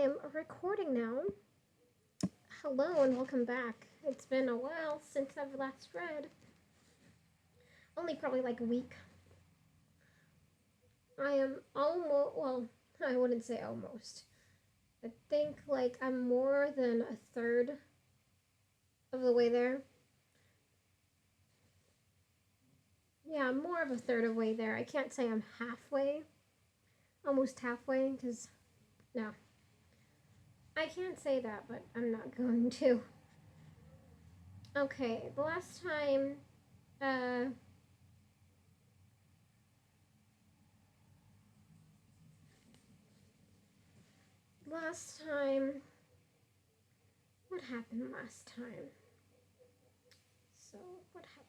am recording now. Hello and welcome back. It's been a while since I've last read. Only probably like a week. I am almost, well, I wouldn't say almost. I think like I'm more than a third of the way there. Yeah, I'm more of a third of the way there. I can't say I'm halfway. Almost halfway, because, no. I can't say that, but I'm not going to. Okay, the last time, what happened last time? So, what happened?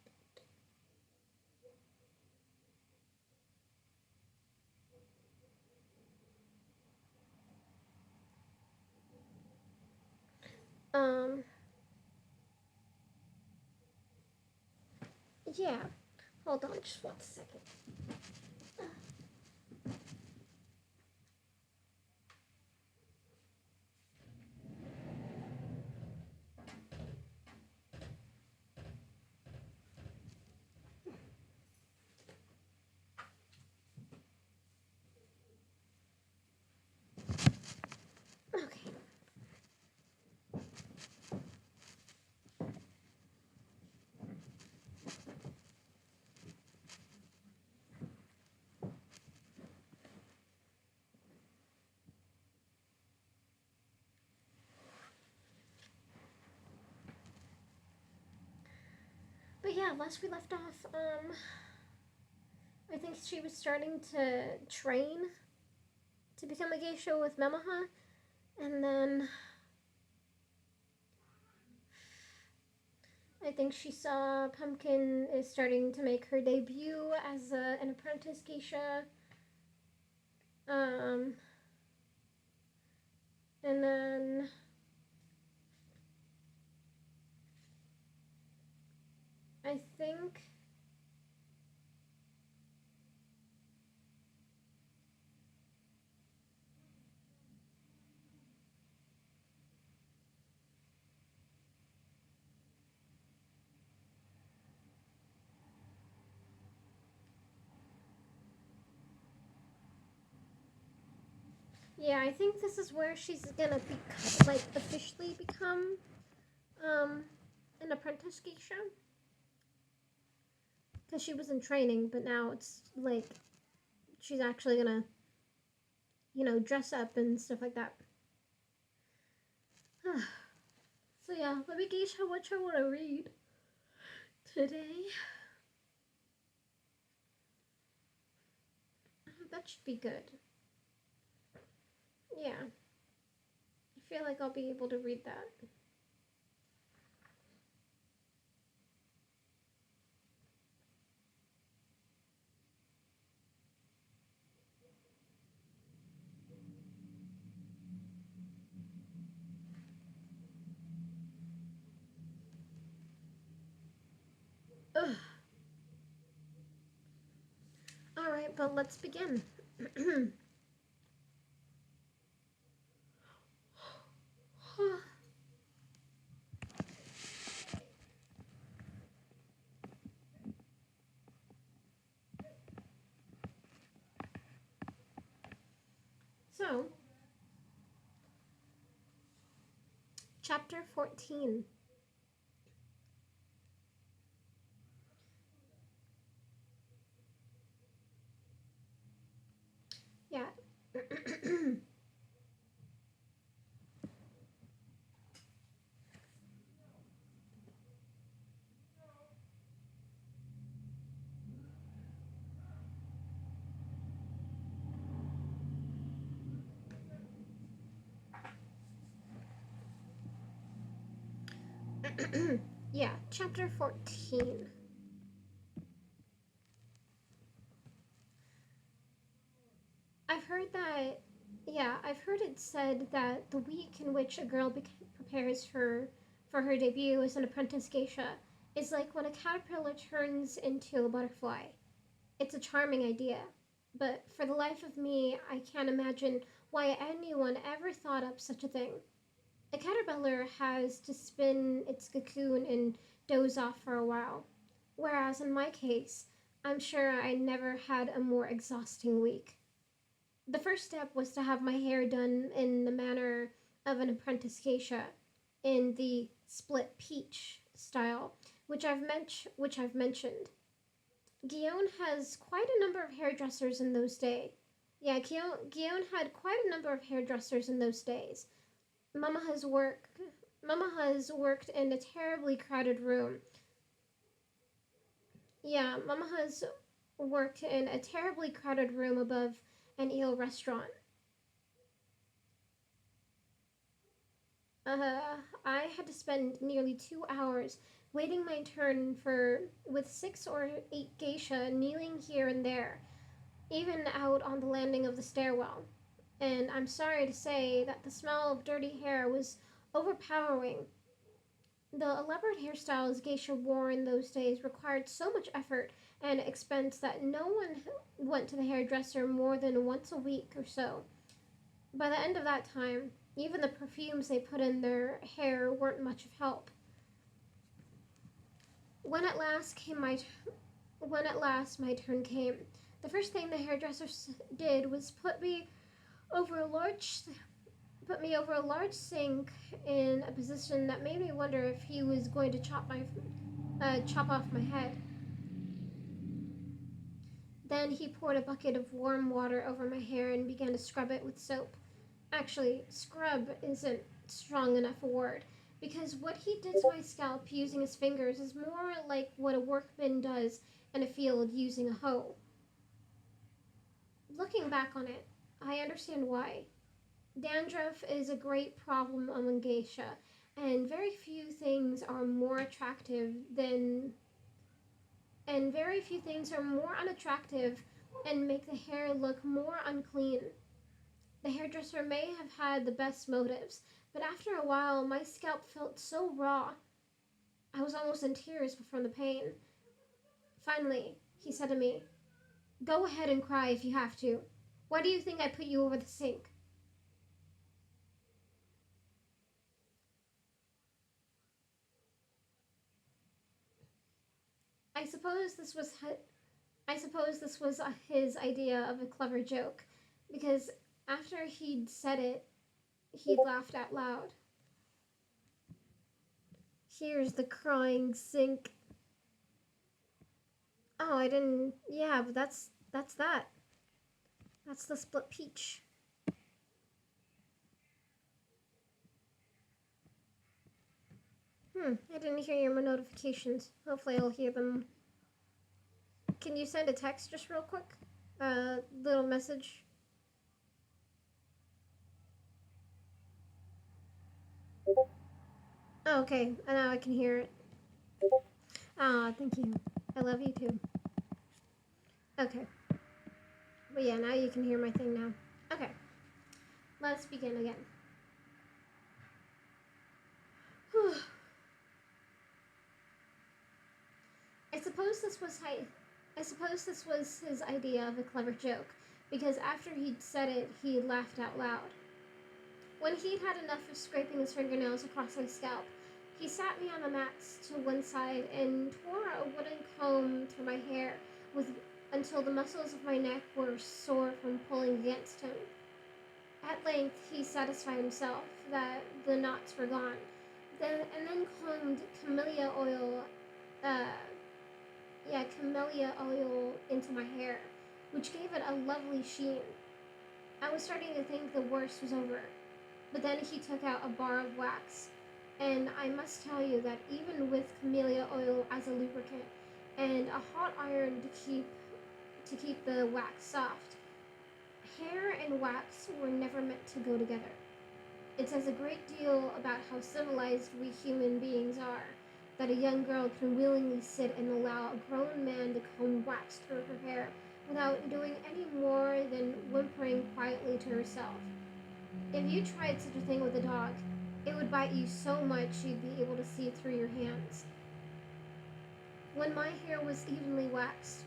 Yeah. Hold on just 1 second. Okay. But yeah, last we left off, I think she was starting to train to become a geisha with Memoirs, and then I think she saw Pumpkin is starting to make her debut as an apprentice geisha. And then I think I think this is where she's gonna officially become an apprentice geisha. Because she was in training, but now it's like she's actually gonna, dress up and stuff like that. So yeah, let me gauge how much I want to read today. That should be good. Yeah. I feel like I'll be able to read that. Ugh. Alright, but let's begin. So, chapter 14. Yeah. Yeah, chapter 14. I've heard it said that the week in which a girl prepares for her debut as an apprentice geisha is like when a caterpillar turns into a butterfly. It's a charming idea, but for the life of me, I can't imagine why anyone ever thought up such a thing. A caterpillar has to spin its cocoon and doze off for a while, whereas in my case, I'm sure I never had a more exhausting week. The first step was to have my hair done in the manner of an apprentice geisha, in the split peach style, which I've mentioned. Guillaume has quite a number of hairdressers in those days. Yeah, Guillaume had quite a number of hairdressers in those days. Mama has worked. Mama has worked in a terribly crowded room. Yeah, Mama has worked in a terribly crowded room above an eel restaurant. I had to spend nearly 2 hours waiting my turn for with 6 or 8 geisha kneeling here and there, even out on the landing of the stairwell. And I'm sorry to say that the smell of dirty hair was overpowering. The elaborate hairstyles geisha wore in those days required so much effort and expense that no one went to the hairdresser more than once a week or so. By the end of that time, even the perfumes they put in their hair weren't much of help. When at last came my when at last my turn came, the first thing the hairdresser did was put me over a large sink in a position that made me wonder if he was going to chop off my head. Then he poured a bucket of warm water over my hair and began to scrub it with soap. Actually, scrub isn't strong enough a word, because what he did to my scalp using his fingers is more like what a workman does in a field using a hoe. Looking back on it, I understand why. Dandruff is a great problem among geisha, and very few things are more unattractive and make the hair look more unclean. The hairdresser may have had the best motives, but after a while my scalp felt so raw. I was almost in tears from the pain. Finally, he said to me, "Go ahead and cry if you have to. Why do you think I put you over the sink?" I suppose this was his idea of a clever joke, because after he'd said it, he laughed out loud. Here's the crying sink. Oh, I didn't. Yeah, but that's that. That's the split peach. I didn't hear your notifications. Hopefully, I'll hear them. Can you send a text just real quick? Little message. Oh, okay. Now I can hear it. Ah, thank you. I love you too. Okay. But yeah, now you can hear my thing now. Okay. Let's begin again. I suppose this was his idea of a clever joke, because after he'd said it, he laughed out loud. When he'd had enough of scraping his fingernails across my scalp, he sat me on the mats to one side and tore a wooden comb through my hair with until the muscles of my neck were sore from pulling against him. At length, he satisfied himself that the knots were gone, and then combed uh, camellia oil into my hair, which gave it a lovely sheen. I was starting to think the worst was over, but then he took out a bar of wax, and I must tell you that even with camellia oil as a lubricant and a hot iron to keep the wax soft, hair and wax were never meant to go together. It says a great deal about how civilized we human beings are, that a young girl can willingly sit and allow a grown man to comb wax through her hair without doing any more than whimpering quietly to herself. If you tried such a thing with a dog, it would bite you so much you'd be able to see through your hands. When my hair was evenly waxed,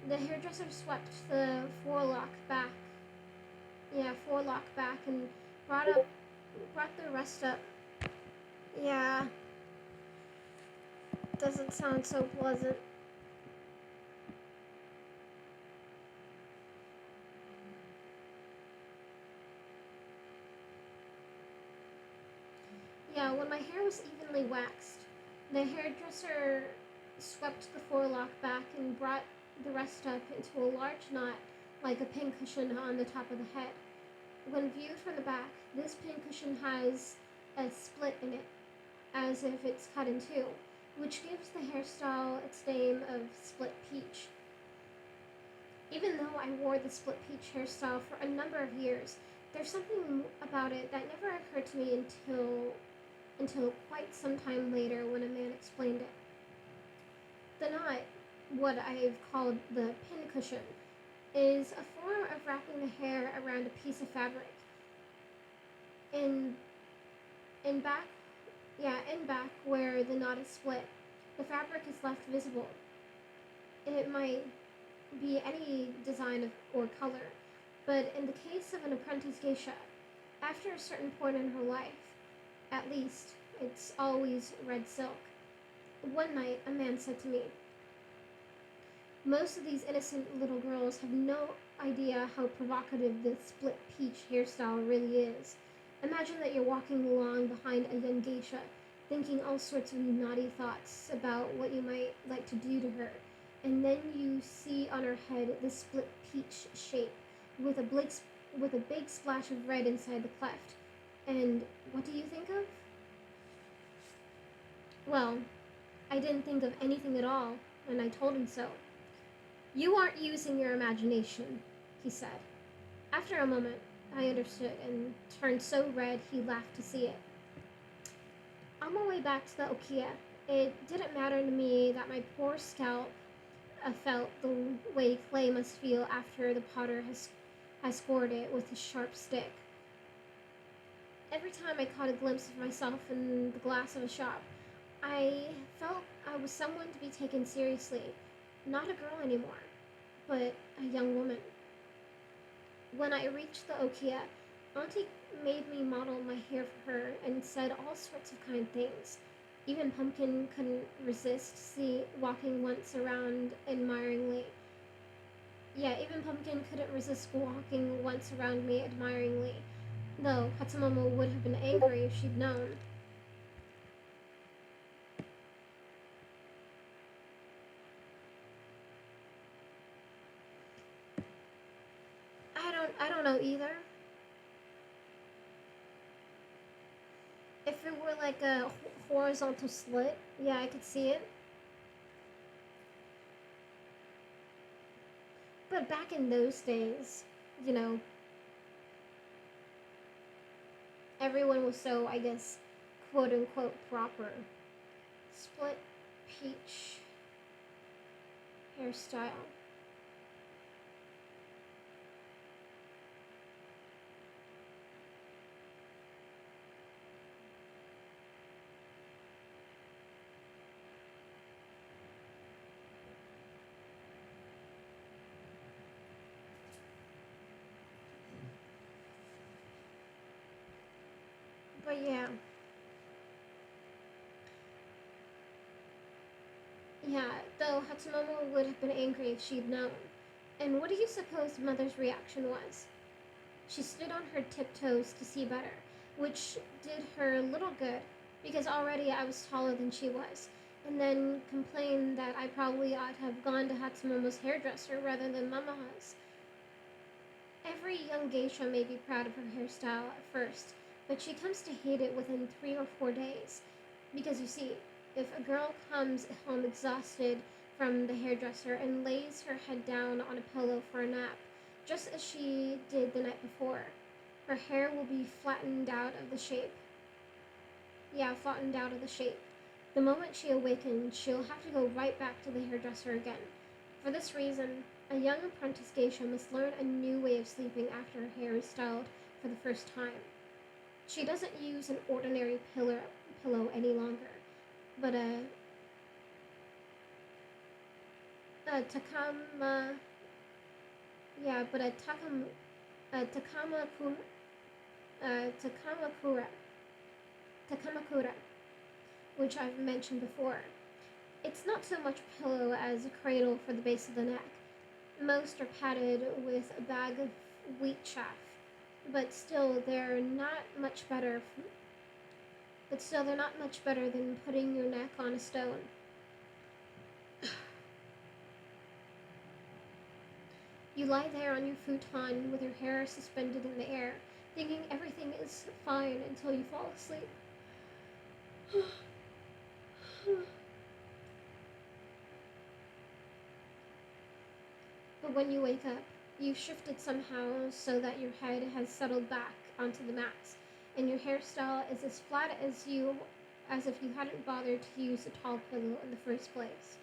the hairdresser swept the forelock back yeah, forelock back and brought up, brought the rest up. Yeah, doesn't sound so pleasant. Yeah, when my hair was evenly waxed, the hairdresser swept the forelock back and brought the rest up into a large knot like a pincushion on the top of the head. When viewed from the back, this pincushion has a split in it, as if it's cut in two, which gives the hairstyle its name of split peach. Even though I wore the split peach hairstyle for a number of years, there's something about it that never occurred to me until quite some time later when a man explained it. The knot, what I've called the pincushion, is a form of wrapping the hair around a piece of fabric. In in back in back where the knot is split, the fabric is left visible. It might be any design or color, but in the case of an apprentice geisha, after a certain point in her life, at least, it's always red silk. One night, a man said to me, most of these innocent little girls have no idea how provocative this split peach hairstyle really is. Imagine that you're walking along behind a young geisha, thinking all sorts of naughty thoughts about what you might like to do to her, and then you see on her head this split peach shape with a big splash of red inside the cleft. And what do you think of? Well, I didn't think of anything at all, and I told him so. You aren't using your imagination, he said. After a moment, I understood and turned so red he laughed to see it. On my way back to the Okia, it didn't matter to me that my poor scalp felt the way clay must feel after the potter has scored it with his sharp stick. Every time I caught a glimpse of myself in the glass of a shop, I felt I was someone to be taken seriously, not a girl anymore, but a young woman. When I reached the Okia, Auntie made me model my hair for her and said all sorts of kind things. Even Pumpkin couldn't resist walking once around admiringly. Yeah, even Pumpkin couldn't resist walking once around me admiringly, though Katsumomo would have been angry if she'd known. I don't know either. If it were like a horizontal slit, yeah, I could see it. But back in those days, you know, everyone was so, I guess, quote unquote proper. Split peach hairstyle. But yeah, though Hatsumomo would have been angry if she'd known. And what do you suppose Mother's reaction was? She stood on her tiptoes to see better, which did her little good, because already I was taller than she was, and then complained that I probably ought to have gone to Hatsumomo's hairdresser rather than Mamaha's. Every young geisha may be proud of her hairstyle at first, but she comes to hate it within 3 or 4 days. Because you see, if a girl comes home exhausted from the hairdresser and lays her head down on a pillow for a nap, just as she did the night before, her hair will be flattened out of the shape. Yeah, flattened out of the shape. The moment she awakens, she'll have to go right back to the hairdresser again. For this reason, a young apprentice geisha must learn a new way of sleeping after her hair is styled for the first time. She doesn't use an ordinary pillow any longer, but a takam, yeah, but a takam, Takamakura, Takamakura, Takamakura, which I've mentioned before. It's not so much a pillow as a cradle for the base of the neck. Most are padded with a bag of wheat chaff, but still they're not much better. But still, they're not much better than putting your neck on a stone. You lie there on your futon with your hair suspended in the air, thinking everything is fine until you fall asleep. But when you wake up, you've shifted somehow so that your head has settled back onto the mats, and your hairstyle is as flat as if you hadn't bothered to use a tall pillow in the first place.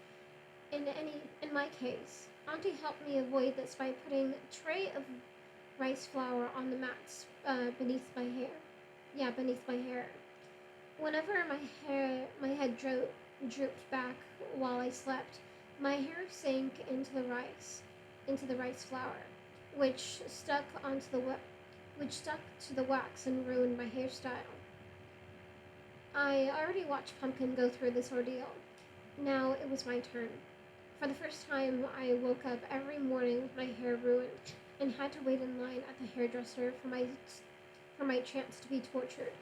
In my case, Auntie helped me avoid this by putting a tray of rice flour on the mats beneath my hair. Yeah, beneath my hair. Whenever my head drooped back while I slept, my hair sank into the rice flour, which stuck to the wax and ruined my hairstyle. I already watched Pumpkin go through this ordeal. Now it was my turn. For the first time, I woke up every morning with my hair ruined and had to wait in line at the hairdresser for my chance to be tortured.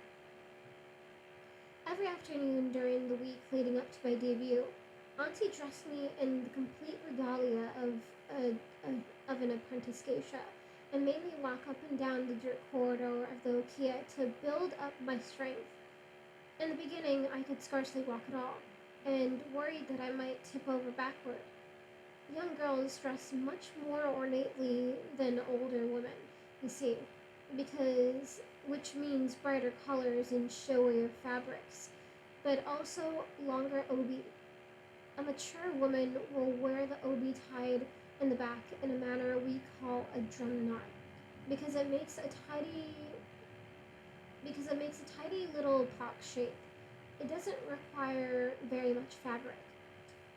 Every afternoon during the week leading up to my debut, Auntie dressed me in the complete regalia of an apprentice geisha and made me walk up and down the dirt corridor of the Okia to build up my strength. In the beginning, I could scarcely walk at all, and worried that I might tip over backward. Young girls dress much more ornately than older women, you see, which means brighter colors and showier fabrics, but also longer obi. A mature woman will wear the obi tied in the back in a manner we call a drum knot, because it makes a tidy little pox shape. It doesn't require very much fabric.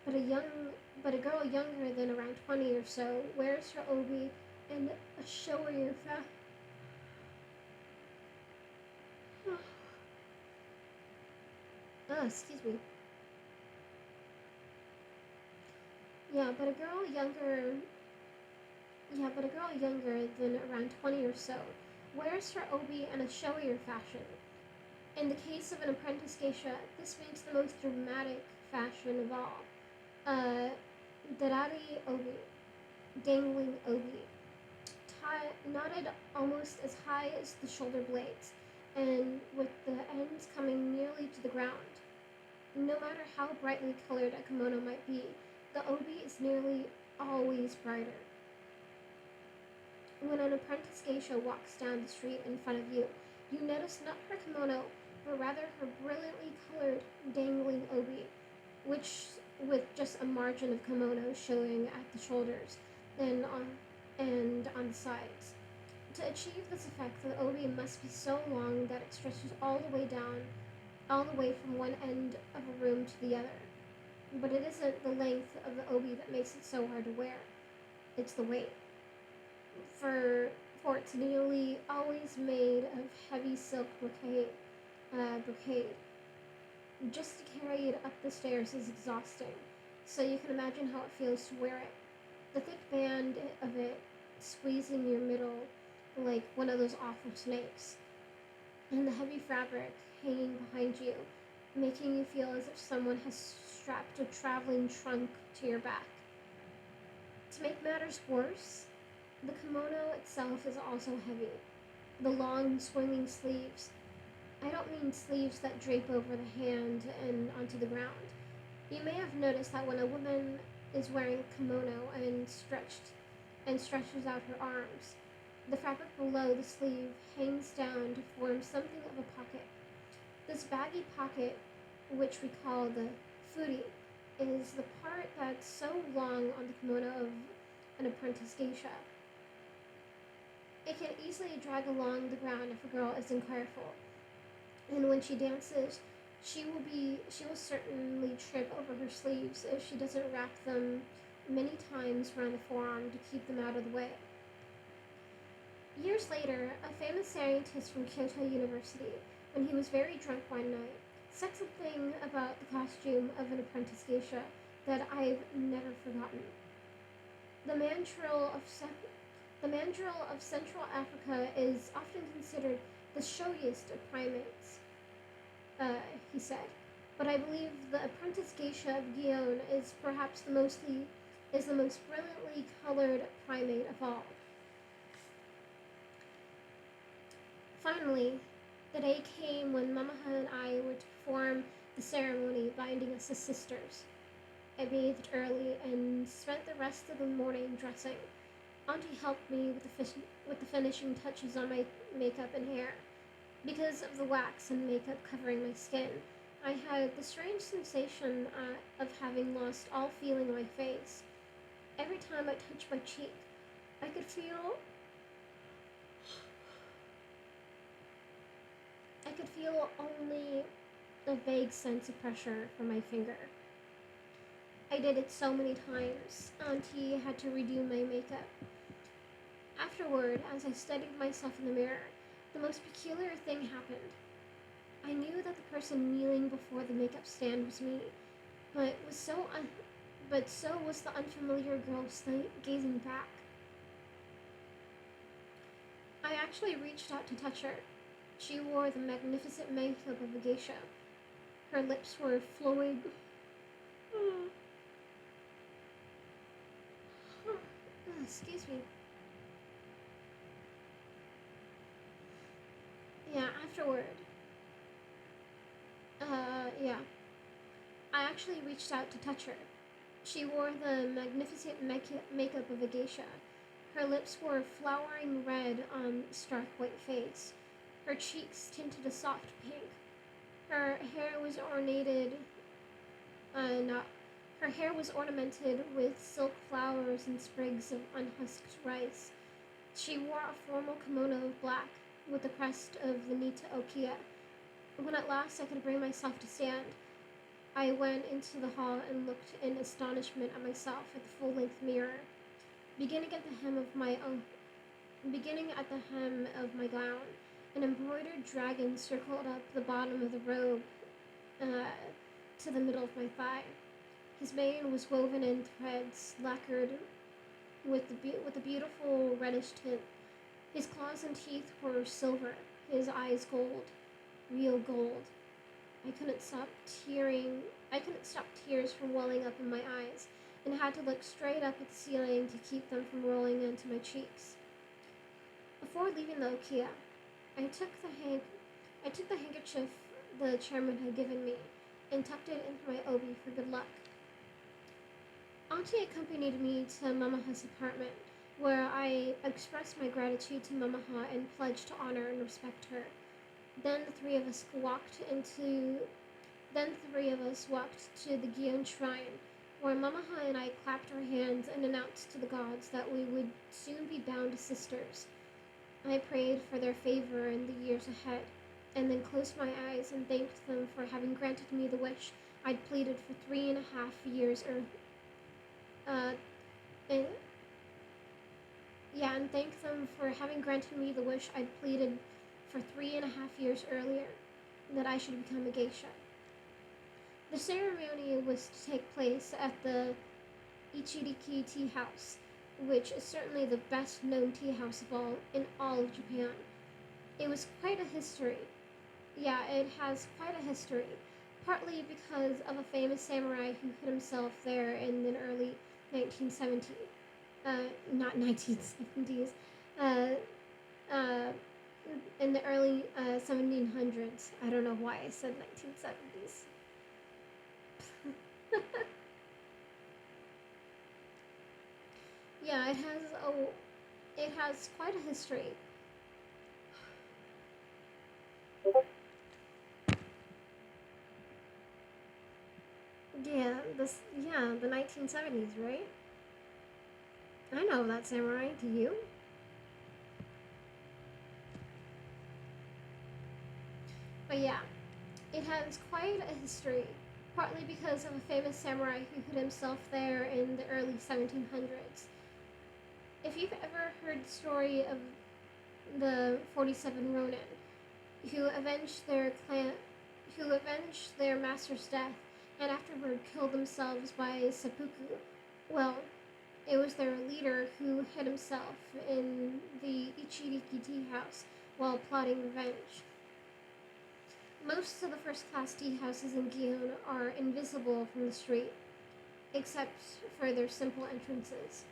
But a girl younger than around 20 or so wears her obi in a showier excuse me. But a girl younger than around 20 or so wears her obi in a showier fashion. In the case of an apprentice geisha, this means the most dramatic fashion of all. Darari obi, dangling obi, knotted almost as high as the shoulder blades, and with the ends coming nearly to the ground. No matter how brightly colored a kimono might be, the obi is nearly always brighter. When an apprentice geisha walks down the street in front of you, you notice not her kimono, but rather her brilliantly colored dangling obi, which with just a margin of kimono showing at the shoulders and on the sides. To achieve this effect, the obi must be so long that it stretches all the way from one end of a room to the other. But it isn't the length of the obi that makes it so hard to wear. It's the weight. For it's nearly always made of heavy silk brocade. Just to carry it up the stairs is exhausting, so you can imagine how it feels to wear it. The thick band of it squeezing your middle like one of those awful snakes, and the heavy fabric hanging behind you, making you feel as if someone has strapped a traveling trunk to your back. To make matters worse, the kimono itself is also heavy. The long, swinging sleeves. I don't mean sleeves that drape over the hand and onto the ground. You may have noticed that when a woman is wearing a kimono and stretches out her arms, the fabric below the sleeve hangs down to form something of a pocket. This baggy pocket, which we call the furi, is the part that's so long on the kimono of an apprentice geisha. It can easily drag along the ground if a girl isn't careful. And when she dances, she will certainly trip over her sleeves if she doesn't wrap them many times around the forearm to keep them out of the way. Years later, a famous scientist from Kyoto University, when he was very drunk one night, said something about the costume of an apprentice geisha that I've never forgotten. The mandrill of the mandrill of Central Africa is often considered the showiest of primates, he said. But I believe the apprentice geisha of Guion is perhaps the most brilliantly colored primate of all. Finally, the day came when Mamaha and I were to perform the ceremony binding us as sisters. I bathed early and spent the rest of the morning dressing. Auntie helped me with with the finishing touches on my makeup and hair. Because of the wax and makeup covering my skin, I had the strange sensation of having lost all feeling in my face. Every time I touched my cheek, I could feel I could feel only a vague sense of pressure from my finger. I did it so many times, Auntie had to redo my makeup. Afterward, as I studied myself in the mirror, the most peculiar thing happened. I knew that the person kneeling before the makeup stand was me, but but so was the unfamiliar girl gazing back. I actually reached out to touch her. She wore the magnificent makeup of a geisha. Her lips were flowing. Excuse me. Yeah, afterward. Yeah. I actually reached out to touch her. She wore the magnificent makeup of a geisha. Her lips were flowering red on a stark white face. Her cheeks tinted a soft pink. Her hair was not. Her hair was ornamented with silk flowers and sprigs of unhusked rice. She wore a formal kimono of black with the crest of the Nita Okia. When at last I could bring myself to stand, I went into the hall and looked in astonishment at myself at the full-length mirror. Beginning at the hem of my own, Beginning at the hem of my gown, an embroidered dragon circled up the bottom of the robe to the middle of my thigh. His mane was woven in threads lacquered with a beautiful reddish tint. His claws and teeth were silver, his eyes gold, real gold. I couldn't stop tearing. I couldn't stop tears from welling up in my eyes, and had to look straight up at the ceiling to keep them from rolling into my cheeks. Before leaving the Okia, I took the handkerchief the chairman had given me and tucked it into my obi for good luck. Auntie accompanied me to Mamaha's apartment, where I expressed my gratitude to Mamaha and pledged to honor and respect her. Then the three of us walked to the Gion shrine, where Mamaha and I clapped our hands and announced to the gods that we would soon be bound as sisters. I prayed for their favor in the years ahead, and then closed my eyes and thanked them for having granted me the wish I'd pleaded for 3.5 years and and thanked them for having granted me the wish I'd pleaded for 3.5 years earlier, that I should become a geisha. The ceremony was to take place at the Ichiriki tea house, which is certainly the best known tea house in all of Japan. It was quite a history. Yeah, it has quite a history, partly because of a famous samurai who hid himself there in the early 1970s. Not 1970s. In the early 1700s. I don't know why I said 1970s. Yeah, it has quite a history. The 1970s, right? I know that samurai. Do you? But yeah, it has quite a history, partly because of a famous samurai who hid himself there in the early 1700s. If you've ever heard the story of the 47 Ronin, who avenged their master's death, and afterward killed themselves by seppuku. Well, it was their leader who hid himself in the Ichiriki tea house while plotting revenge. Most of the first-class tea houses in Gion are invisible from the street, except for their simple entrances.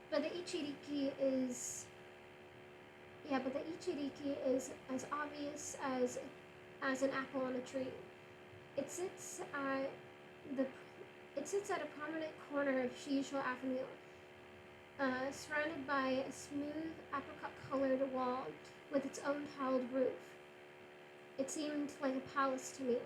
But the Ichiriki is as obvious as an apple on a tree. It sits at a prominent corner of Shisho Avenue, surrounded by a smooth apricot-colored wall with its own tiled roof. It seemed like a palace to me.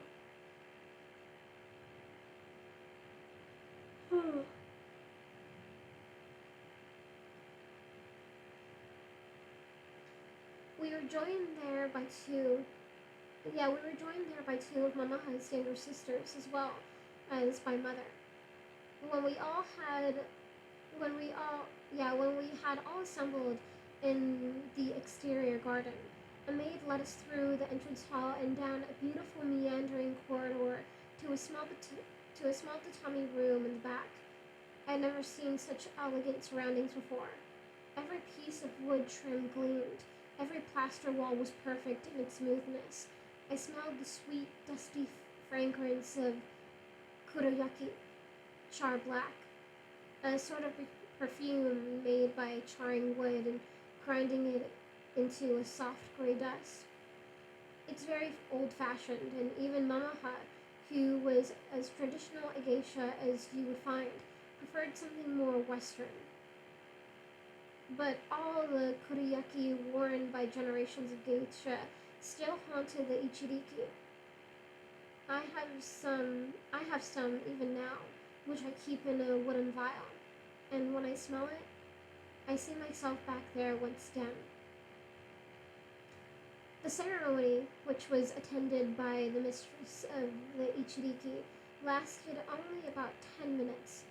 We were joined there by two. Yeah, we were joined there by two of Mamaha's younger sisters, as well as my mother. When we had all assembled in the exterior garden, a maid led us through the entrance hall and down a beautiful meandering corridor to a small tatami room in the back. I had never seen such elegant surroundings before. Every piece of wood trim gleamed. Every plaster wall was perfect in its smoothness. I smelled the sweet, dusty fragrance of kuroyaki, char black, a sort of perfume made by charring wood and grinding it into a soft gray dust. It's very old-fashioned, and even Mamaha, who was as traditional a geisha as you would find, preferred something more Western. But all the kuriyaki worn by generations of geisha still haunted the Ichiriki. I have some even now, which I keep in a wooden vial, and when I smell it, I see myself back there once again. The ceremony, which was attended by the mistress of the Ichiriki, lasted only about 10 minutes.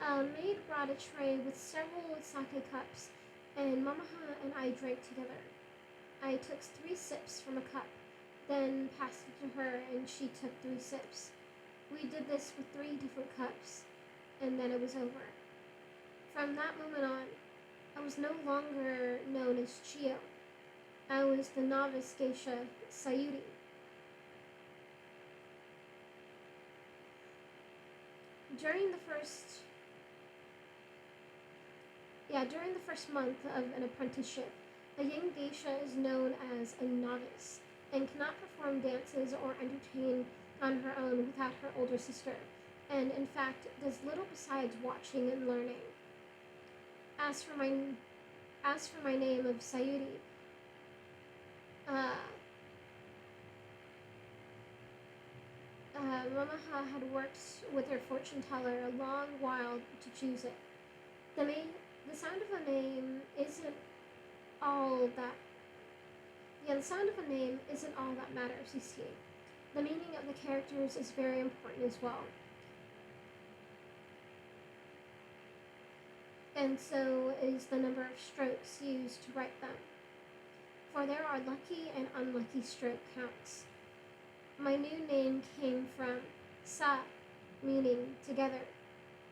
A maid brought a tray with several sake cups, and Mamaha and I drank together. I took 3 sips from a cup, then passed it to her, and she took 3 sips. We did this with 3 different cups, and then it was over. From that moment on, I was no longer known as Chiyo. I was the novice geisha Sayuri. During the first month of an apprenticeship, a young geisha is known as a novice and cannot perform dances or entertain on her own without her older sister, and in fact does little besides watching and learning. As for my name of Sayuri, Mamaha had worked with her fortune teller a long while to choose it. The sound of a name isn't all that. Yeah, the sound of a name isn't all that matters, you see. The meaning of the characters is very important as well. And so is the number of strokes used to write them. For there are lucky and unlucky stroke counts. My new name came from Sa, meaning together,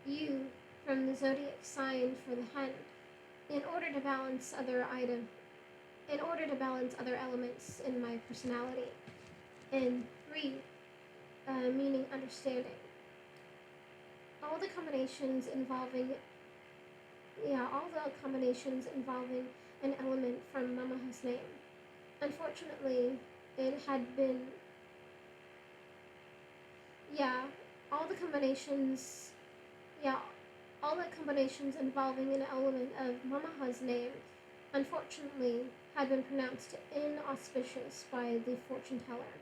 U, from the zodiac sign for the hen, in order to balance other elements in my personality, and 3, meaning understanding. All the combinations involving an element from Mamaha's name. Unfortunately, it had been all the combinations involving an element of Mamaha's name, unfortunately, had been pronounced inauspicious by the fortune teller.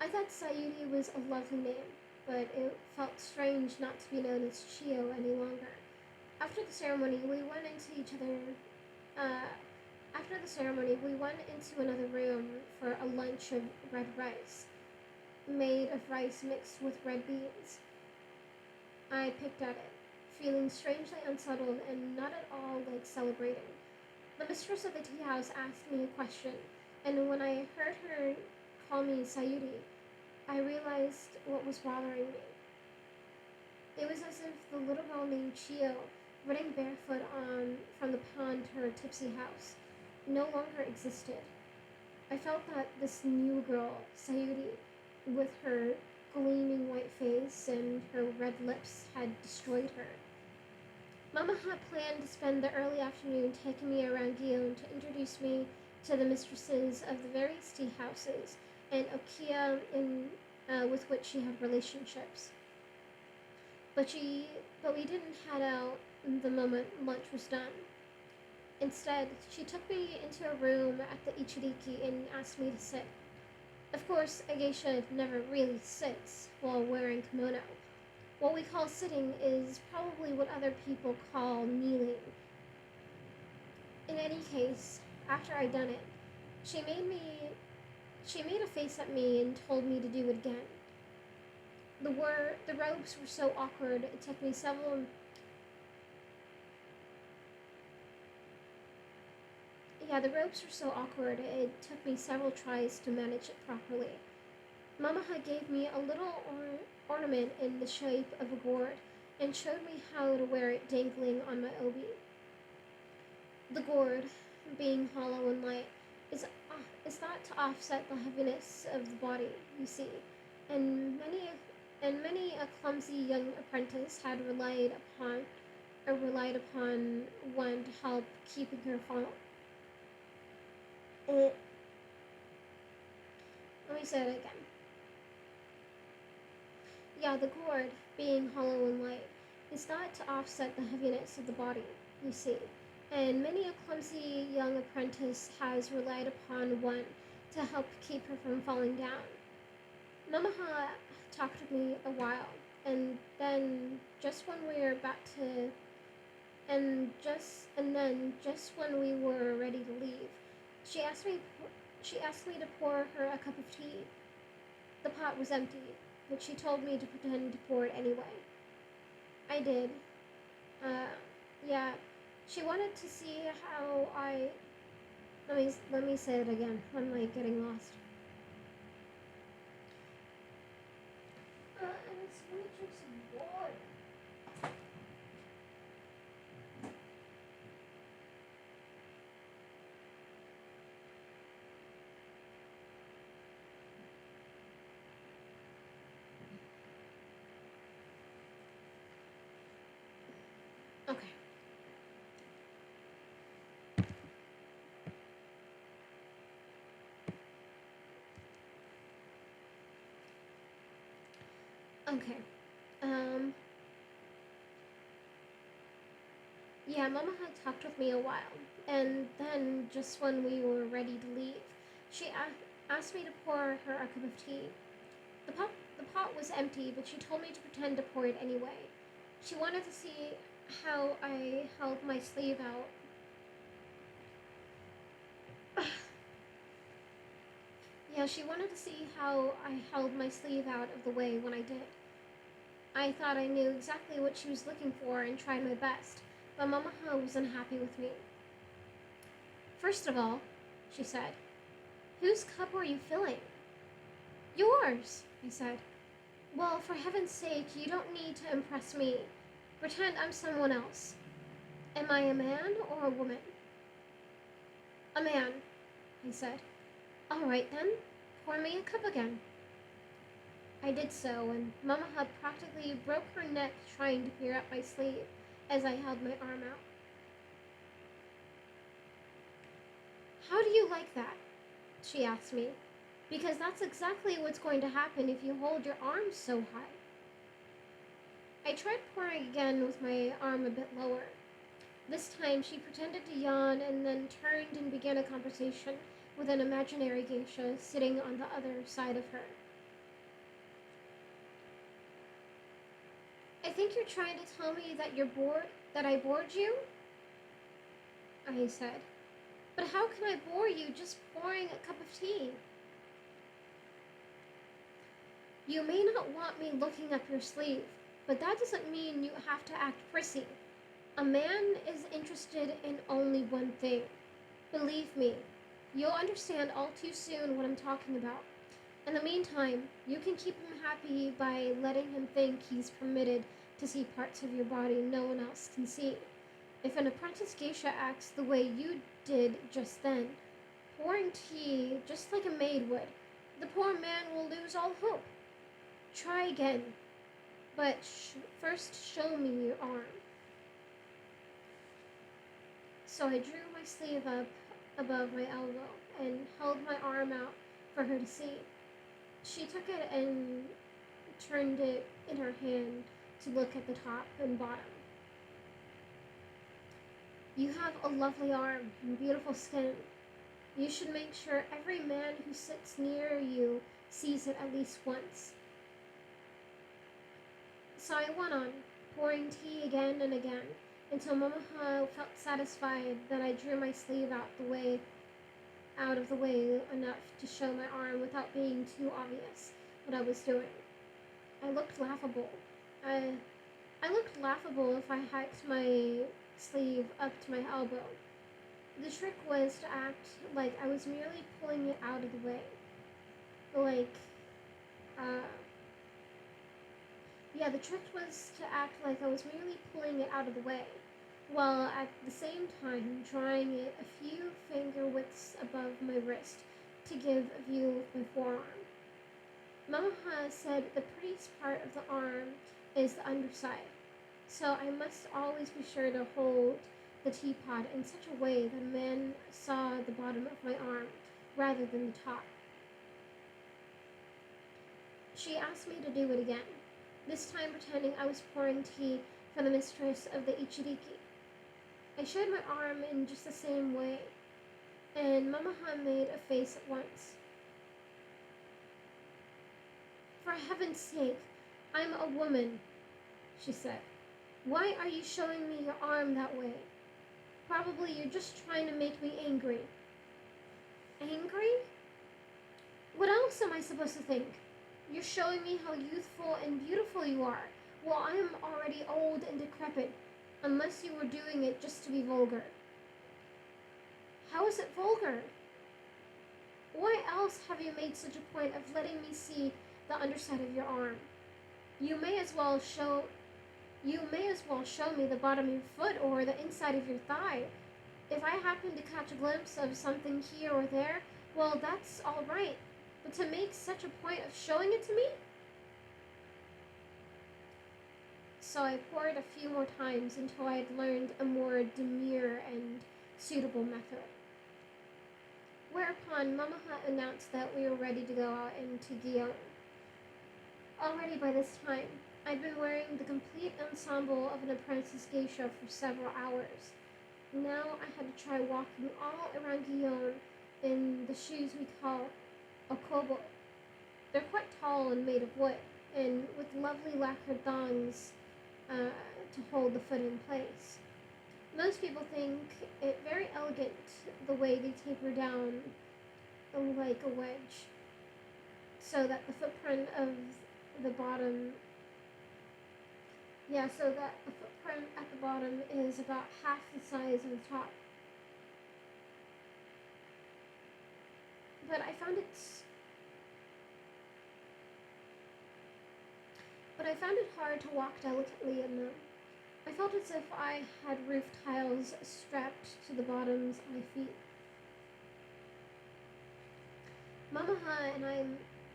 I thought Sayuri was a lovely name, but it felt strange not to be known as Chiyo any longer. After the ceremony, we went into another room for a lunch of red rice, made of rice mixed with red beans. I picked at it, feeling strangely unsettled and not at all like celebrating. The mistress of the tea house asked me a question, and when I heard her call me Sayuri, I realized what was bothering me. It was as if the little girl named Chio, running barefoot from the pond to her tipsy house, no longer existed. I felt that this new girl, Sayuri, with her gleaming white face and her red lips, had destroyed her. Mama had planned to spend the early afternoon taking me around Gion to introduce me to the mistresses of the various tea houses and Okia with which she had relationships. But we didn't head out the moment lunch was done. Instead, she took me into a room at the Ichiriki and asked me to sit. Of course, a geisha never really sits while wearing kimono. What we call sitting is probably what other people call kneeling. In any case, after I'd done it, she made a face at me and told me to do it again. The robes were so awkward, it took me several Yeah, the ropes were so awkward, it took me several tries to manage it properly. Mamaha gave me a little ornament in the shape of a gourd and showed me how to wear it dangling on my obi. The gourd, being hollow and light, is thought to offset the heaviness of the body, you see, and many a clumsy young apprentice had relied upon one to help keeping her from. Let me say it again. Yeah, the gourd, being hollow and light, is thought to offset the heaviness of the body, you see, and many a clumsy young apprentice has relied upon one to help keep her from falling down. Mamaha talked with me a while, and then just when we were about to just when we were ready to leave, she asked me to pour her a cup of tea. The pot was empty, but she told me to pretend to pour it anyway. I did. Uh, yeah. She wanted to see how I. Let me say it again. I'm like getting lost. And it's really just some water. Okay. Okay. Um. Yeah, Mama had talked with me a while, and then just when we were ready to leave, she asked me to pour her a cup of tea. The pot was empty, but she told me to pretend to pour it anyway. She wanted to see how I held my sleeve out. Yeah, she wanted to see how I held my sleeve out of the way when I did. I thought I knew exactly what she was looking for and tried my best, but Mama was unhappy with me. First of all, she said, whose cup are you filling? Yours, I said. Well, for heaven's sake, you don't need to impress me. Pretend I'm someone else. Am I a man or a woman? A man, I said. All right then, pour me a cup again. I did so, and Mama practically broke her neck trying to peer up my sleeve as I held my arm out. How do you like that? She asked me, because that's exactly what's going to happen if you hold your arms so high. I tried pouring again with my arm a bit lower. This time she pretended to yawn and then turned and began a conversation with an imaginary geisha sitting on the other side of her. I think you're trying to tell me that I bored you? I said. But how can I bore you just pouring a cup of tea? You may not want me looking up your sleeve, but that doesn't mean you have to act prissy. A man is interested in only one thing, Believe me, you'll understand all too soon what I'm talking about. In the meantime, you can keep him happy by letting him think he's permitted to see parts of your body no one else can see. If an apprentice geisha acts the way you did just then, pouring tea just like a maid would, the poor man will lose all hope. Try again, but first show me your arm. So I drew my sleeve up above my elbow and held my arm out for her to see. She took it and turned it in her hand to look at the top and bottom. You have a lovely arm and beautiful skin. You should make sure every man who sits near you sees it at least once. So I went on, pouring tea again and again, until Mamaha felt satisfied that I drew my sleeve out of the way enough to show my arm without being too obvious what I was doing. I looked laughable. I looked laughable if I hiked my sleeve up to my elbow. The trick was to act like I was merely pulling it out of the way. The trick was to act like I was merely pulling it out of the way, while at the same time drawing it a few finger widths above my wrist to give a view of my forearm. Mamaha said the prettiest part of the arm is the underside, so I must always be sure to hold the teapot in such a way that a man saw the bottom of my arm rather than the top. She asked me to do it again, this time pretending I was pouring tea for the mistress of the Ichiriki. I showed my arm in just the same way, and Mamaha made a face at once. For heaven's sake, I'm a woman, she said. Why are you showing me your arm that way? Probably you're just trying to make me angry. Angry? What else am I supposed to think? You're showing me how youthful and beautiful you are, while I am already old and decrepit, unless you were doing it just to be vulgar. How is it vulgar? Why else have you made such a point of letting me see the underside of your arm? You may as well show me the bottom of your foot or the inside of your thigh. If I happen to catch a glimpse of something here or there, well, that's all right. But to make such a point of showing it to me? So I poured a few more times until I had learned a more demure and suitable method. Whereupon Mamaha announced that we were ready to go out into Guillaume. Already by this time, I'd been wearing the complete ensemble of an apprentice geisha for several hours. Now I had to try walking all around Guillaume in the shoes we call okobo. They're quite tall and made of wood, and with lovely lacquered thongs to hold the foot in place. Most people think it very elegant the way they taper down like a wedge, so that the footprint of the bottom at the bottom is about half the size of the top. But I found it hard to walk delicately in them. I felt as if I had roof tiles strapped to the bottoms of my feet. Mamaha and I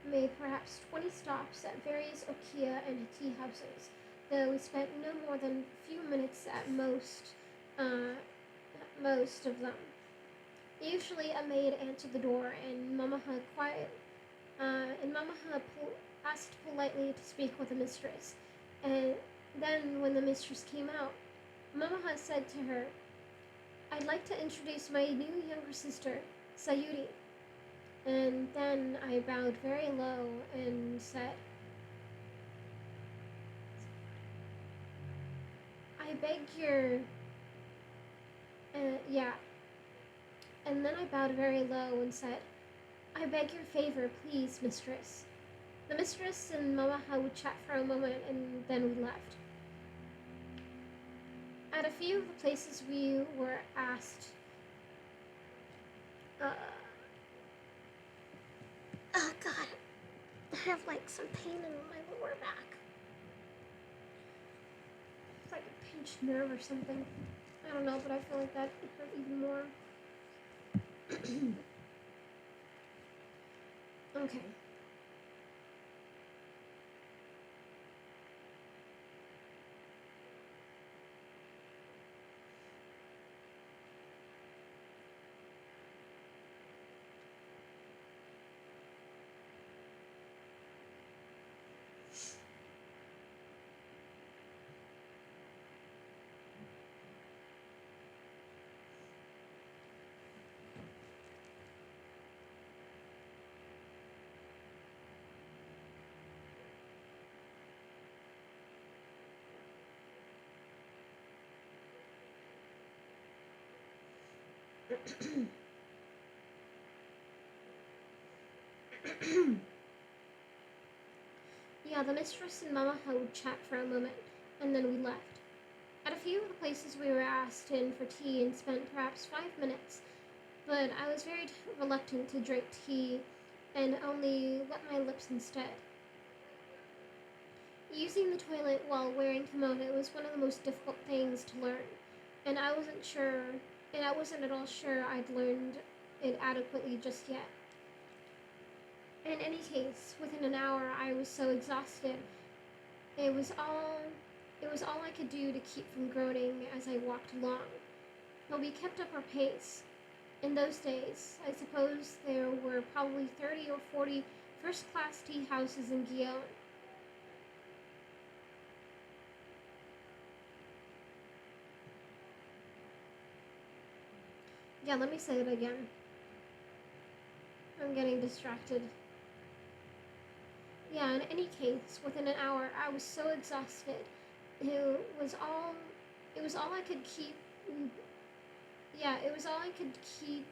made perhaps 20 stops at various okiya and tea houses, though we spent no more than a few minutes at most of them. Usually a maid answered the door, and Mamaha asked politely to speak with the mistress. And then when the mistress came out, Mamaha said to her, "I'd like to introduce my new younger sister, Sayuri." And then I bowed very low and said, And then I bowed very low and said, "I beg your favor, please, mistress." The mistress and Mamaha would chat for a moment, and then we left. At a few of the places we were asked Uh, oh god, I have like some pain in my lower back. It's like a pinched nerve or something. I don't know, but I feel like that would hurt even more. Okay. Yeah, the mistress and Mama would chat for a moment, and then we left. At a few of the places we were asked in for tea and spent perhaps 5 minutes, but I was very reluctant to drink tea and only wet my lips instead. Using the toilet while wearing kimono was one of the most difficult things to learn, and I wasn't at all sure I'd learned it adequately just yet. In any case, within an hour I was so exhausted. It was all it was all I could do to keep from groaning as I walked along. But we kept up our pace. In those days, I suppose there were probably 30 or 40 first-class tea houses in Guillaume. Yeah, let me say it again. I'm getting distracted. Yeah, in any case, within an hour, I was so exhausted. It was all, it was all I could keep. Yeah, it was all I could keep.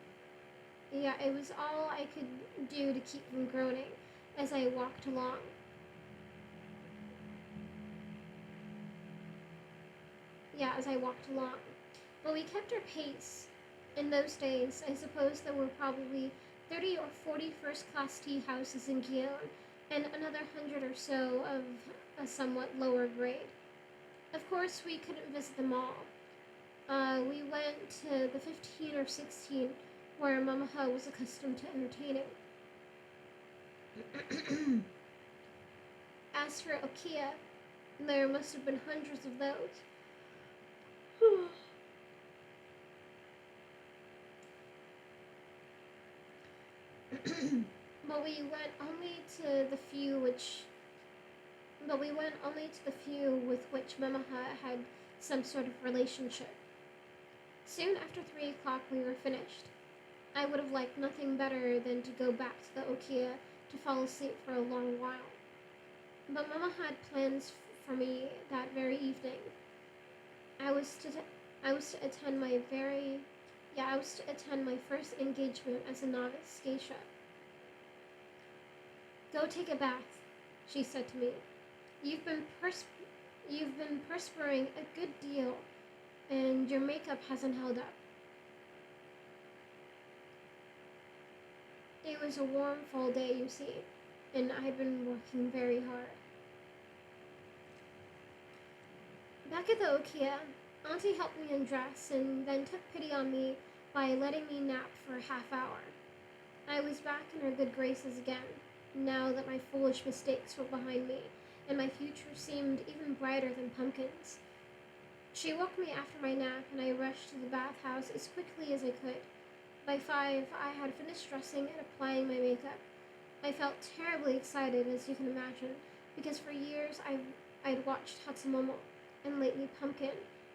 Yeah, it was all I could do to keep from groaning as I walked along. Yeah, as I walked along. But we kept our pace. In those days, I suppose there were probably 30 or 40 first-class tea houses in Guillaume, and another 100 or so of a somewhat lower grade. Of course, we couldn't visit them all. We went to the 15 or 16 where Mamaha was accustomed to entertaining. As for Okia, there must have been hundreds of those. but we went only to the few which but we went only to the few with which Mamaha had some sort of relationship. Soon after 3 o'clock we were finished. I would have liked nothing better than to go back to the Okia to fall asleep for a long while. But Mama had plans for me that very evening. I was to I was to attend my very yeah, I was to attend my first engagement as a novice geisha. Go take a bath, she said to me. You've been you've been perspiring a good deal, and your makeup hasn't held up. It was a warm fall day, you see, and I'd been working very hard. Back at the Okia, Auntie helped me undress and then took pity on me by letting me nap for a half hour. I was back in her good graces again, now that my foolish mistakes were behind me, and my future seemed even brighter than pumpkins. She woke me after my nap, and I rushed to the bathhouse as quickly as I could. By 5, I had finished dressing and applying my makeup. I felt terribly excited, as you can imagine, because for years I'd watched Hatsumomo and lately Pumpkin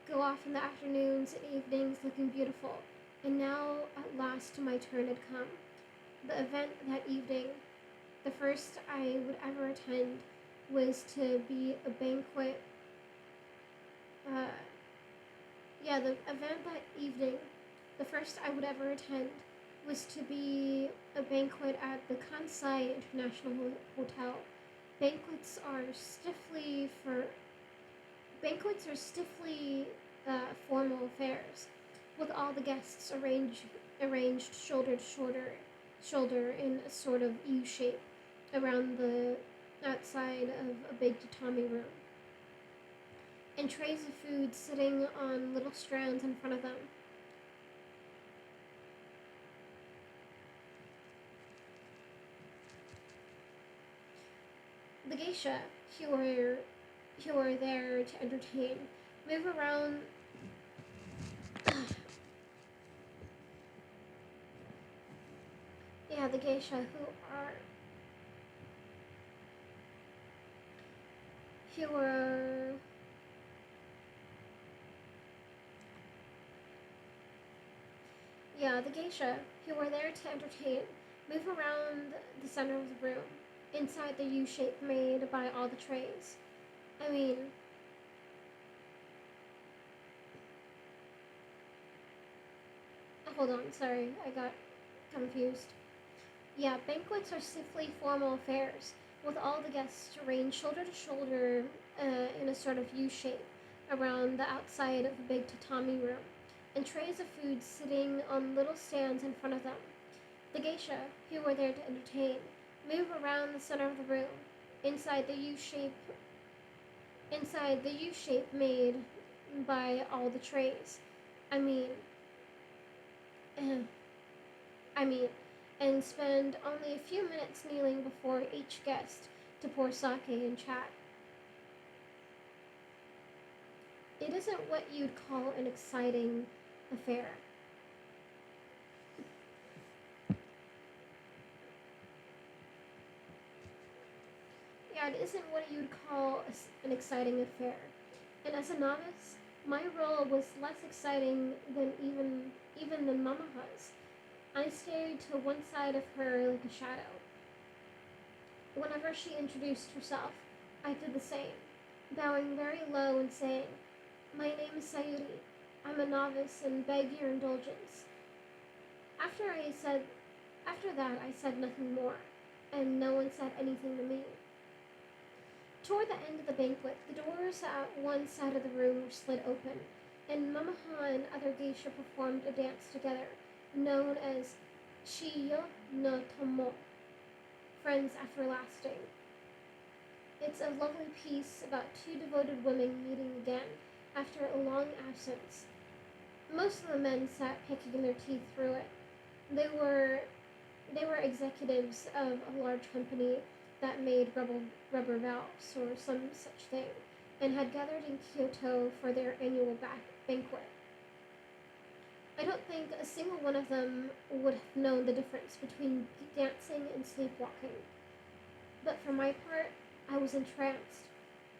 go off in the afternoons and evenings looking beautiful, and now at last my turn had come. The event that evening, the first I would ever attend, was to be a banquet. The event that evening, the first I would ever attend, was to be a banquet at the Kansai International Hotel. Banquets are stiffly for Banquets are stiffly formal affairs, with all the guests arranged shoulder in a sort of U shape around the outside of a big tatami room, and trays of food sitting on little strands in front of them. The geisha, who were there to entertain, move around. Yeah, the geisha who were yeah, the geisha who were there to entertain move around the center of the room, inside the U shape made by all the trays. I mean, hold on, sorry, I got confused. Yeah, banquets are stiffly formal affairs, with all the guests arranged shoulder to shoulder in a sort of U shape around the outside of a big tatami room, and trays of food sitting on little stands in front of them. The geisha, who were there to entertain, move around the center of the room, inside the U shape made by all the trays. I mean, I mean, and spend only a few minutes kneeling before each guest to pour sake and chat. It isn't what you'd call an exciting affair. Yeah, it isn't what you'd call an exciting affair. And as a novice, my role was less exciting than even than Mamaha's. I stayed to one side of her like a shadow. Whenever she introduced herself, I did the same, bowing very low and saying, "My name is Sayuri. I'm a novice and beg your indulgence." After that, I said nothing more, and no one said anything to me. Toward the end of the banquet, the doors at one side of the room were slid open, and Mamaha and other geisha performed a dance together, known as Chiyo no Tomo, Friends Everlasting. It's a lovely piece about two devoted women meeting again after a long absence. Most of the men sat picking their teeth through it. They were executives of a large company that made rubber valves or some such thing, and had gathered in Kyoto for their annual banquet. I don't think a single one of them would have known the difference between dancing and sleepwalking. But for my part, I was entranced.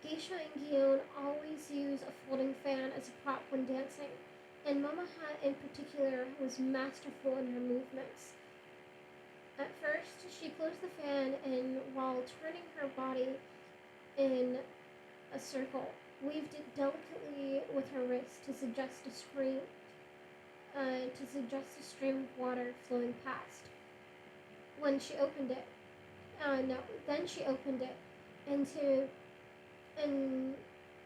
Geisha and Gion always use a folding fan as a prop when dancing, and Mamaha in particular was masterful in her movements. At first, she closed the fan and, while turning her body in a circle, weaved it delicately with her wrist to suggest a stream of water flowing past. When she opened it, then she opened it, and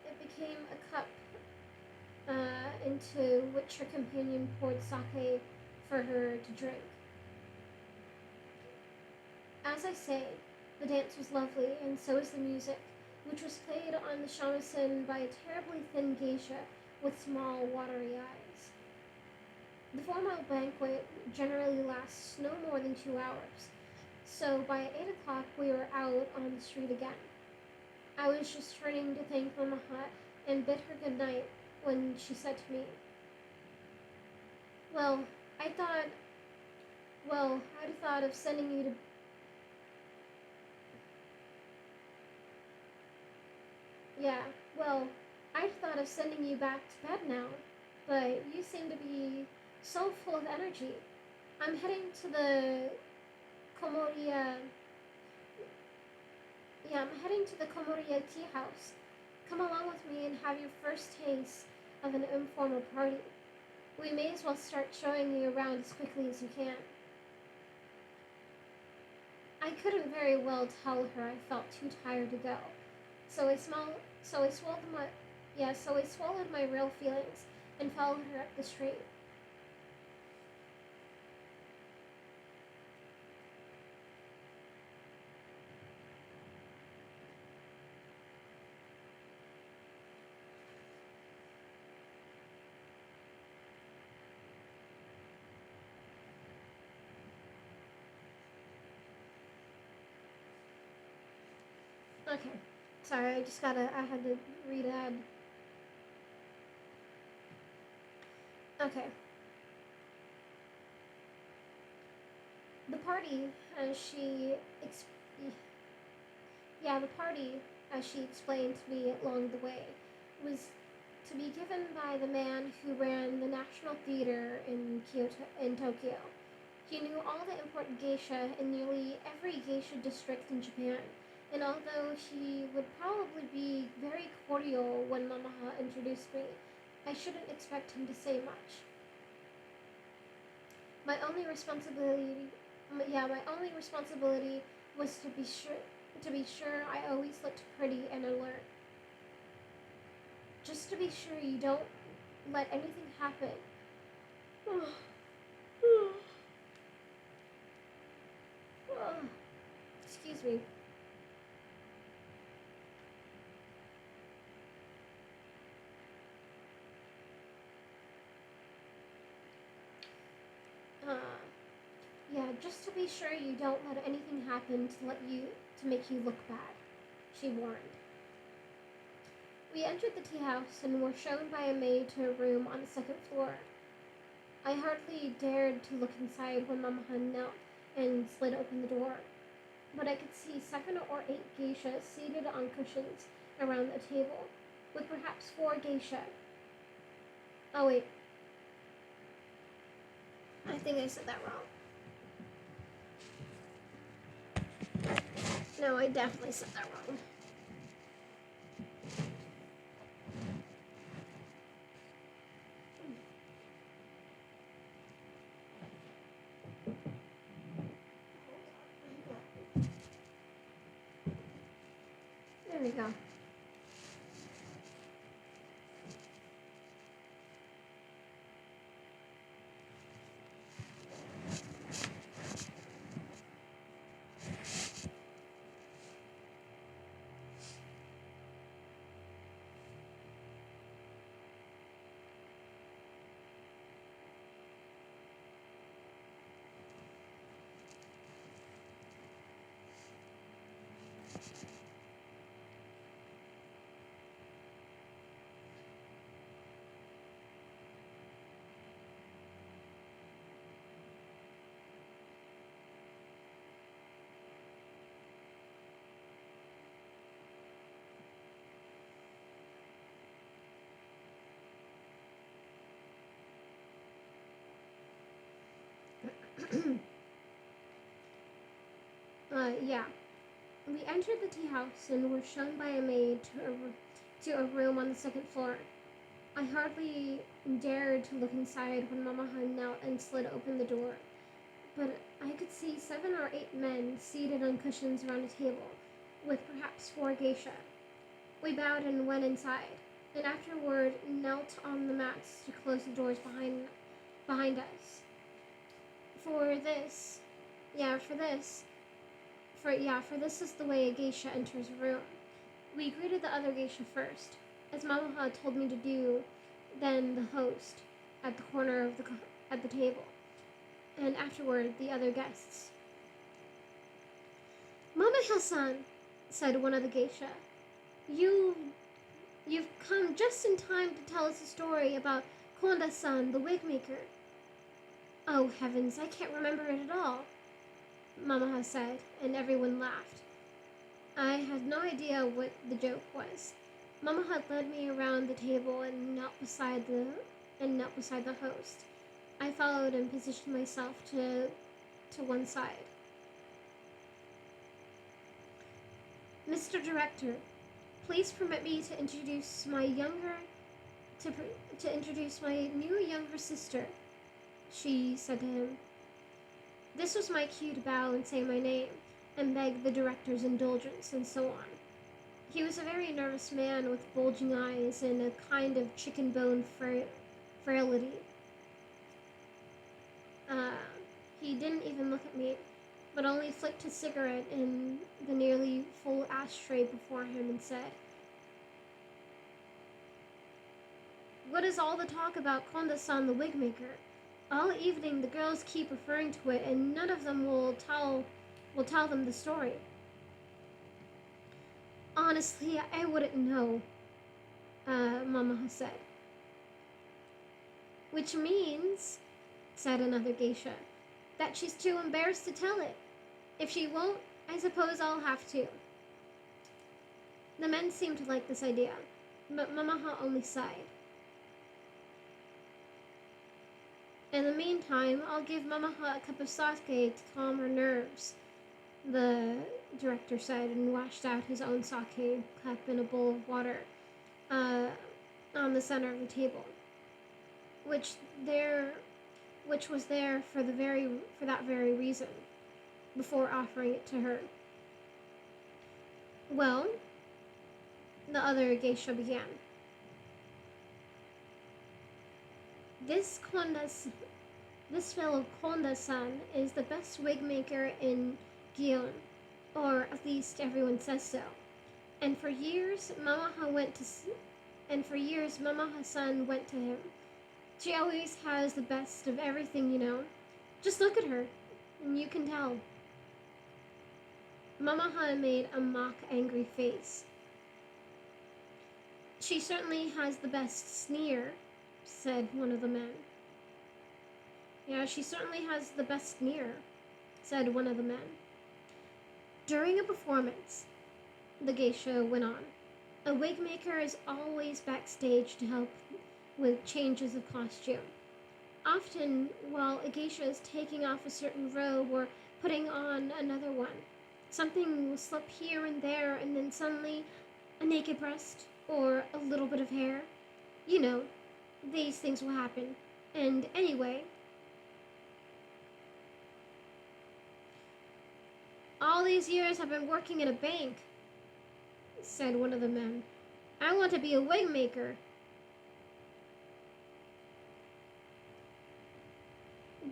it became a cup into which her companion poured sake for her to drink. As I say, the dance was lovely, and so was the music, which was played on the shamisen by a terribly thin geisha with small, watery eyes. The formal banquet generally lasts no more than 2 hours, so by 8 o'clock we were out on the street again. I was just turning to thank Mamaha and bid her good night when she said to me, I'd thought of sending you to I'd thought of sending you back to bed now, but you seem to be so full of energy. I'm heading to the Komoriya. I'm heading to the Komoriya tea house. Come along with me and have your first taste of an informal party. We may as well start showing you around as quickly as you can. I couldn't very well tell her I felt too tired to go, so I swallowed my real feelings and followed her up the street. Okay. Sorry, I had to read ad. Okay. The party, as she ex- the party, as she explained to me along the way, was to be given by the man who ran the National Theater in Tokyo. He knew all the important geisha in nearly every geisha district in Japan, and although he would probably be very cordial when Mamaha introduced me, I shouldn't expect him to say much. My only responsibility, my only responsibility was to be sure I always looked pretty and alert. Just to be sure you don't let anything happen. Excuse me. Just to be sure you don't let anything happen to make you look bad, she warned. We entered the tea house and were shown by a maid to a room on the second floor. I hardly dared to look inside when Mama Han knelt and slid open the door, but I could see 7 or 8 geisha seated on cushions around a table, with perhaps 4 geisha. Oh wait, I think I said that wrong. No, I definitely said that wrong. There we go. Yeah. We entered the tea house and were shown by a maid to a room on the second floor. I hardly dared to look inside when Mama Han knelt and slid open the door, but I could see 7 or 8 men seated on cushions around a table, with perhaps 4 geisha. We bowed and went inside, and afterward knelt on the mats to close the doors behind us. For this, yeah, for this, for this is the way a geisha enters a room. We greeted the other geisha first, as Mamaha told me to do, then the host at the corner of at the table, and afterward the other guests. Mamaha-san, said one of the geisha, you've come just in time to tell us a story about Konda-san, the wig maker. Oh heavens, I can't remember it at all, Mamaha said, and everyone laughed. I had no idea what the joke was. Mamaha led me around the table and knelt beside the host. I followed and positioned myself to one side. Mr. Director, please permit me to introduce my new younger sister, she said to him. This was my cue to bow and say my name, and beg the director's indulgence, and so on. He was a very nervous man with bulging eyes and a kind of chicken bone frailty. He didn't even look at me, but only flicked his cigarette in the nearly full ashtray before him and said, What is all the talk about Konda-san the wig maker? All evening the girls keep referring to it, and none of them will tell them the story. Honestly, I wouldn't know, Mamaha said. Which means, said another geisha, that she's too embarrassed to tell it. If she won't, I suppose I'll have to. The men seemed to like this idea, but Mamaha only sighed. In the meantime, I'll give Mamaha a cup of sake to calm her nerves, the director said, and washed out his own sake cup in a bowl of water uh, on the center of the table, which was there for that very reason, before offering it to her. Well, the other geisha began. This fellow Konda-san is the best wig maker in Gion, or at least everyone says so. And for years, Mamaha-san went to him. She always has the best of everything, you know. Just look at her, and you can tell. Mamaha made a mock angry face. She certainly has the best sneer, said one of the men. Yeah, she certainly has the best sneer, said one of the men. During a performance, the geisha went on, a wig maker is always backstage to help with changes of costume. Often, while a geisha is taking off a certain robe or putting on another one, something will slip here and there, and then suddenly a naked breast or a little bit of hair. You know, these things will happen. And anyway, all these years I've been working in a bank, said one of the men. I want to be a wig maker.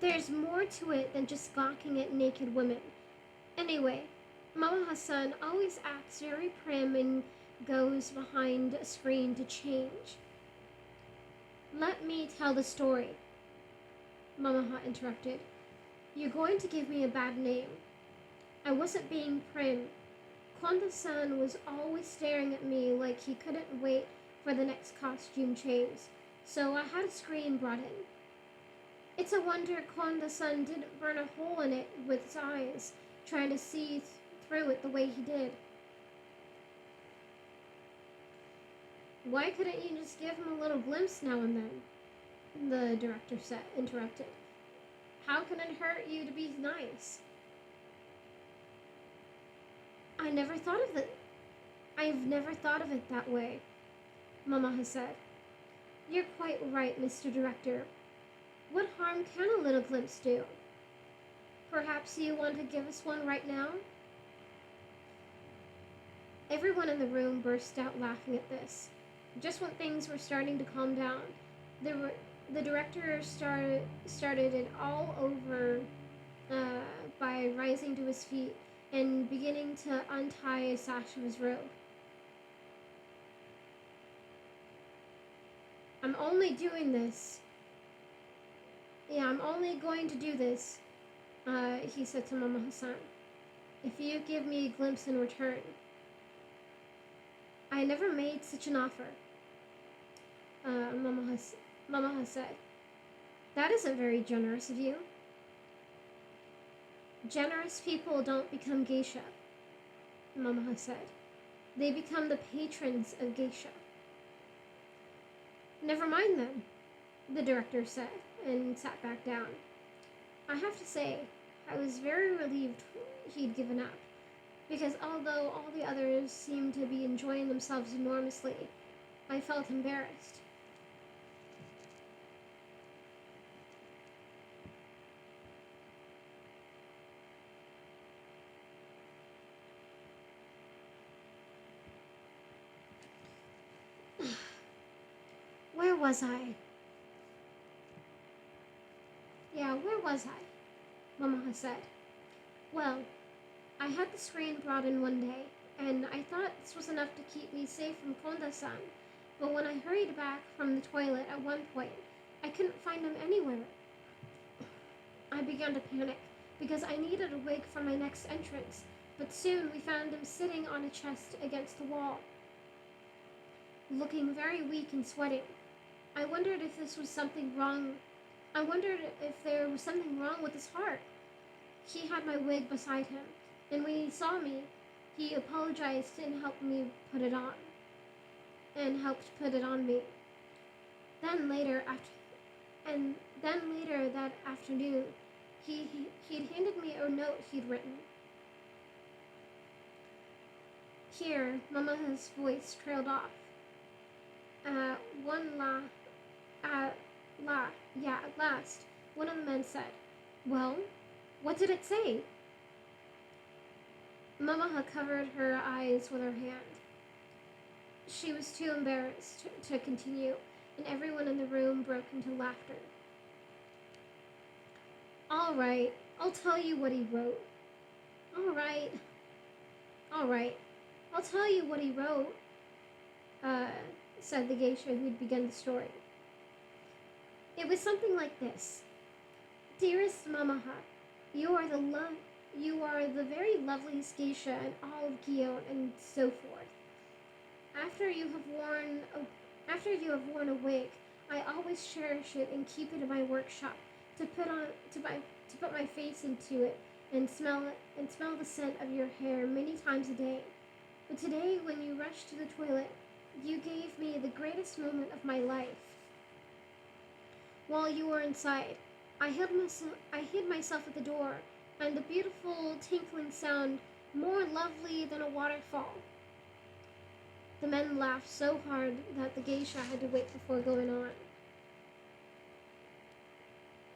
There's more to it than just gawking at naked women. Anyway, Mamaha-san always acts very prim and goes behind a screen to change. Let me tell the story, Mamaha interrupted. You're going to give me a bad name. I wasn't being prim. Konda-san was always staring at me like he couldn't wait for the next costume change, so I had a screen brought in. It's a wonder Konda-san didn't burn a hole in it with his eyes, trying to see through it the way he did. Why couldn't you just give him a little glimpse now and then? The director interrupted. How can it hurt you to be nice? I've never thought of it that way, Mamaha said. You're quite right, Mr. Director. What harm can a little glimpse do? Perhaps you want to give us one right now? Everyone in the room burst out laughing at this. Just when things were starting to calm down, the director started it all over by rising to his feet and beginning to untie a sash of his robe. I'm only going to do this, he said to Mamaha-san, if you give me a glimpse in return. I never made such an offer, Mamaha said. That isn't very generous of you. Generous people don't become geisha, Mamaha said. They become the patrons of geisha. Never mind then, the director said, and sat back down. I have to say, I was very relieved he'd given up, because although all the others seemed to be enjoying themselves enormously, I felt embarrassed. Where was I? Yeah, where was I? Mamaha said. Well, I had the screen brought in one day, and I thought this was enough to keep me safe from Konda-san, but when I hurried back from the toilet at one point, I couldn't find him anywhere. I began to panic, because I needed a wig for my next entrance, but soon we found him sitting on a chest against the wall, looking very weak and sweating. I wondered if this was something wrong. I wondered if there was something wrong with his heart. He had my wig beside him, and when he saw me, he apologized and helped me put it on, and helped put it on me. Then later, that afternoon, he'd handed me a note he'd written. Here, Mama's voice trailed off. At last, one of the men said, "Well, what did it say?" Mama covered her eyes with her hand. She was too embarrassed to continue, and everyone in the room broke into laughter. "All right, I'll tell you what he wrote." All right, I'll tell you what he wrote, said the geisha who'd begun the story. It was something like this. "Dearest Mamaha, you are the very loveliest geisha in all of Gion," and so forth. After you have worn a wig, I always cherish it and keep it in my workshop to put my face into it and smell the scent of your hair many times a day. But today, when you rushed to the toilet, you gave me the greatest moment of my life. While you were inside, I hid myself at the door, and the beautiful tinkling sound, more lovely than a waterfall." The men laughed so hard that the geisha had to wait before going on.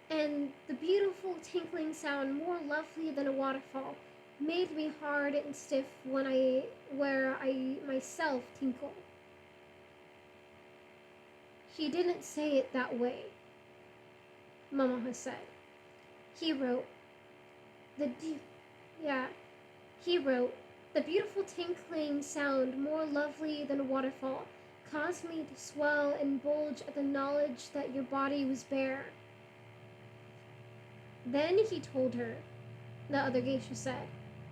"And the beautiful tinkling sound, more lovely than a waterfall, made me hard and stiff where I myself tinkle." "He didn't say it that way," Mama said. He wrote, the beautiful tinkling sound, more lovely than a waterfall, caused me to swell and bulge at the knowledge that your body was bare." Then he told her, the other geisha said,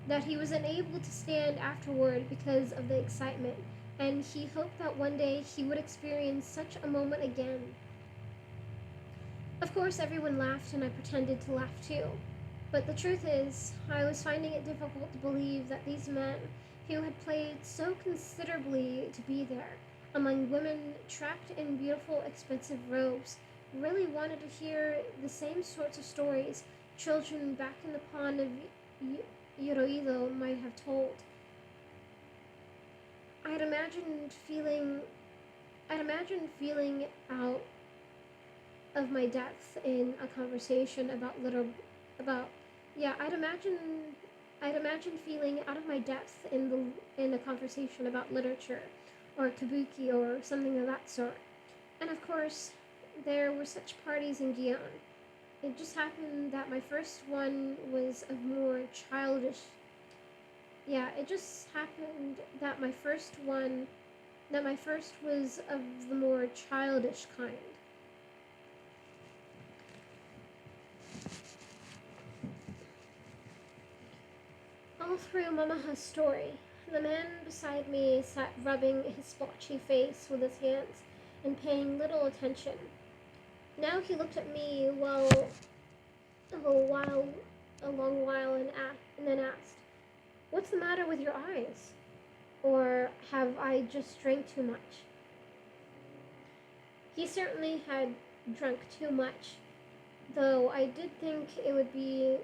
that he was unable to stand afterward because of the excitement, and he hoped that one day he would experience such a moment again. Of course, everyone laughed, and I pretended to laugh too. But the truth is, I was finding it difficult to believe that these men, who had played so considerably to be there, among women trapped in beautiful, expensive robes, really wanted to hear the same sorts of stories children back in the pond of Yoroido might have told. I'd imagined feeling out of my depth in a conversation I'd imagine feeling out of my depth in a conversation about literature or kabuki or something of that sort. And of course, there were such parties in Gion. It just happened that my first one was of more childish. It just happened that my first was of the more childish kind. All through Mamaha's story, the man beside me sat rubbing his splotchy face with his hands and paying little attention. Now he looked at me a long while, and then asked, "What's the matter with your eyes? Or have I just drank too much?" He certainly had drunk too much, though I did think it would be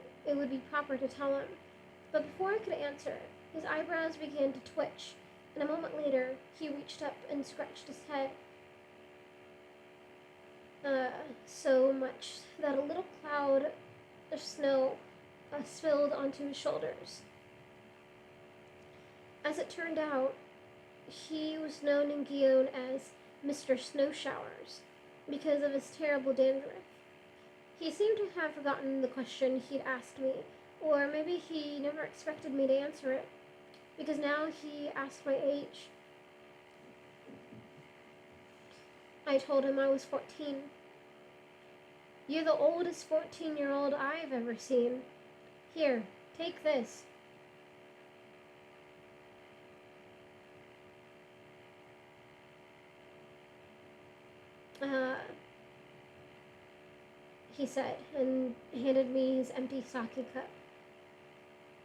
proper to tell him. But before I could answer, his eyebrows began to twitch, and a moment later, he reached up and scratched his head so much that a little cloud of snow spilled onto his shoulders. As it turned out, he was known in Gion as Mr. Snow Showers because of his terrible dandruff. He seemed to have forgotten the question he'd asked me, or maybe he never expected me to answer it, because now he asked my age. I told him I was 14. "You're the oldest 14-year-old I've ever seen. Here, take this." Uh, he said, and handed me his empty sake cup.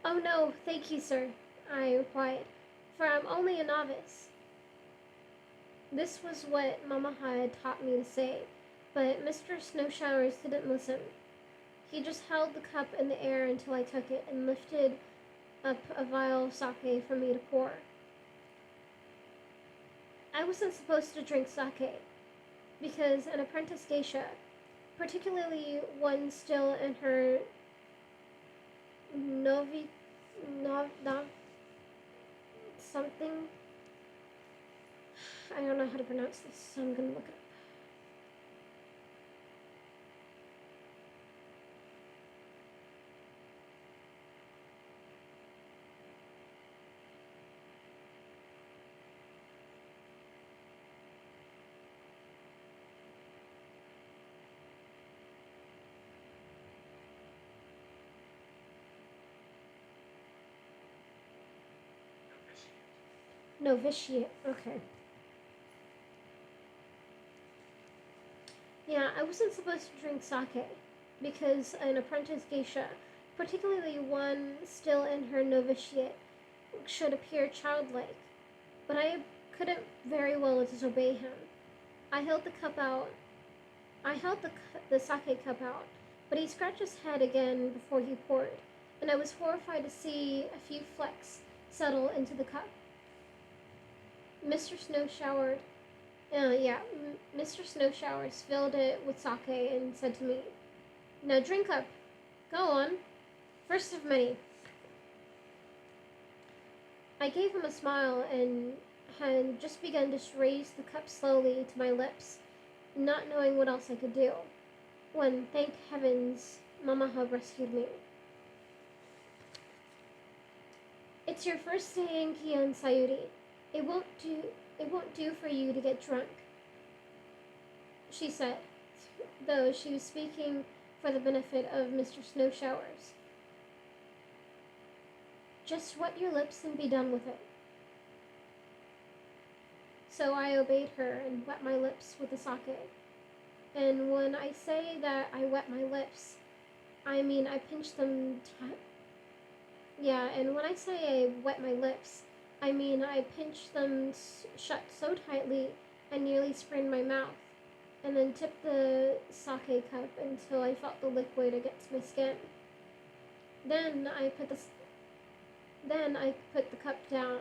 Oh no, thank you, sir, I replied, for I'm only a novice. This was what Mama had taught me to say, but Mr. Snowshowers didn't listen. He just held the cup in the air until I took it and lifted up a vial of sake for me to pour. I wasn't supposed to drink sake because an apprentice geisha, particularly one still in her something. I don't know how to pronounce this, so I'm gonna look it up. Novitiate. Okay. Yeah, I wasn't supposed to drink sake because an apprentice geisha, particularly one still in her novitiate, should appear childlike. But I couldn't very well disobey him. I held the cup out. I held the sake cup out, but he scratched his head again before he poured, and I was horrified to see a few flecks settle into the cup. Mr. Snow showered. Mr. Snow Showers filled it with sake and said to me, "Now drink up. Go on. First of many." I gave him a smile and had just begun to raise the cup slowly to my lips, not knowing what else I could do, when, thank heavens, Mama had rescued me. "It's your first day in Kian Sayuri. It won't do for you to get drunk," she said, though she was speaking for the benefit of Mr. Snow Showers. "Just wet your lips and be done with it." So I obeyed her and wet my lips with the sake. And when I say that I wet my lips, I mean I pinched them and when I say I wet my lips, I mean I pinched them shut so tightly I nearly sprained my mouth, and then tipped the sake cup until I felt the liquid against my skin. Then I put the cup down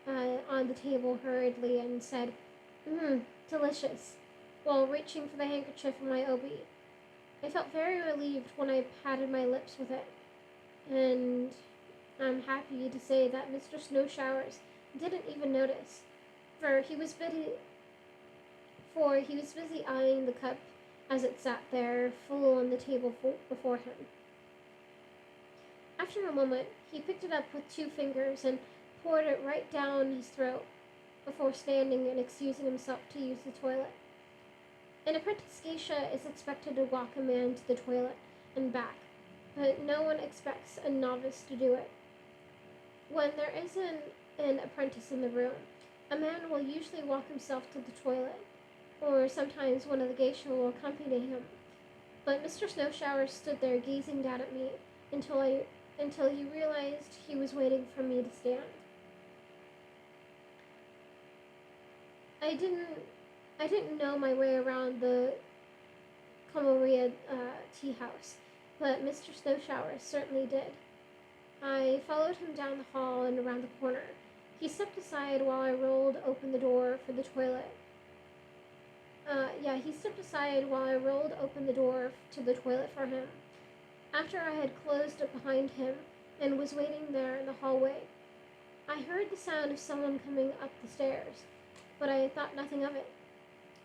on the table hurriedly and said, delicious," while reaching for the handkerchief in my obi. I felt very relieved when I patted my lips with it, and I'm happy to say that Mr. Snow Showers didn't even notice, for he was busy eyeing the cup as it sat there full on the table before him. After a moment, he picked it up with 2 fingers and poured it right down his throat before standing and excusing himself to use the toilet. An apprentice geisha is expected to walk a man to the toilet and back, but no one expects a novice to do it. When there isn't an apprentice in the room, a man will usually walk himself to the toilet, or sometimes one of the geisha will accompany him. But Mr. Snow Shower stood there gazing down at me until he realized he was waiting for me to stand. I didn't know my way around the Komoria tea house, but Mr. Snow Shower certainly did. I followed him down the hall and around the corner. He stepped aside while I rolled open the door for the toilet. He stepped aside while I rolled open the door to the toilet for him. After I had closed it behind him and was waiting there in the hallway, I heard the sound of someone coming up the stairs, but I thought nothing of it.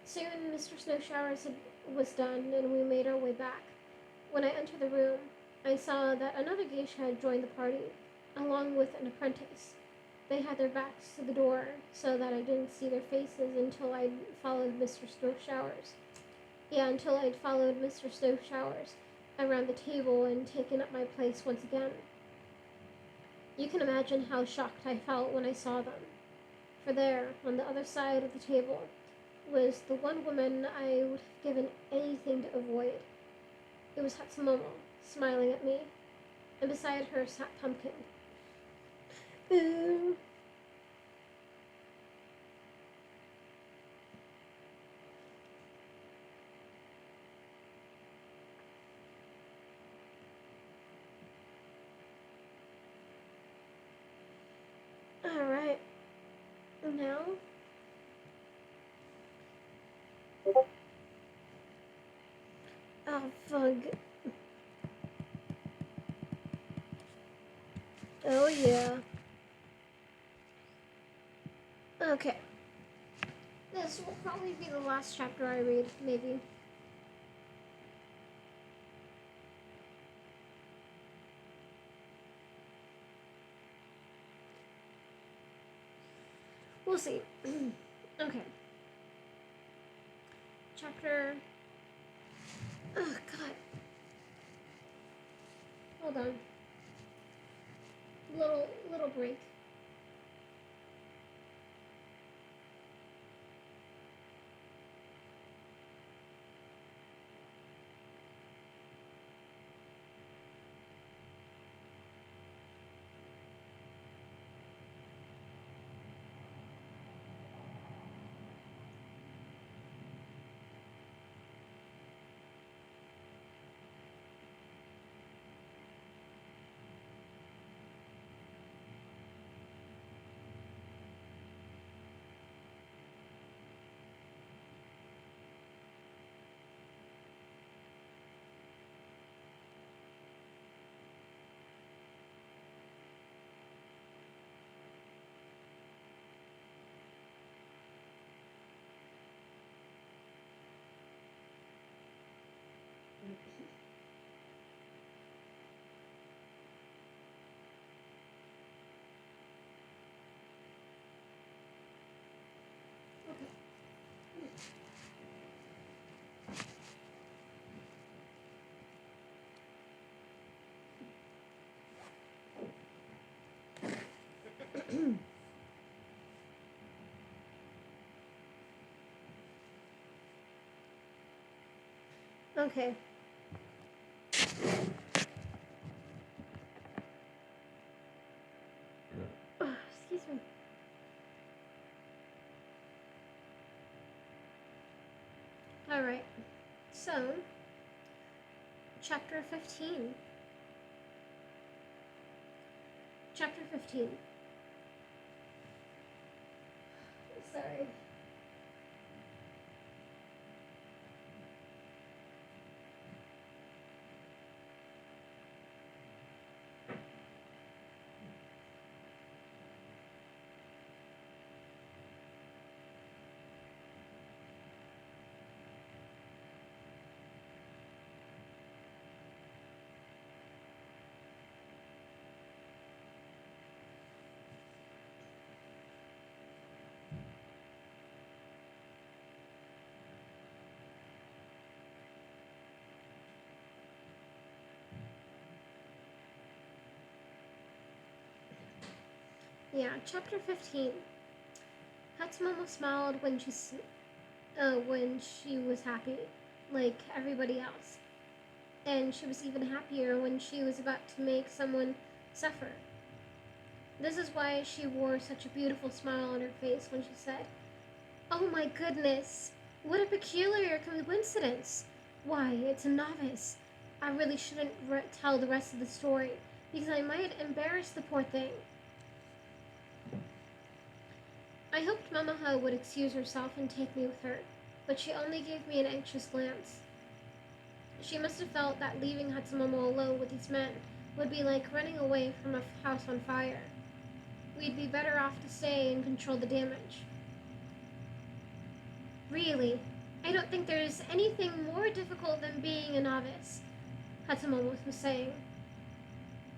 Soon Mr. Snow Showers was done, and we made our way back. When I entered the room, I saw that another geisha had joined the party, along with an apprentice. They had their backs to the door, so that I didn't see their faces until I'd followed Mr. Snow Showers. Until I'd followed Mr. Snow Showers around the table and taken up my place once again. You can imagine how shocked I felt when I saw them. For there, on the other side of the table, was the one woman I would have given anything to avoid. It was Hatsumomo, smiling at me, and beside her sat Pumpkin. Boo! Alright. Now... Oh, fug. Oh, yeah. Okay. This will probably be the last chapter I read, maybe. We'll see. Okay. Chapter... Oh, God. Hold on. Little break. Okay. Oh, excuse me. Alright. So, Chapter 15. Chapter 15. Sorry. Yeah, Chapter 15. Hatsumomo smiled when she was happy, like everybody else. And she was even happier when she was about to make someone suffer. This is why she wore such a beautiful smile on her face when she said, "Oh my goodness, what a peculiar coincidence. Why, it's a novice. I really shouldn't tell the rest of the story, because I might embarrass the poor thing." I hoped Mamaha would excuse herself and take me with her, but she only gave me an anxious glance. She must have felt that leaving Hatsumomo alone with these men would be like running away from a house on fire. We'd be better off to stay and control the damage. Really, I don't think there's anything more difficult than being a novice, Hatsumomo was saying.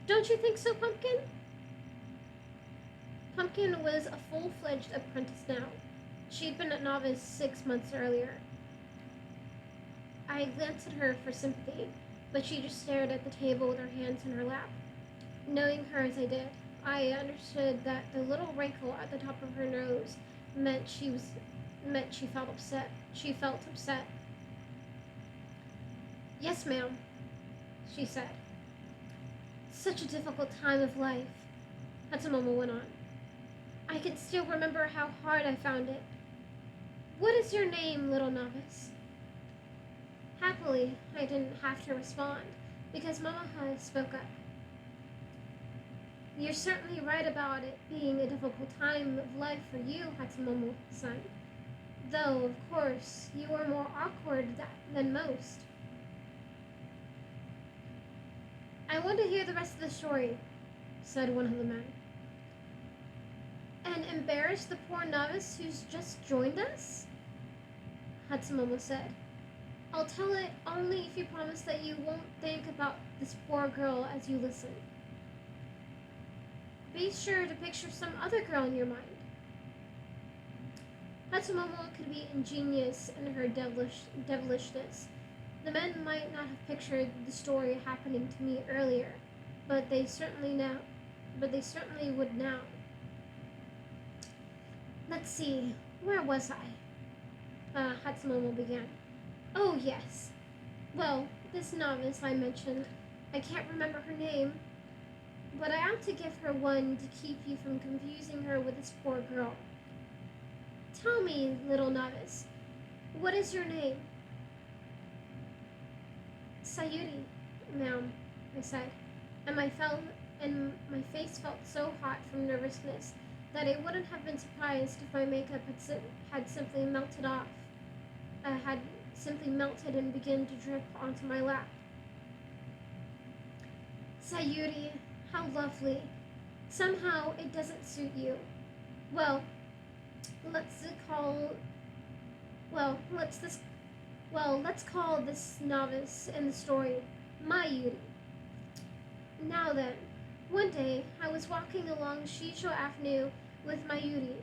Don't you think so, Pumpkin? Pumpkin was a full-fledged apprentice now. She'd been a novice 6 months earlier. I glanced at her for sympathy, but she just stared at the table with her hands in her lap. Knowing her as I did, I understood that the little wrinkle at the top of her nose meant she was meant she felt upset. Yes, ma'am, she said. Such a difficult time of life, Hatsumomo went on. I can still remember how hard I found it. What is your name, little novice? Happily, I didn't have to respond, because Mamaha spoke up. You're certainly right about it being a difficult time of life for you, Hatsumomo-san. Though, of course, you are more awkward than most. I want to hear the rest of the story, said one of the men. And embarrass the poor novice who's just joined us? Hatsumomo said. I'll tell it only if you promise that you won't think about this poor girl as you listen. Be sure to picture some other girl in your mind. Hatsumomo could be ingenious in her devilishness. The men might not have pictured the story happening to me earlier, but they certainly would now. Let's see, where was I? Hatsumomo began. Oh, yes. Well, this novice I mentioned, I can't remember her name, but I ought to give her one to keep you from confusing her with this poor girl. Tell me, little novice, what is your name? Sayuri, ma'am, I said, and my face felt so hot from nervousness that I wouldn't have been surprised if my makeup had simply melted off. Had simply melted and began to drip onto my lap. Sayuri, how lovely. Somehow it doesn't suit you. Well, let's call this novice in the story my Yuri. Now then, one day I was walking along Shisho Avenue with my Yuri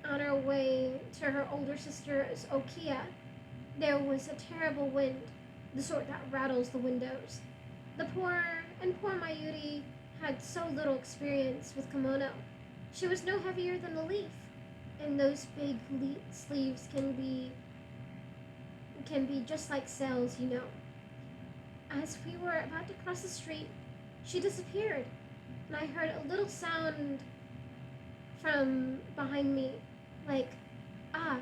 on our way to her older sister's Okiya. There was a terrible wind, the sort that rattles the windows. Poor Mayuri had so little experience with kimono. She was no heavier than a leaf, and those big sleeves can be just like sails, you know. As we were about to cross the street, she disappeared, and I heard a little sound from behind me, like, ah,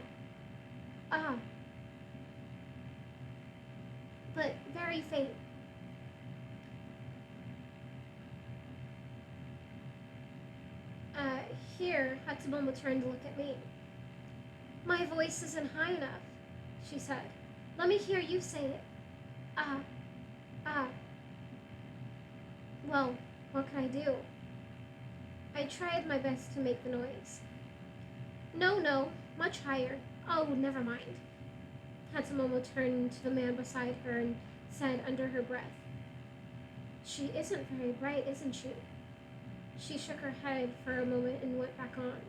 but very faint. Here, Hatsumomo turned to look at me. My voice isn't high enough, she said. Let me hear you say it. Ah. Well, what can I do? I tried my best to make the noise. No, much higher. Oh, never mind. Hatsumomo turned to the man beside her and said under her breath, She isn't very bright, isn't she? She shook her head for a moment and went back on.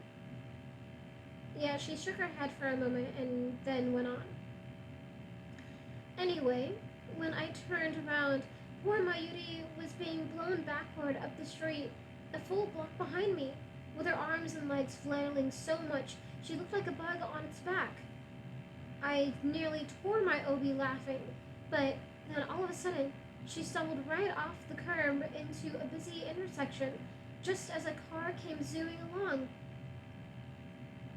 Yeah, she shook her head for a moment and then went on. Anyway, when I turned around, poor Mayuri was being blown backward up the street, a full block behind me, with her arms and legs flailing so much she looked like a bug on its back. I nearly tore my obi laughing, but then all of a sudden, she stumbled right off the curb into a busy intersection, just as a car came zooming along.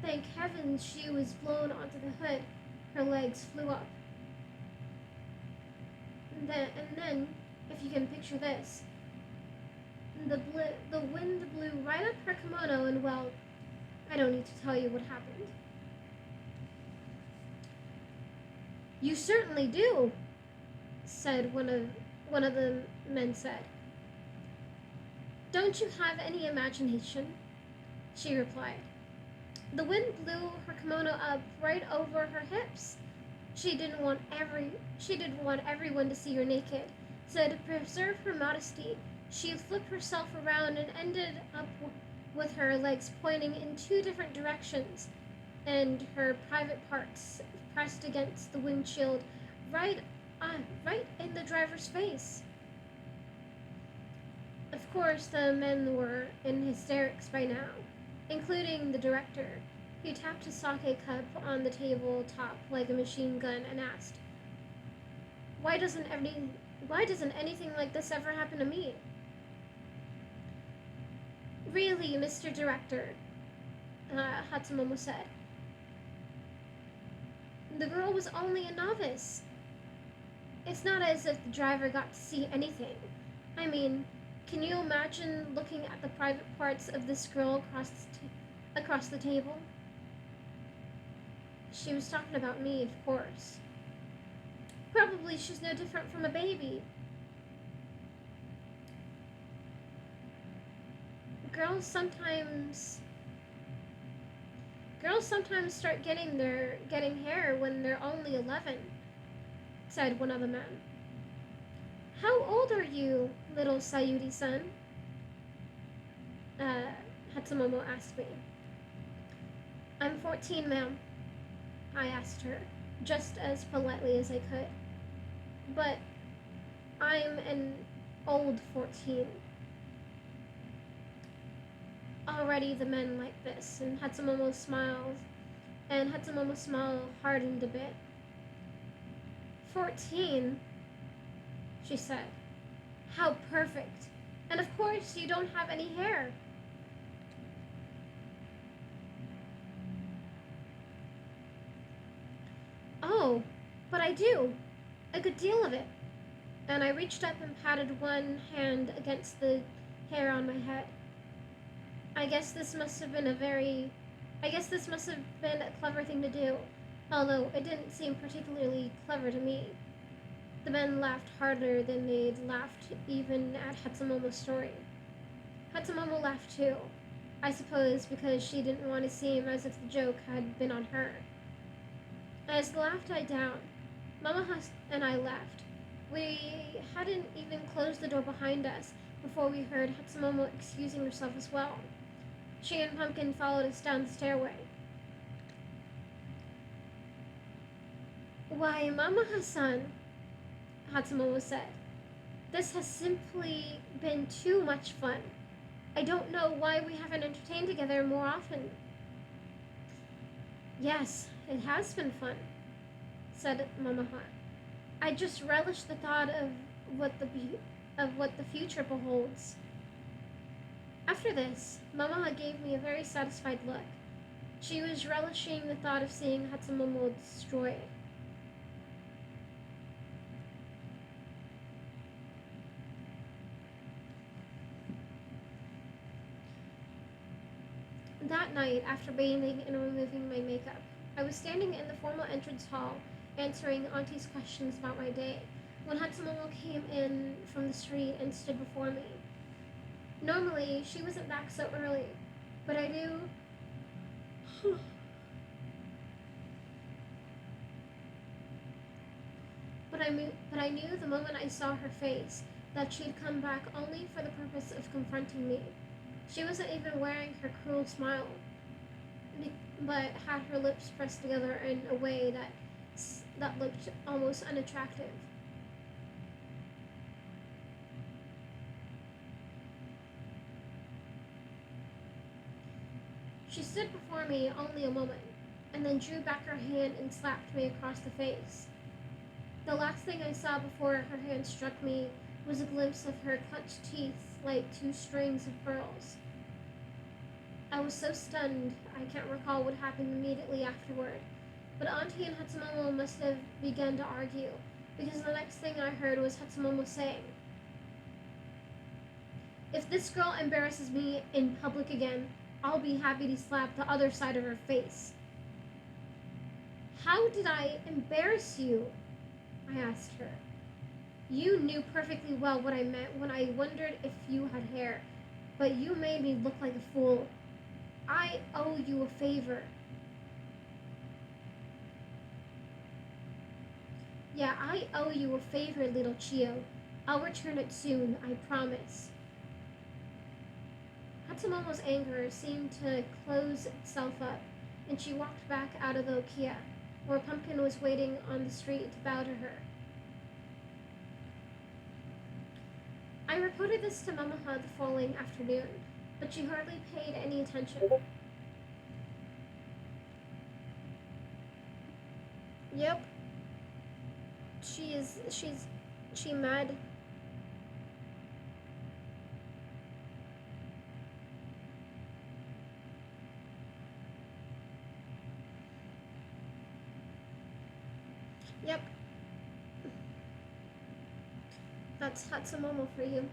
Thank heavens she was blown onto the hood. Her legs flew up. And then, if you can picture this, the wind blew right up her kimono, and well, I don't need to tell you what happened. You certainly do, said one of the men said. Don't you have any imagination? She replied. The wind blew her kimono up right over her hips. She didn't want everyone to see her naked, so to preserve her modesty, she flipped herself around and ended up with her legs pointing in two different directions, and her private parts pressed against the windshield right in the driver's face. Of course, the men were in hysterics by now, including the director, He tapped his sake cup on the tabletop like a machine gun and asked, Why doesn't anything like this ever happen to me? Really, Mr. Director, Hatsumomo said. The girl was only a novice. It's not as if the driver got to see anything. I mean, can you imagine looking at the private parts of this girl across the table? She was talking about me, of course. Probably she's no different from a baby. Girls sometimes start getting hair when they're only 11, said one of the men. How old are you, little Sayuri-san? Hatsumomo asked me. I'm 14, ma'am, I asked her, just as politely as I could. But I'm an old 14. Already the men like this, and Hatsumomo's smile hardened a bit. 14? She said. How perfect. And of course you don't have any hair. Oh, but I do. A good deal of it. And I reached up and patted one hand against the hair on my head. I guess this must have been a clever thing to do, although it didn't seem particularly clever to me. The men laughed harder than they'd laughed even at Hatsumomo's story. Hatsumomo laughed too, I suppose because she didn't want to seem as if the joke had been on her. As the laugh died down, Mama and I left. We hadn't even closed the door behind us before we heard Hatsumomo excusing herself as well. She and Pumpkin followed us down the stairway. Why, Mama-san, Hatsumomo said. This has simply been too much fun. I don't know why we haven't entertained together more often. Yes, it has been fun, said Mamaha. I just relish the thought of what the future beholds. After this, Mamaha gave me a very satisfied look. She was relishing the thought of seeing Hatsumomo destroyed. That night, after bathing and removing my makeup, I was standing in the formal entrance hall answering Auntie's questions about my day when Hatsumomo came in from the street and stood before me. Normally, she wasn't back so early, but I knew... but I knew the moment I saw her face that she'd come back only for the purpose of confronting me. She wasn't even wearing her cruel smile, but had her lips pressed together in a way that looked almost unattractive. She stood before me only a moment, and then drew back her hand and slapped me across the face. The last thing I saw before her hand struck me was a glimpse of her clenched teeth like two strings of pearls. I was so stunned I can't recall what happened immediately afterward, but Auntie and Hatsumomo must have begun to argue, because the next thing I heard was Hatsumomo saying, "If this girl embarrasses me in public again, I'll be happy to slap the other side of her face." How did I embarrass you? I asked her. You knew perfectly well what I meant when I wondered if you had hair, but you made me look like a fool. I owe you a favor. Yeah, I owe you a favor, little Chio. I'll return it soon, I promise. Hatsumomo's anger seemed to close itself up, and she walked back out of the Okiya, where Pumpkin was waiting on the street to bow to her. I reported this to Mamaha the following afternoon, but she hardly paid any attention. Yep. She mad. Yep. That's Hatsumomo for you.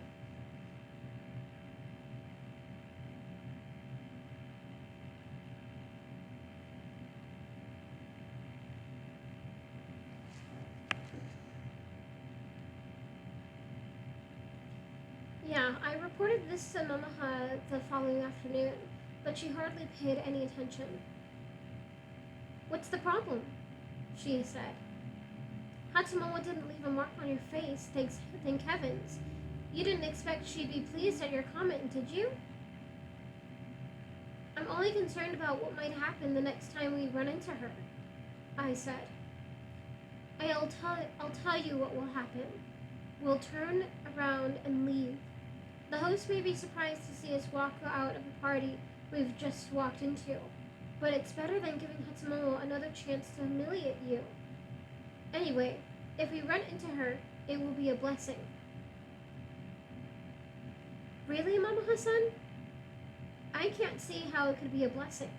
Yeah, I reported this to Mamaha the following afternoon, but she hardly paid any attention. What's the problem? She said. Hatsumomo didn't leave a mark on your face, thank heavens. You didn't expect she'd be pleased at your comment, did you? I'm only concerned about what might happen the next time we run into her, I said. I'll tell you what will happen. We'll turn around and leave. The host may be surprised to see us walk out of a party we've just walked into, but it's better than giving Hatsumomo another chance to humiliate you. Anyway, if we run into her, it will be a blessing. Really, Mamaha-san? I can't see how it could be a blessing.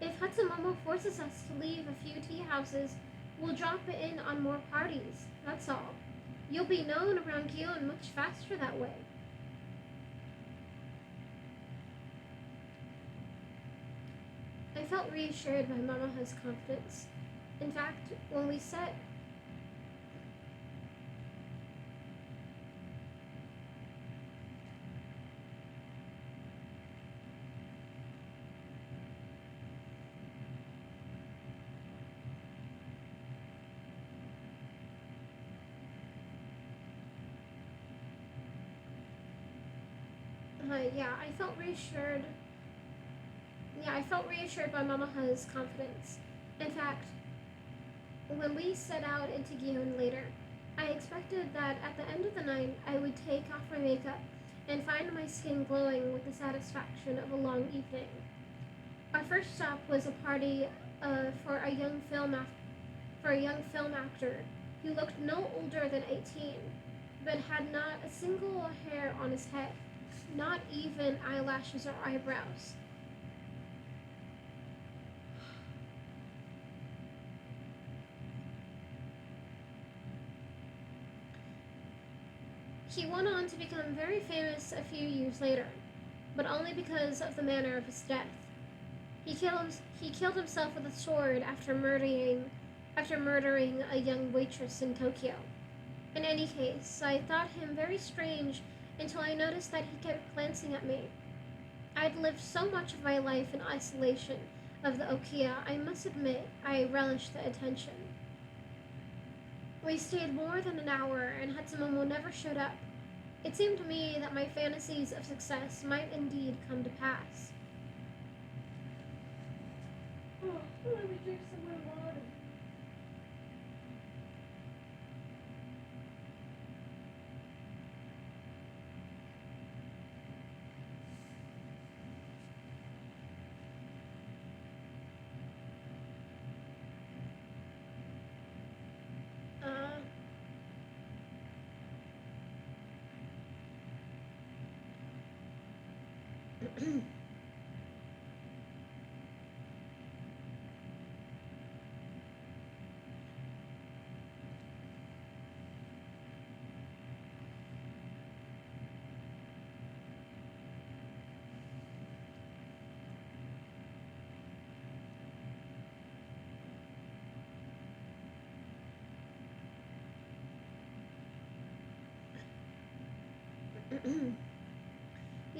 If Hatsumomo forces us to leave a few tea houses, we'll drop in on more parties, that's all. You'll be known around Gion much faster that way. I felt reassured by Mamaha's confidence. In fact, when we set I felt reassured. I felt reassured by Mamaha's confidence. In fact, when we set out into Gion later, I expected that at the end of the night I would take off my makeup and find my skin glowing with the satisfaction of a long evening. Our first stop was a party for a young film actor who looked no older than 18, but had not a single hair on his head, not even eyelashes or eyebrows. He went on to become very famous a few years later, but only because of the manner of his death. He killed himself with a sword after murdering a young waitress in Tokyo. In any case, I thought him very strange until I noticed that he kept glancing at me. I'd lived so much of my life in isolation of the Okiya, I must admit I relished the attention. We stayed more than an hour, and Hatsumomo never showed up. It seemed to me that my fantasies of success might indeed come to pass. Oh, let me drink some more water.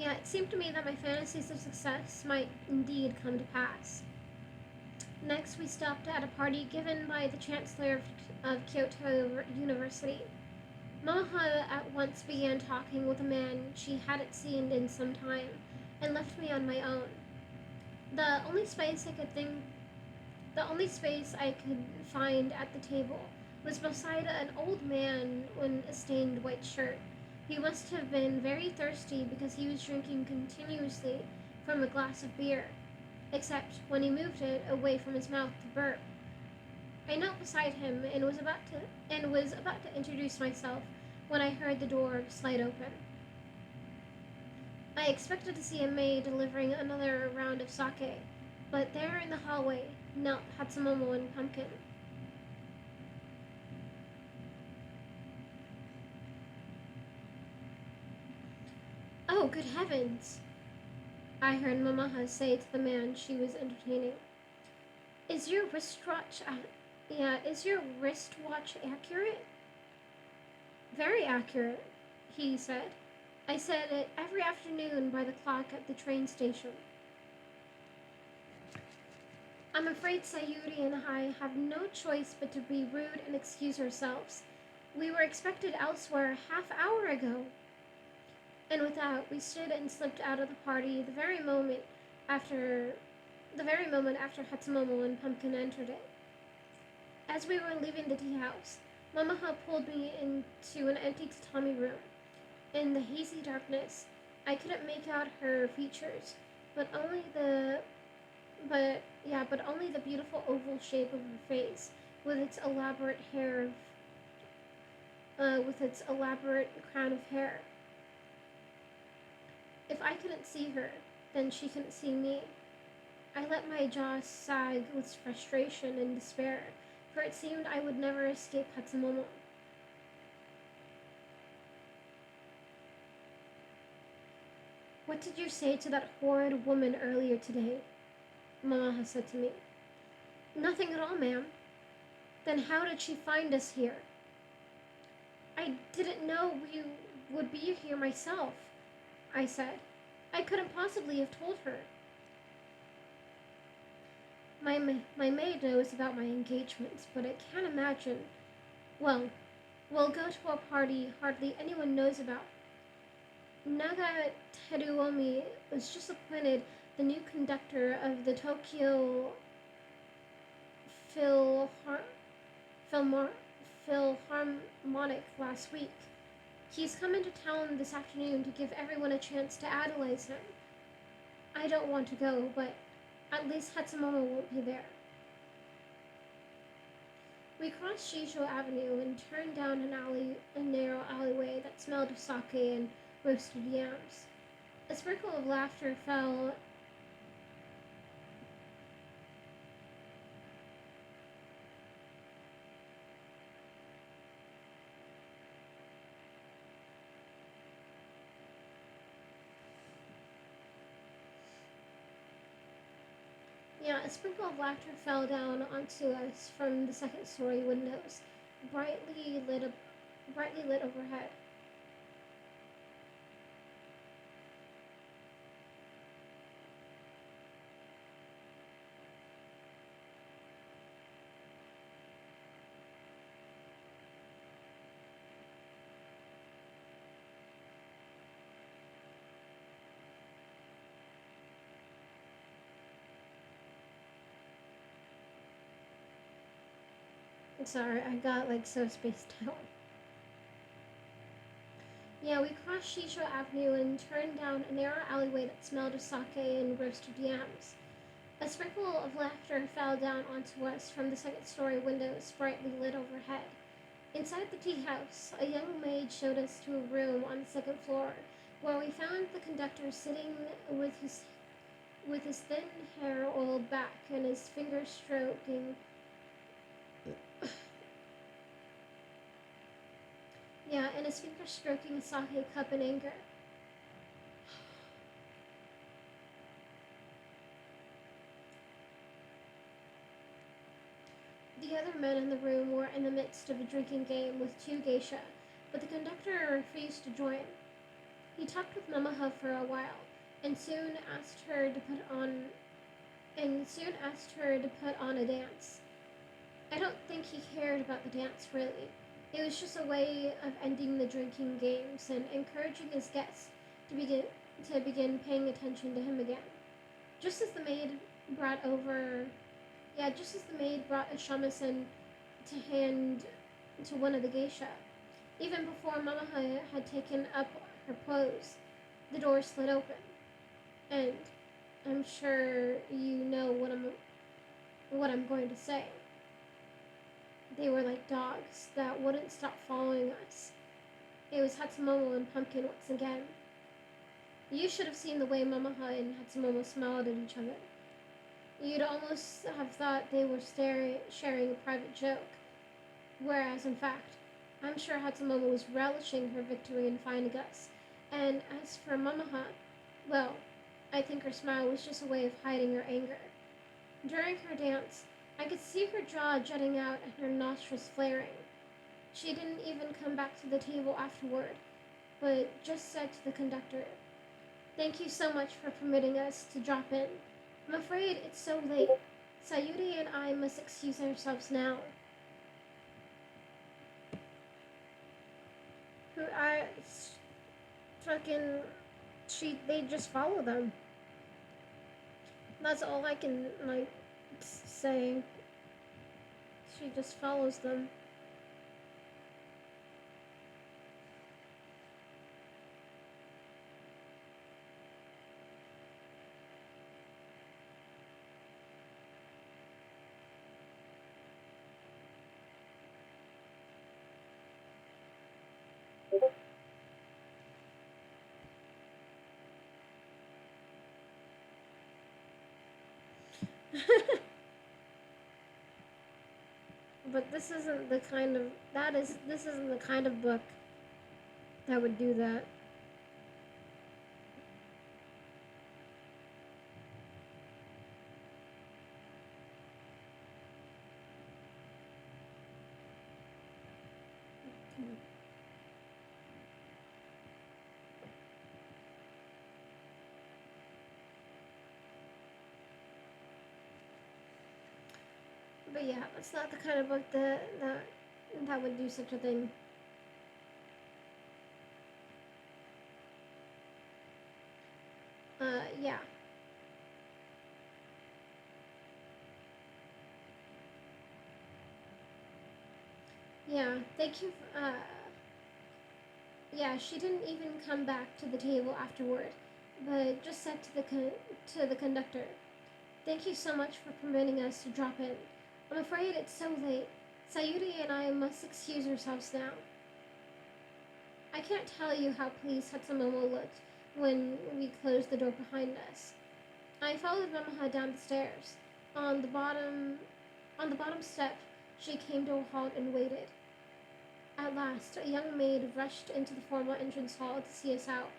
It seemed to me that my fantasies of success might indeed come to pass. Next, we stopped at a party given by the Chancellor of Kyoto University. Mamaha at once began talking with a man she hadn't seen in some time, and left me on my own. The only space I could find at the table was beside an old man in a stained white shirt. He must have been very thirsty because he was drinking continuously from a glass of beer. except when he moved it away from his mouth to burp. I knelt beside him and was about to introduce myself when I heard the door slide open. I expected to see a maid delivering another round of sake, but there in the hallway knelt Hatsumomo and Pumpkin. "Oh, good heavens!" I heard Mamaha say to the man she was entertaining. Is your wristwatch accurate?" "Very accurate," he said. "I set it every afternoon by the clock at the train station." "I'm afraid Sayuri and I have no choice but to be rude and excuse ourselves. We were expected elsewhere a half-hour ago." And with that, we stood and slipped out of the party after the very moment after Hatsumomo and Pumpkin entered it. As we were leaving the tea house, Mamaha pulled me into an empty tatami room. In the hazy darkness, I couldn't make out her features, but only the beautiful oval shape of her face, with its elaborate crown of hair. If I couldn't see her, then she couldn't see me. I let my jaw sag with frustration and despair, for it seemed I would never escape Hatsumomo. "What did you say to that horrid woman earlier today?" Mamaha said to me. "Nothing at all, ma'am." "Then how did she find us here?" "I didn't know you would be here myself," I said. "I couldn't possibly have told her." My maid knows about my engagements, but I can't imagine. Well, we'll go to a party hardly anyone knows about. Naga Teruomi was just appointed the new conductor of the Tokyo Philharmonic last week. He's come into town this afternoon to give everyone a chance to idolize him. I don't want to go, but at least Hatsumomo won't be there. We crossed Geisha Avenue and turned down a narrow alleyway that smelled of sake and roasted yams. A sprinkle of laughter fell down onto us from the second-story windows, brightly lit overhead. Sorry, I got so spaced out. We crossed Geisha Avenue and turned down a narrow alleyway that smelled of sake and roasted yams. A sprinkle of laughter fell down onto us from the second-story windows, brightly lit overhead. Inside the tea house, a young maid showed us to a room on the second floor, where we found the conductor sitting with his thin hair oiled back and his fingers stroking a sake cup in anger. The other men in the room were in the midst of a drinking game with two geisha, but the conductor refused to join. He talked with Mamaha for a while, and soon asked her to put on a dance. I don't think he cared about the dance, really. It was just a way of ending the drinking games and encouraging his guests to begin paying attention to him again. Just as the maid brought a shamisen to hand to one of the geisha, even before Mamaha had taken up her pose, the door slid open, and I'm sure you know what I'm going to say. They were like dogs that wouldn't stop following us. It was Hatsumomo and Pumpkin once again. You should have seen the way Mamaha and Hatsumomo smiled at each other. You'd almost have thought they were sharing a private joke, whereas in fact, I'm sure Hatsumomo was relishing her victory in finding us. And as for Mamaha, well, I think her smile was just a way of hiding her anger. During her dance, I could see her jaw jutting out and her nostrils flaring. She didn't even come back to the table afterward, but just said to the conductor, "Thank you so much for permitting us to drop in. I'm afraid it's so late. Sayuri and I must excuse ourselves now." I fucking they just follow them. That's all I can like say. She just follows them. But this isn't the kind of this isn't the kind of book that would do that. But yeah, that's not the kind of book that would do such a thing. Yeah. Yeah, thank you. Yeah, she didn't even come back to the table afterward, but just said to the conductor, "Thank you so much for permitting us to drop in. I'm afraid it's so late. Sayuri and I must excuse ourselves now." I can't tell you how pleased Hatsumomo looked when we closed the door behind us. I followed Mamaha down the stairs. On the bottom on the bottom step, she came to a halt and waited. At last, a young maid rushed into the formal entrance hall to see us out.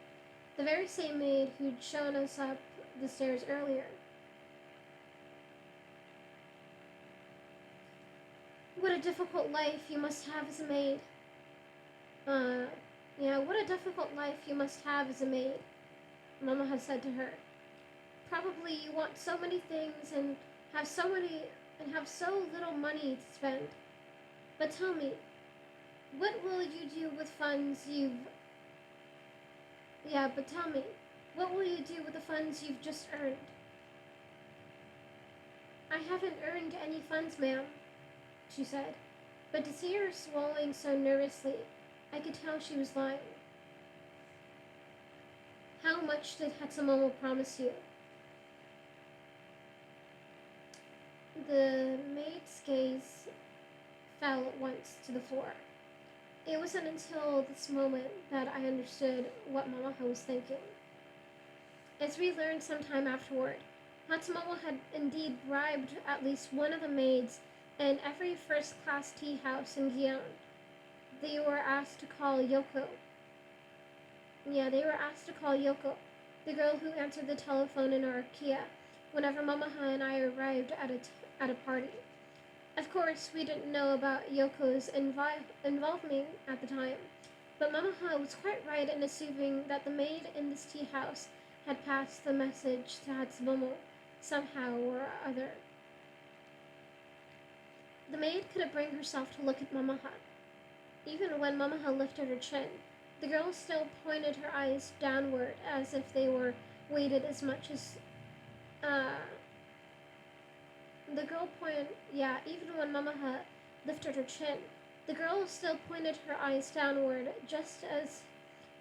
The very same maid who'd shown us up the stairs earlier. "What a difficult life you must have as a maid." Uh, yeah, what a difficult life you must have as a maid, Mama had said to her. "Probably you want so many things have so many and have so little money to spend. But tell me, what will you do with funds you've Yeah, but tell me, what will you do with the funds you've just earned?" "I haven't earned any funds, ma'am," she said, but to see her swallowing so nervously, I could tell she was lying. "How much did Hatsumomo promise you?" The maid's gaze fell at once to the floor. It wasn't until this moment that I understood what Mamaha was thinking. As we learned sometime afterward, Matsumoto had indeed bribed at least one of the maids in every first-class tea house in Gion. They were asked to call Yoko. Yeah, they were asked to call Yoko, the girl who answered the telephone in our Kia, whenever Mamaha and I arrived at a party. Of course, we didn't know about Yoko's involvement at the time, but Mamaha was quite right in assuming that the maid in this tea house had passed the message to Hatsumomo somehow or other. The maid couldn't bring herself to look at Mamaha. Even when Mamaha lifted her chin, the girl still pointed her eyes downward as if they were weighted as much as, even when Mamaha lifted her chin, the girl still pointed her eyes downward just as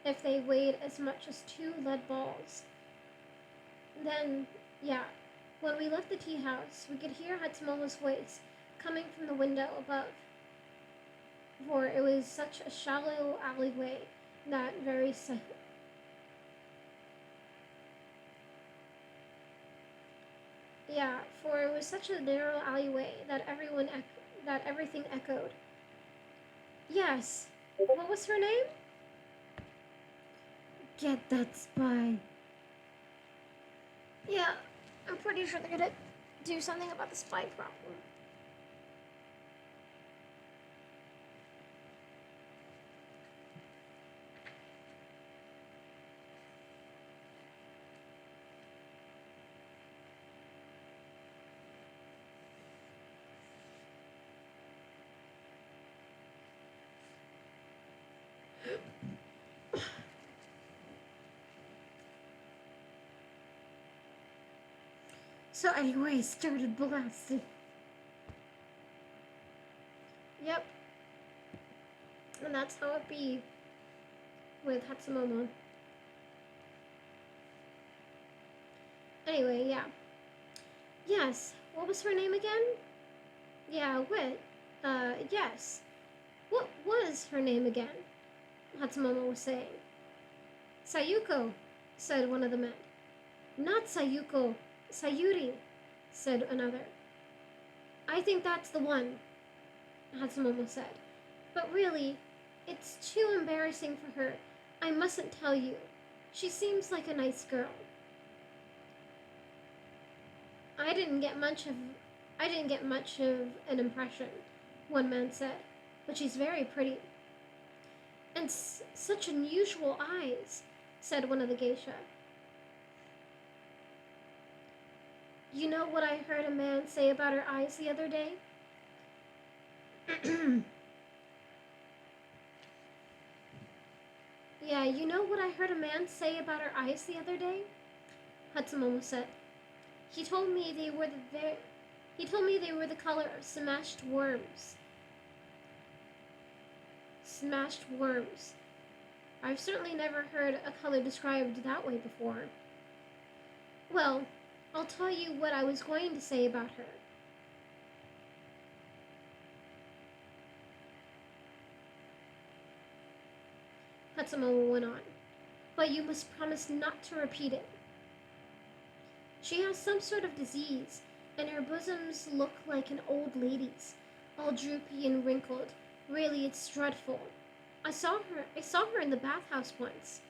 if they weighed as much as two lead balls. Then Yeah, when we left the tea house, we could hear Hatsumomo's voice coming from the window above, for it was such a shallow alleyway that for it was such a narrow alleyway that that everything echoed. Yes. What was her name? Get that spy. Yeah, I'm pretty sure they're gonna do something about the spy problem. So anyway, started blasting. Yep. And that's how it be with Hatsumomo. Anyway, yeah. Yes. What was her name again? Yeah, Wit. Yes. What was her name again? Hatsumomo was saying. Sayuko, said one of the men. Not Sayuko, Sayuri, said another. I think that's the one, Hatsumomo said. But really, it's too embarrassing for her. I mustn't tell you. She seems like a nice girl. I didn't get much of an impression, one man said, but she's very pretty. And such unusual eyes, said one of the geisha. You know what I heard a man say about her eyes the other day? Yeah, you know what I heard a man say about her eyes the other day? Hatsumomo said. He told me they were the color of smashed worms. Smashed worms. I've certainly never heard a color described that way before. Well, I'll tell you what I was going to say about her. Hatsumomo went on. But you must promise not to repeat it. She has some sort of disease, and her bosoms look like an old lady's, all droopy and wrinkled. Really, it's dreadful. I saw her in the bathhouse once.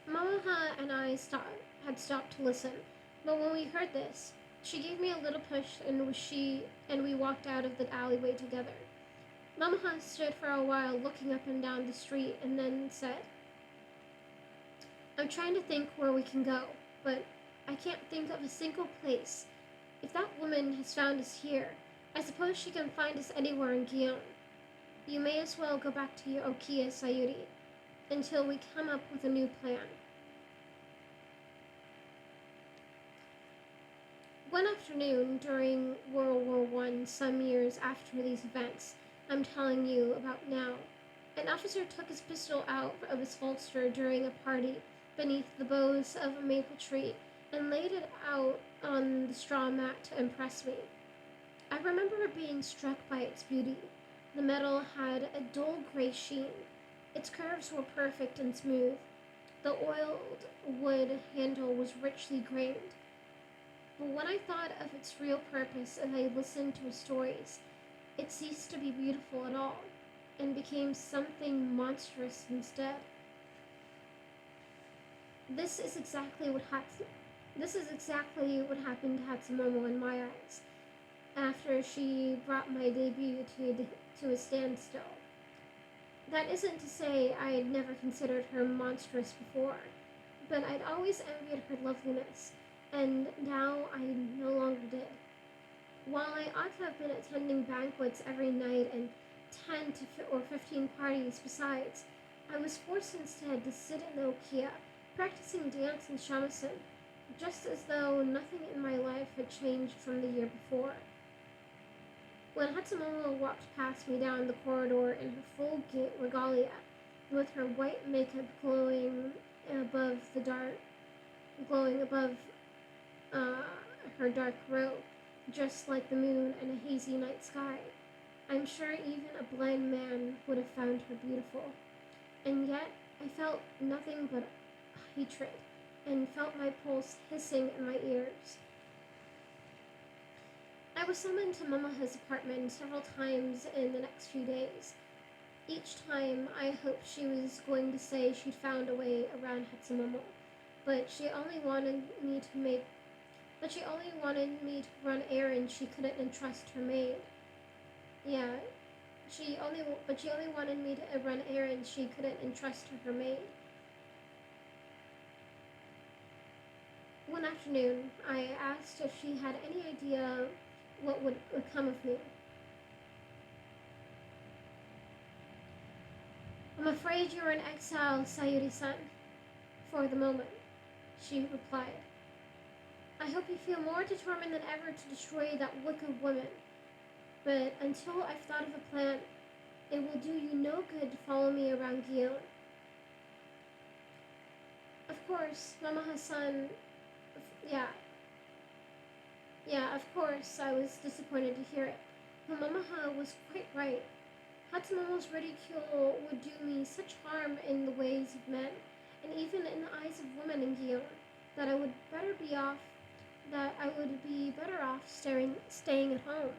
Mamaha and I had stopped to listen, but when we heard this, she gave me a little push, and we walked out of the alleyway together. Mamaha stood for a while looking up and down the street and then said, I'm trying to think where we can go, but I can't think of a single place. If that woman has found us here, I suppose she can find us anywhere in Gion. You may as well go back to your Okiya, Sayuri, until we come up with a new plan. One afternoon during World War I, some years after these events I'm telling you about now, an officer took his pistol out of his holster during a party beneath the boughs of a maple tree and laid it out on the straw mat to impress me. I remember being struck by its beauty. The metal had a dull gray sheen. Its curves were perfect and smooth. The oiled wood handle was richly grained. But when I thought of its real purpose as I listened to his stories, it ceased to be beautiful at all and became something monstrous instead. This is exactly what happened to Hatsumomo in my eyes after she brought my debut to a standstill. That isn't to say I had never considered her monstrous before, but I'd always envied her loveliness, and now I no longer did. While I ought to have been attending banquets every night and 10 or 15 parties besides, I was forced instead to sit in the Okiya, practicing dance and shamisen, just as though nothing in my life had changed from the year before. When Hatsumomo walked past me down the corridor in her full regalia, with her white makeup glowing above uh, her dark robe, just like the moon in a hazy night sky. I'm sure even a blind man would have found her beautiful. And yet, I felt nothing but hatred and felt my pulse hissing in my ears. I was summoned to Mama's apartment several times in the next few days. Each time, I hoped she was going to say she'd found a way around Hatsumomo, but she only wanted me to make but she only wanted me to run errands she couldn't entrust her maid. Yeah, she only wanted me to run errands she couldn't entrust to her maid. One afternoon, I asked if she had any idea what would become of me. I'm afraid you're in exile, Sayuri-san, for the moment, she replied. I hope you feel more determined than ever to destroy that wicked woman. But until I've thought of a plan, it will do you no good to follow me around Gion. Of course, Mama Hassan, yeah, of course, I was disappointed to hear it. But Mamaha was quite right. Hatsumomo's ridicule would do me such harm in the ways of men, and even in the eyes of women in Gion, that I would be better off staying at home.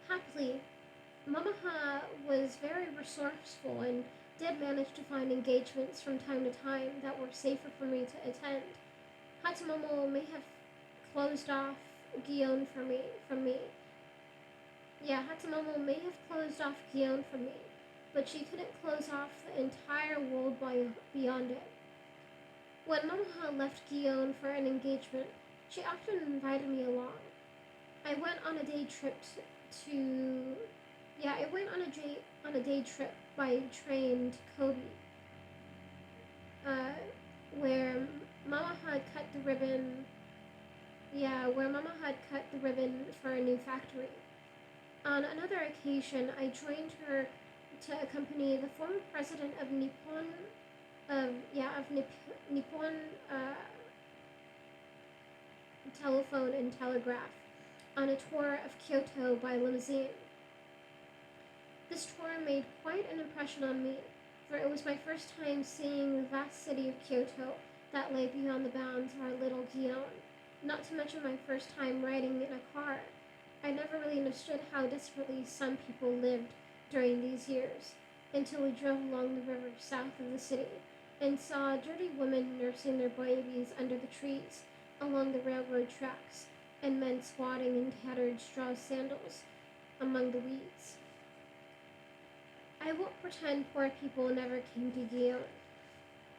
Happily, Mamaha was very resourceful and did manage to find engagements from time to time that were safer for me to attend. Hatsumomo may have closed off Gion from me. Yeah, Hatsumomo may have closed off Gion from me, but she couldn't close off the entire world beyond it. When Mamaha left Gion for an engagement, she often invited me along. I went on a day trip by train to Kobe, where Mama had cut the ribbon. Yeah, where Mama had cut the ribbon for a new factory. On another occasion, I joined her to accompany the former president of Nippon Telephone and Telegraph on a tour of Kyoto by limousine. This tour made quite an impression on me, for it was my first time seeing the vast city of Kyoto that lay beyond the bounds of our little Gion, not to mention my first time riding in a car. I never really understood how desperately some people lived during these years, until we drove along the river south of the city and saw dirty women nursing their babies under the trees along the railroad tracks, and men squatting in tattered straw sandals among the weeds. I won't pretend poor people never came to Gion,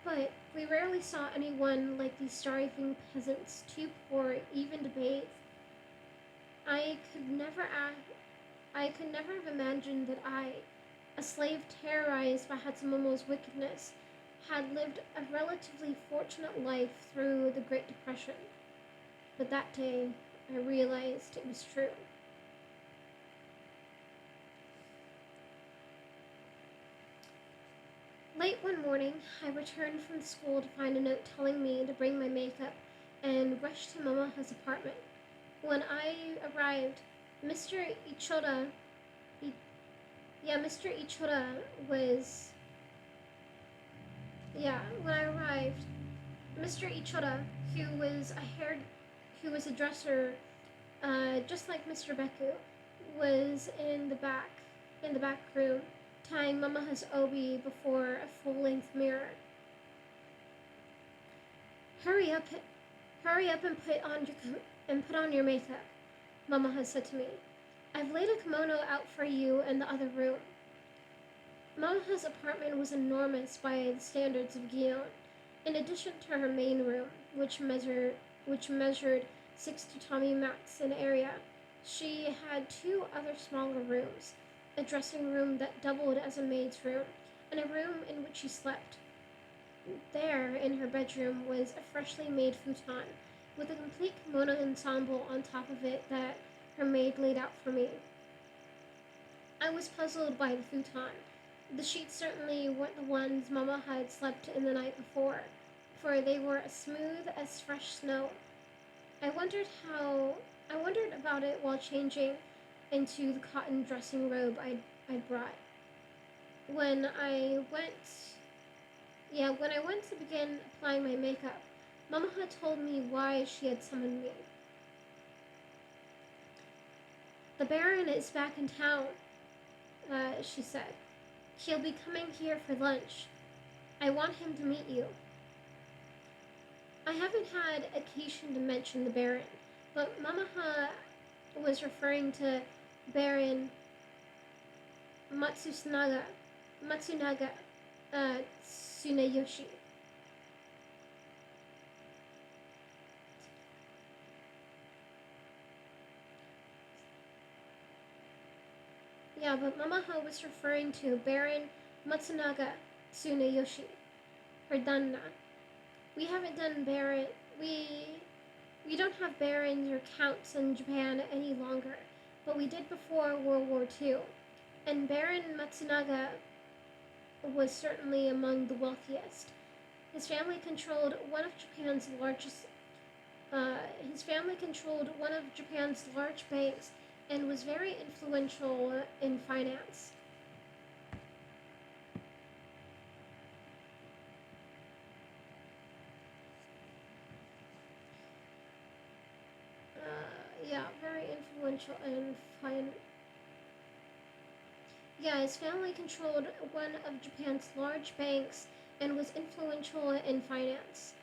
but we rarely saw anyone like these starving peasants, too poor even to bathe. I could never have imagined that I, a slave terrorized by Hatsumomo's wickedness, had lived a relatively fortunate life through the Great Depression. But that day, I realized it was true. Late one morning, I returned from school to find a note telling me to bring my makeup and rushed to Mama's apartment. When I arrived, Mr. Ichoda, Mr. Ichoda was, when I arrived, Mr. Ichoda, who was a dresser, just like Mr. Beku, was in the back room, tying Mama's obi before a full-length mirror. Hurry up and put on your makeup, Mama said to me. I've laid a kimono out for you in the other room. Mama's apartment was enormous by the standards of Gion. In addition to her main room, which measured 6 tatami mats in area, she had 2 other smaller rooms, a dressing room that doubled as a maid's room, and a room in which she slept. There, in her bedroom, was a freshly made futon, with a complete kimono ensemble on top of it that her maid laid out for me. I was puzzled by the futon. The sheets certainly weren't the ones Mama had slept in the night before, for they were as smooth as fresh snow. I wondered about it while changing into the cotton dressing robe I'd brought. When I went when I went to begin applying my makeup, Mama had told me why she had summoned me. "The Baron is back in town," she said. "He'll be coming here for lunch. I want him to meet you." I haven't had occasion to mention the Baron, but Mamaha was referring to Baron Matsunaga Tsuneyoshi. Yeah, but Mamaha was referring to Baron Matsunaga Tsuneyoshi, her Danna. We haven't done Baron. We don't have barons or counts in Japan any longer, but we did before World War II. And Baron Matsunaga was certainly among the wealthiest. His family controlled one of Japan's large banks and was very influential in finance. Very influential in finance. Yeah, his family controlled one of Japan's large banks and was influential in finance.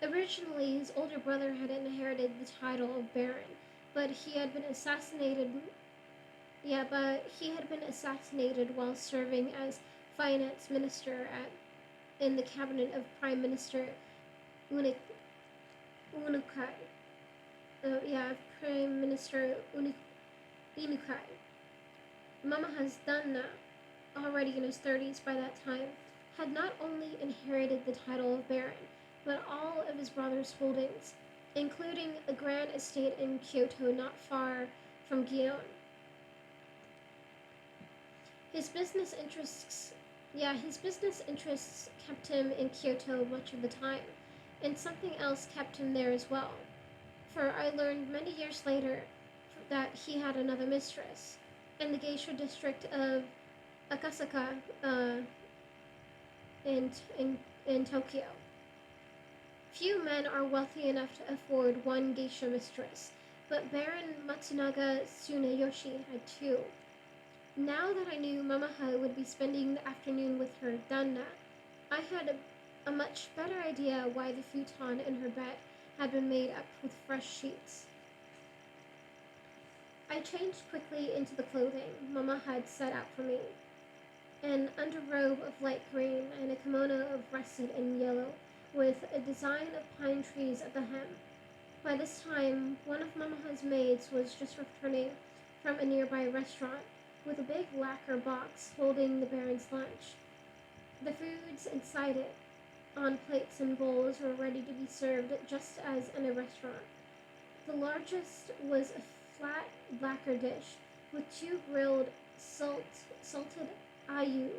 Originally, his older brother had inherited the title of Baron, but he had been assassinated. While serving as finance minister in the cabinet of Prime Minister Unukai. Prime Minister Inukai. Mamaha's Danna, already in his 30s by that time, had not only inherited the title of Baron, but all of his brother's holdings, including a grand estate in Kyoto not far from Gion. His business interests kept him in Kyoto much of the time, and something else kept him there as well. For I learned many years later that he had another mistress in the Geisha district of Akasaka in Tokyo. Few men are wealthy enough to afford one geisha mistress, but Baron Matsunaga Tsuneyoshi had two. Now that I knew Mamaha would be spending the afternoon with her Danna, I had a much better idea why the futon in her bed had been made up with fresh sheets. I changed quickly into the clothing Mama had set out for me, an underrobe of light green and a kimono of russet and yellow with a design of pine trees at the hem. By this time, one of Mamaha's maids was just returning from a nearby restaurant with a big lacquer box holding the Baron's lunch. The foods inside it, on plates and bowls, were ready to be served just as in a restaurant. The largest was a flat lacquer dish with two grilled salted ayu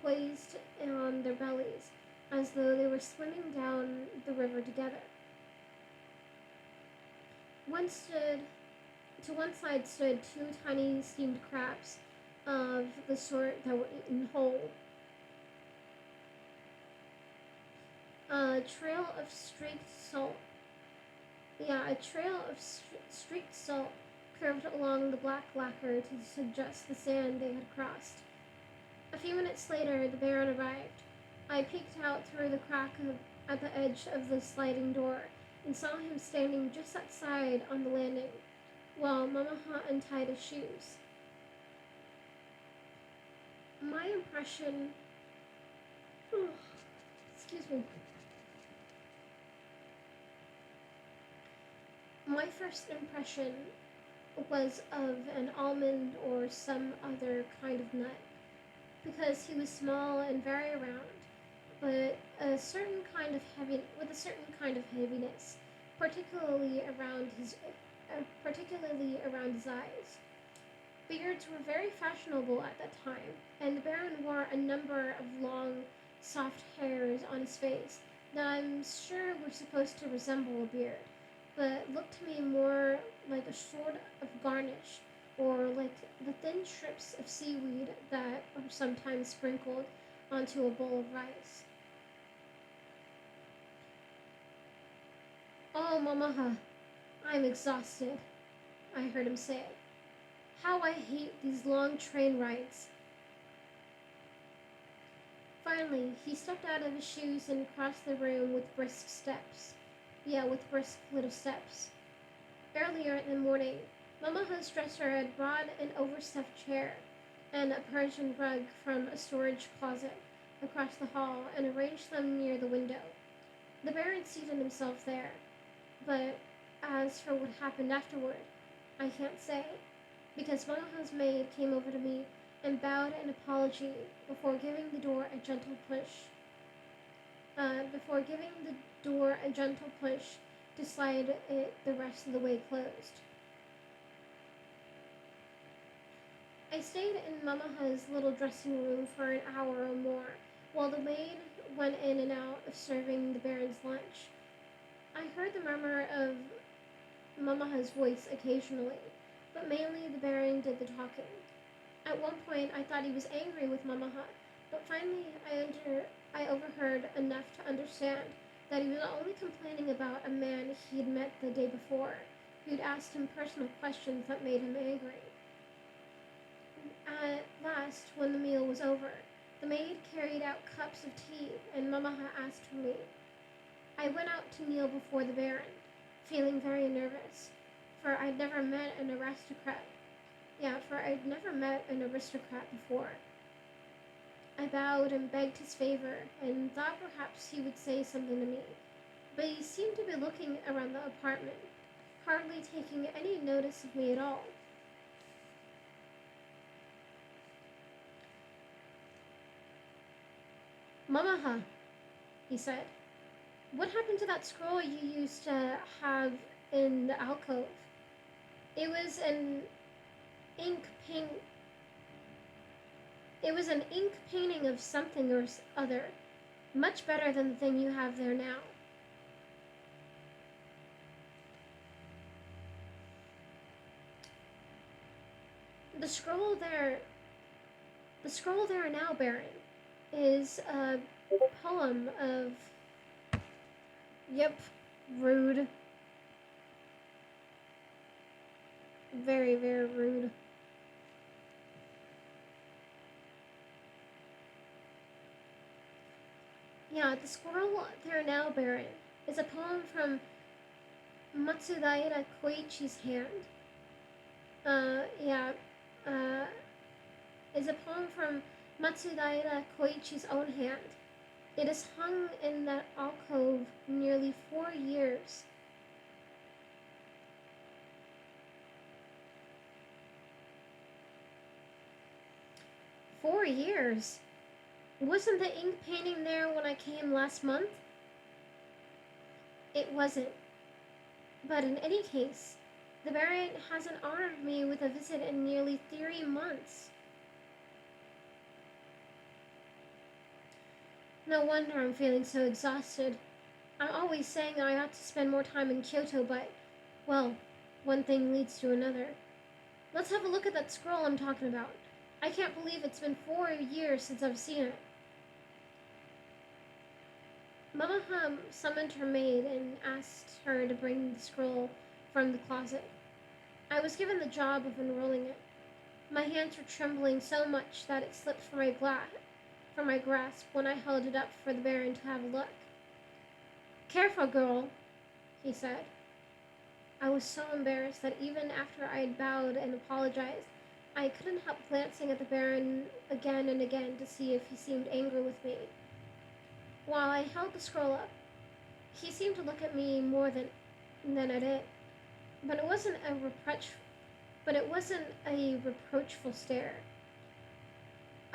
poised on their bellies, as though they were swimming down the river together. To one side stood two tiny steamed crabs of the sort that were eaten whole. A trail of streaked salt curved along the black lacquer to suggest the sand they had crossed. A few minutes later, the Baron arrived. I peeked out through the crack at the edge of the sliding door and saw him standing just outside on the landing, while Mamaha untied his shoes. My impression... excuse me. My first impression was of an almond or some other kind of nut, because he was small and very round, but with a certain kind of heaviness, particularly around particularly around his eyes. Beards were very fashionable at that time, and the Baron wore a number of long, soft hairs on his face that I'm sure were supposed to resemble a beard, but looked to me more like a sort of garnish, or like the thin strips of seaweed that are sometimes sprinkled onto a bowl of rice. Oh, Mamaha, I'm exhausted, I heard him say. How I hate these long train rides. Finally, he stepped out of his shoes and crossed the room with brisk steps. Yeah, with brisk little steps. Earlier in the morning, Mamaha's dresser had brought an overstuffed chair and a Persian rug from a storage closet across the hall and arranged them near the window. The Baron seated himself there, but as for what happened afterward, I can't say, because Mamaha's maid came over to me and bowed an apology before giving the door a gentle push. To slide it the rest of the way closed. I stayed in Mamaha's little dressing room for an hour or more, while the maid went in and out of serving the Baron's lunch. I heard the murmur of Mamaha's voice occasionally, but mainly the Baron did the talking. At one point, I thought he was angry with Mamaha, but finally I overheard enough to understand that he was only complaining about a man he'd met the day before, who'd asked him personal questions that made him angry. At last, when the meal was over, the maid carried out cups of tea, and Mamaha asked for me. I went out to kneel before the Baron, feeling very nervous, for I'd never met an aristocrat. Before. I bowed and begged his favor, and thought perhaps he would say something to me, but he seemed to be looking around the apartment, hardly taking any notice of me at all. Mamaha, he said, what happened to that scroll you used to have in the alcove? It was an ink paint. It was an ink painting of something or other, much better than the thing you have there now. The scroll there now, Baron, is a poem of. Yep, rude. Very, very rude. Yeah, the scroll there now, Baron, is a poem from Matsudaira Koichi's hand. Yeah, is a poem from Matsudaira Koichi's own hand. It is hung in that alcove nearly 4 years. "4 years? Wasn't the ink painting there when I came last month?" It wasn't. But in any case, the Baron hasn't honored me with a visit in nearly 3 months. No wonder I'm feeling so exhausted. I'm always saying I ought to spend more time in Kyoto, but, well, one thing leads to another. Let's have a look at that scroll I'm talking about. I can't believe it's been 4 years since I've seen it. Mama Hum summoned her maid and asked her to bring the scroll from the closet. I was given the job of unrolling it. My hands were trembling so much that it slipped from my grasp when I held it up for the Baron to have a look. "Careful, girl," he said. I was so embarrassed that even after I had bowed and apologized, I couldn't help glancing at the Baron again and again to see if he seemed angry with me. While I held the scroll up, he seemed to look at me more than at it, but it wasn't a reproachful stare.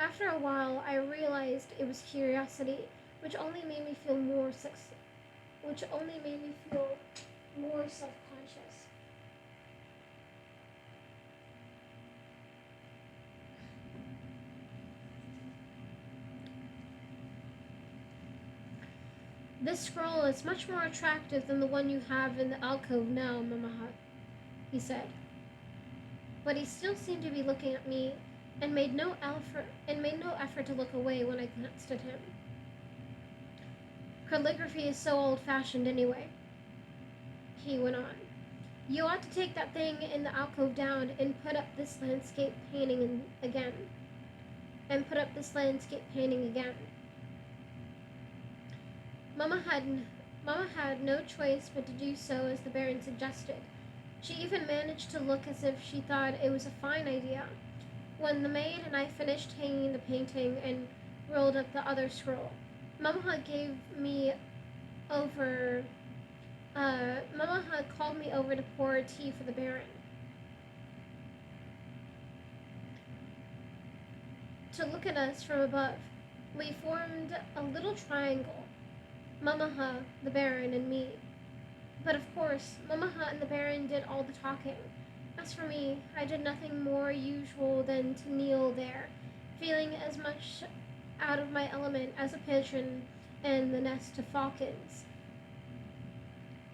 After a while, I realized it was curiosity, which only made me feel more self-conscious. "This scroll is much more attractive than the one you have in the alcove now, Mamaha," he said. But he still seemed to be looking at me and made no effort to look away when I glanced at him. "Calligraphy is so old-fashioned anyway," he went on. "You ought to take that thing in the alcove down and put up this landscape painting again. Mama had no choice but to do so as the Baron suggested. She even managed to look as if she thought it was a fine idea. When the maid and I finished hanging the painting and rolled up the other scroll, Mama had called me over to pour tea for the Baron. To look at us from above, we formed a little triangle, Mamaha, the Baron, and me. But of course, Mamaha and the Baron did all the talking. As for me, I did nothing more usual than to kneel there, feeling as much out of my element as a pigeon in the nest of falcons.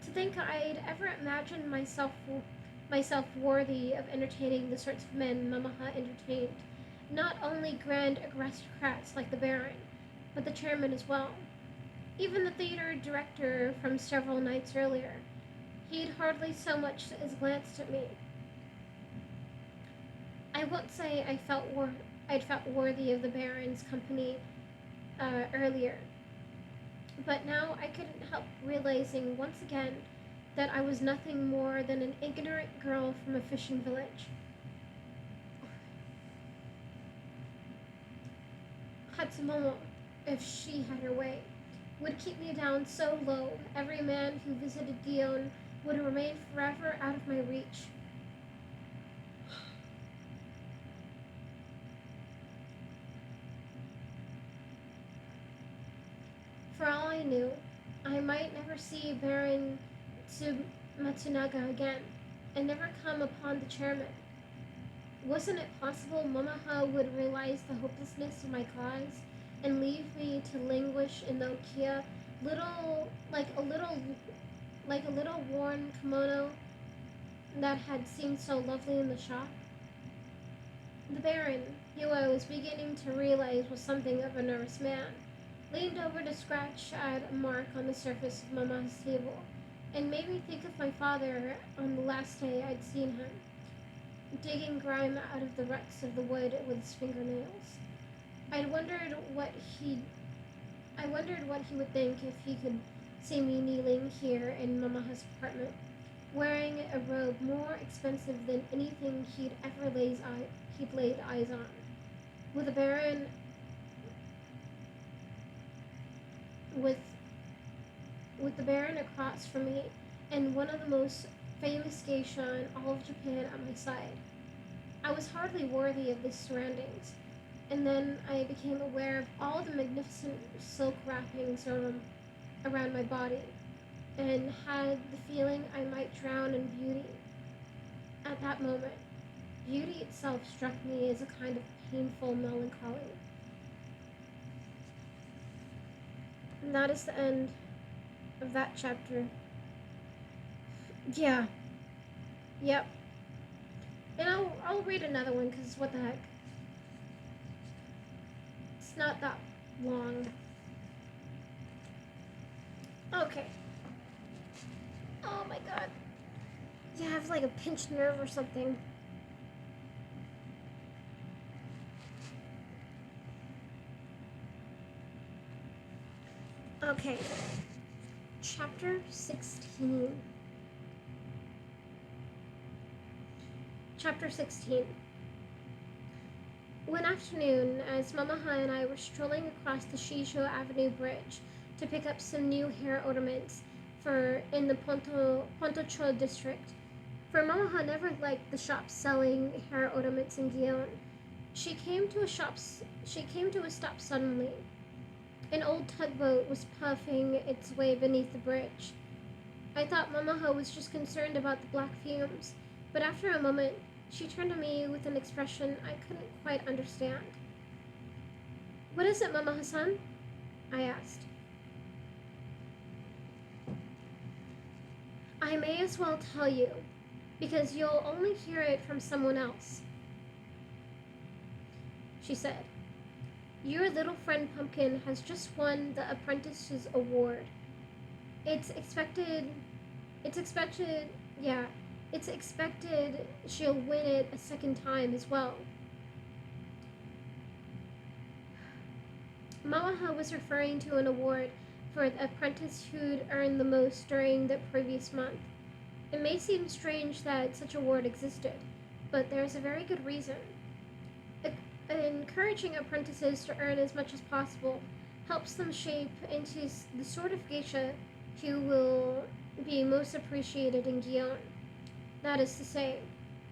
To think I'd ever imagined myself worthy of entertaining the sorts of men Mamaha entertained, not only grand aristocrats like the Baron, but the chairman as well. Even the theater director from several nights earlier. He'd hardly so much as glanced at me. I won't say I'd felt worthy of the Baron's company earlier, but now I couldn't help realizing once again that I was nothing more than an ignorant girl from a fishing village. Hatsumomo, if she had her way, would keep me down so low every man who visited Dion would remain forever out of my reach. For all I knew, I might never see Baron Matsunaga again, and never come upon the chairman. Wasn't it possible Mamaha would realize the hopelessness of my cause and leave me to languish in the Okia, like a little worn kimono that had seemed so lovely in the shop? The Baron, who I was beginning to realize was something of a nervous man, leaned over to scratch at a mark on the surface of Mama's table, and made me think of my father on the last day I'd seen him, digging grime out of the ruts of the wood with his fingernails. I wondered what he would think if he could see me kneeling here in Mama's apartment, wearing a robe more expensive than anything he'd laid eyes on, with a Baron with the Baron across from me, and one of the most famous geisha in all of Japan at my side. I was hardly worthy of these surroundings, and then I became aware of all the magnificent silk wrappings around my body, and had the feeling I might drown in beauty. At that moment, beauty itself struck me as a kind of painful melancholy. And that is the end of that chapter. Yeah. Yep. And I'll read another one, because what the heck. It's not that long. Okay. Oh my god. Yeah, I have like a pinched nerve or something. Okay. Chapter 16. Chapter 16. One afternoon, as Mamaha and I were strolling across the Shisho Avenue Bridge to pick up some new hair ornaments in the Pontocho district, for Mamaha never liked the shops selling hair ornaments in Gion. She came to a stop suddenly. An old tugboat was puffing its way beneath the bridge. I thought Mamaha was just concerned about the black fumes, but after a moment, she turned to me with an expression I couldn't quite understand. "What is it, Mamaha-san?" I asked. I may as well tell you, because you'll only hear it from someone else, she said. Your little friend Pumpkin has just won the Apprentice's Award. It's expected, yeah, it's expected she'll win it a second time as well. Mamaha was referring to an award for the apprentice who'd earned the most during the previous month. It may seem strange that such a award existed, but there's a very good reason. Encouraging apprentices to earn as much as possible helps them shape into the sort of geisha who will be most appreciated in Gion. That is to say,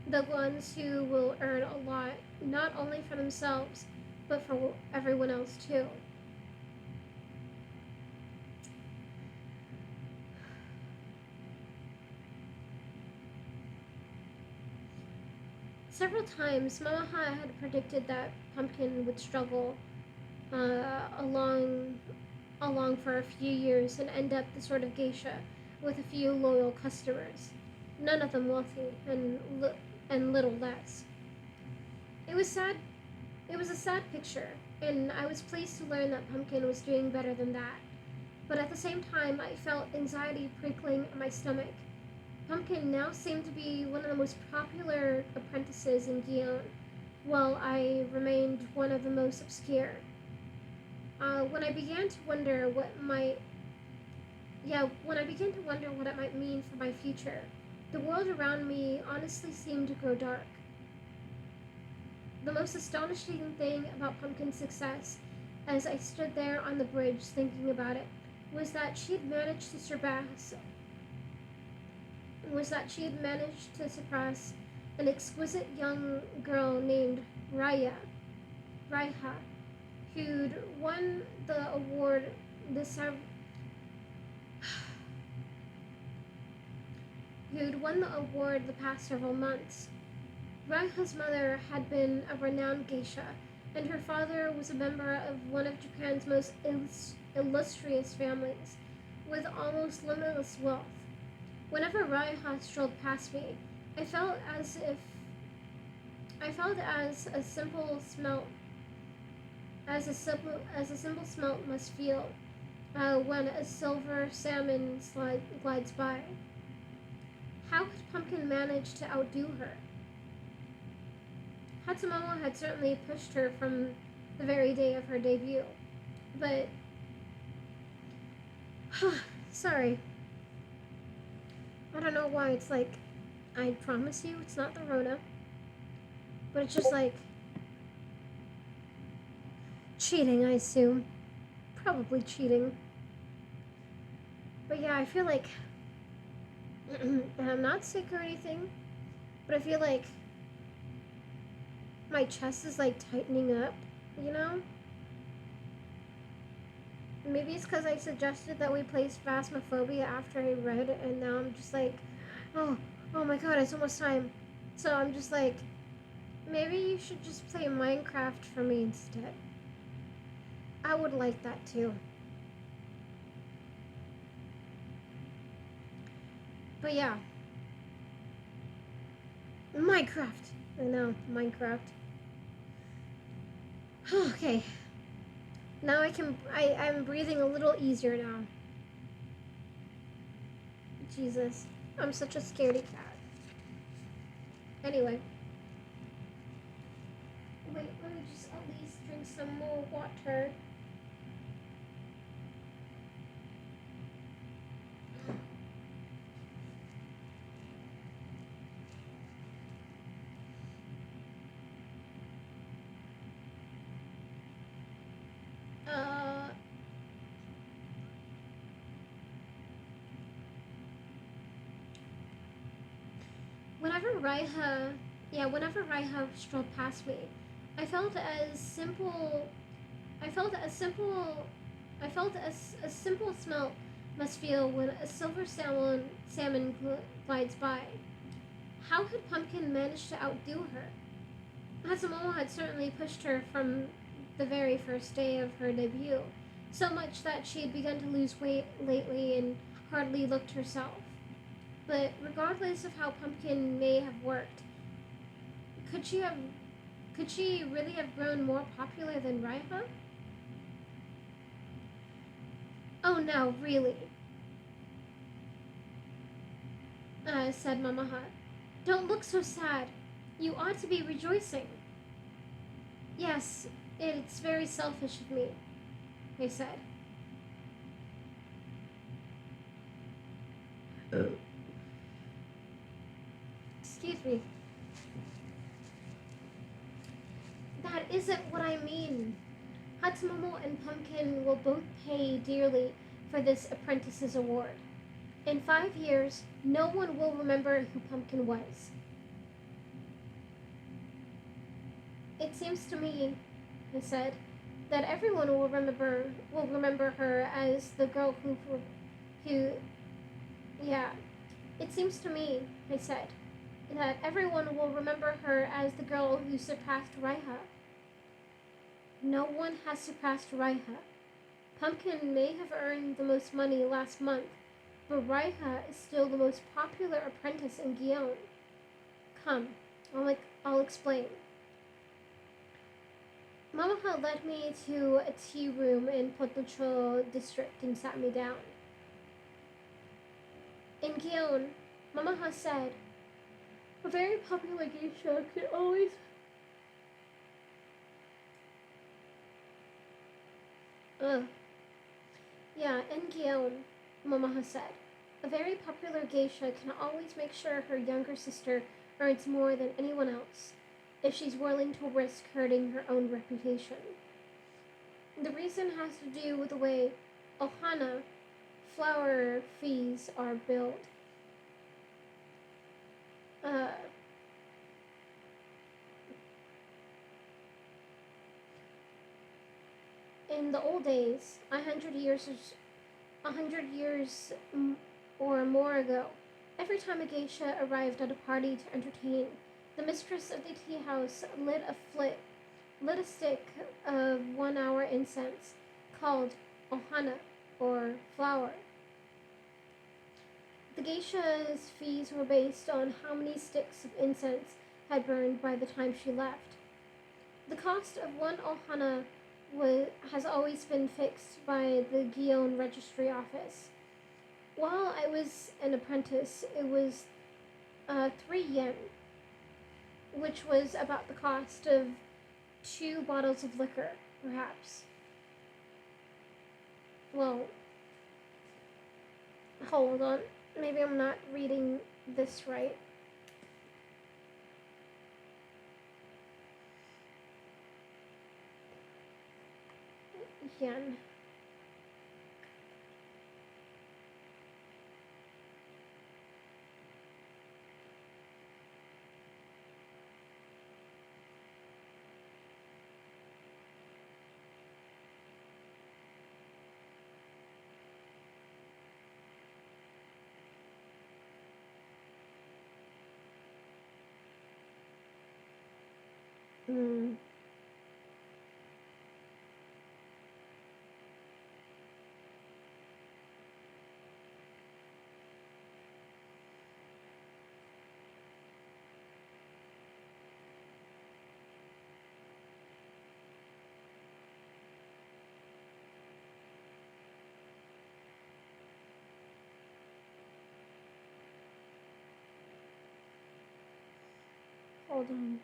the ones who will earn a lot, not only for themselves, but for everyone else too. Several times, Mamaha had predicted that Pumpkin would struggle along for a few years and end up the sort of geisha with a few loyal customers, none of them wealthy and little less. It was sad. It was a sad picture, and I was pleased to learn that Pumpkin was doing better than that. But at the same time, I felt anxiety prickling in my stomach. Pumpkin now seemed to be one of the most popular apprentices in Gion, while I remained one of the most obscure. When I began to wonder what it might mean for my future, the world around me honestly seemed to grow dark. The most astonishing thing about Pumpkin's success, as I stood there on the bridge thinking about it, was that she had managed to surpass an exquisite young girl named Raiha, who'd won the award the past several months. Raiha's mother had been a renowned geisha, and her father was a member of one of Japan's most illustrious families, with almost limitless wealth. Whenever Raiha strolled past me, I felt as a simple smelt must feel when a silver salmon glides by. How could Pumpkin manage to outdo her? Hatsumomo had certainly pushed her from the very day of her debut, but sorry. I don't know why it's like, I promise you it's not the Rona, but it's just like cheating, I assume. Probably cheating. But yeah, I feel like, and I'm not sick or anything, but I feel like my chest is like tightening up, you know? Maybe it's because I suggested that we play Phasmophobia after I read, and now I'm just like, oh my god, it's almost time. So I'm just like, maybe you should just play Minecraft for me instead. I would like that too. But yeah. Minecraft. I know, Minecraft. Okay. Now I'm breathing a little easier now. Jesus. I'm such a scaredy cat. Anyway. Wait, let me just at least drink some more water. Whenever Raiha strolled past me, I felt as a simple smell must feel when a silver salmon glides by. How had Pumpkin managed to outdo her? Hatsumomo had certainly pushed her from the very first day of her debut, so much that she had begun to lose weight lately and hardly looked herself. But regardless of how Pumpkin may have worked, could she have could she really have grown more popular than Raiha? Oh no, really, said Mamaha. Don't look so sad. You ought to be rejoicing. Yes, it's very selfish of me, I said. Excuse me. That isn't what I mean. Hatsumomo and Pumpkin will both pay dearly for this apprentice's award. In 5 years, no one will remember who Pumpkin was. It seems to me, I said, that everyone will remember her as the girl who yeah. It seems to me, I said, that everyone will remember her as the girl who surpassed Raiha. No one has surpassed Raiha. Pumpkin may have earned the most money last month, but Raiha is still the most popular apprentice in Gion. Come, I'll explain. Mamaha led me to a tea room in Potocho district and sat me down. In Gion, Mamaha said, a very popular geisha could always Yeah, in Gion, Mamaha said, a very popular geisha can always make sure her younger sister earns more than anyone else, if she's willing to risk hurting her own reputation. The reason has to do with the way ohana, flower fees, are billed. In the old days, 100 years or more ago, every time a geisha arrived at a party to entertain, the mistress of the tea house lit a stick of 1 hour incense called ohana, or flower. The geisha's fees were based on how many sticks of incense had burned by the time she left. The cost of one ohana has always been fixed by the Gion registry office. While I was an apprentice, it was 3 yen, which was about the cost of 2 bottles of liquor, perhaps. Well, hold on. Maybe I'm not reading this right. Yen. Hmm. Hold on.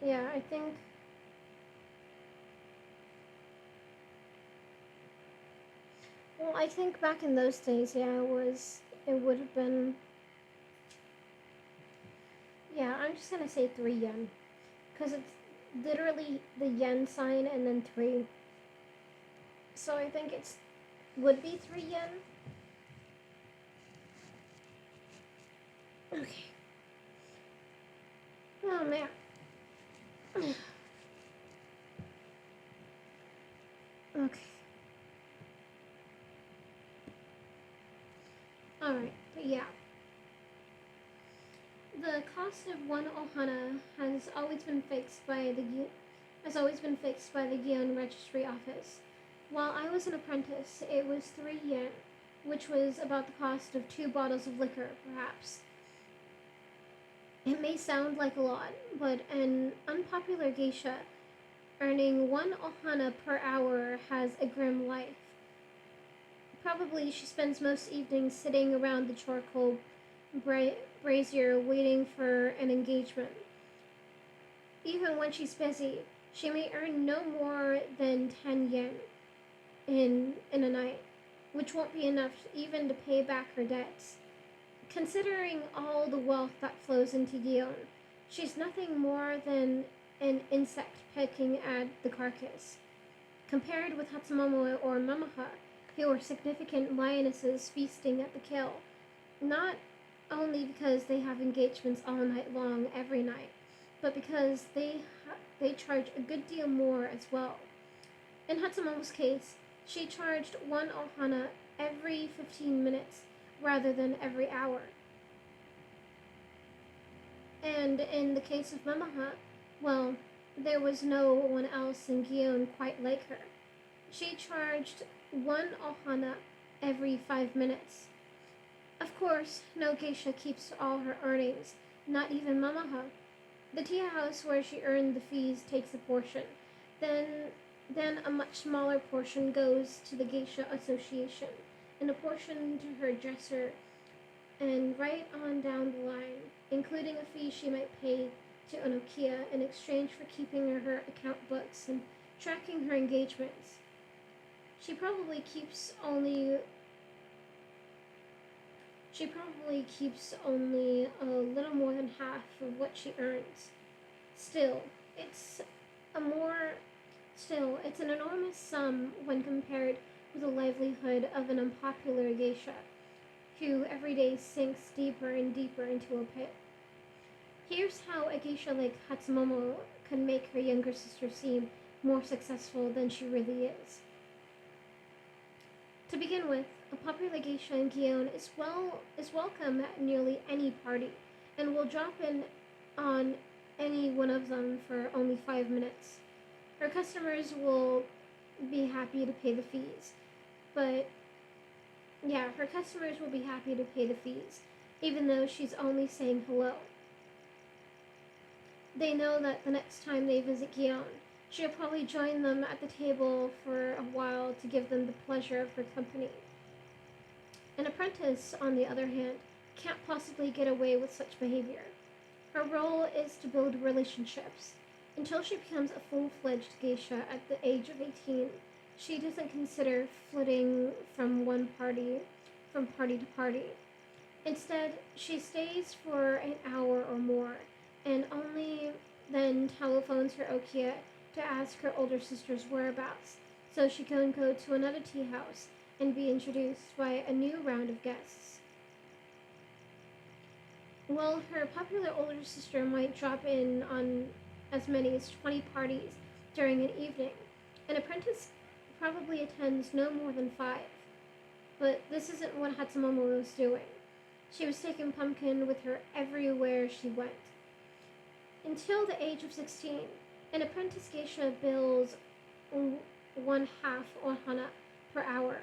Yeah, I think. Well, I think back in those days, yeah, it would have been. Yeah, I'm just gonna say 3 yen. Because it's literally the yen sign and then 3. So I think would be 3 yen. Okay. Oh man. Alright, but yeah. The cost of one ohana has always been fixed by the Gion Registry Office. While I was an apprentice, it was 3 yen, which was about the cost of 2 bottles of liquor, perhaps. It may sound like a lot, but an unpopular geisha earning 1 ohana per hour has a grim life. Probably she spends most evenings sitting around the charcoal brazier waiting for an engagement. Even when she's busy, she may earn no more than 10 yen in a night, which won't be enough even to pay back her debts. Considering all the wealth that flows into Gion, she's nothing more than an insect pecking at the carcass. Compared with Hatsumomo or Mamaha, who are significant lionesses feasting at the kill, not only because they have engagements all night long every night, but because they charge a good deal more as well. In Hatsumomo's case, she charged 1 ohana every 15 minutes rather than every hour. And in the case of Mamaha, well, there was no one else in Gion quite like her. She charged 1 ohana every 5 minutes. Of course, no geisha keeps all her earnings, not even Mamaha. The tea house where she earned the fees takes a portion. Then a much smaller portion goes to the Geisha Association, and a portion to her dresser, and right on down the line, including a fee she might pay to Onokiya in exchange for keeping her account books and tracking her engagements. She probably keeps only a little more than half of what she earns. Still, it's an enormous sum when compared with the livelihood of an unpopular geisha, who every day sinks deeper and deeper into a pit. Here's how a geisha like Hatsumomo can make her younger sister seem more successful than she really is. To begin with, a popular geisha in Gion is welcome at nearly any party, and will drop in on any one of them for only 5 minutes. Her customers will be happy to pay the fees, even though she's only saying hello. They know that the next time they visit Gion, she'll probably join them at the table for a while to give them the pleasure of her company. An apprentice, on the other hand, can't possibly get away with such behavior. Her role is to build relationships. Until she becomes a full-fledged geisha at the age of 18, she doesn't consider flitting from party to party. Instead, she stays for an hour or more, and only then telephones her okiya to ask her older sister's whereabouts, so she can go to another tea house and be introduced by a new round of guests. Well, her popular older sister might drop in on as many as 20 parties during an evening. An apprentice probably attends no more than 5. But this isn't what Hatsumomo was doing. She was taking Pumpkin with her everywhere she went. Until the age of 16, an apprentice geisha bills 1/2 ohana per hour.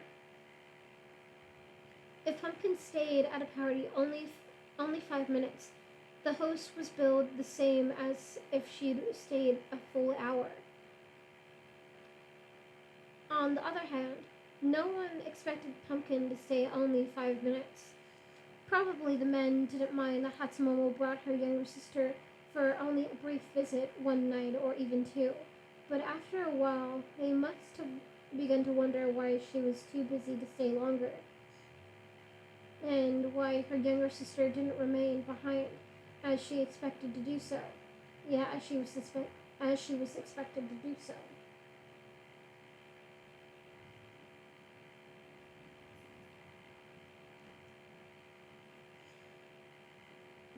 If Pumpkin stayed at a party only 5 minutes, the host was billed the same as if she'd stayed a full hour. On the other hand, no one expected Pumpkin to stay only 5 minutes. Probably the men didn't mind that Hatsumomo brought her younger sister for only a brief visit one night or even 2, but after a while they must have begun to wonder why she was too busy to stay longer, and why her younger sister didn't remain behind as she expected to do so. Yeah, as she was expected to do so.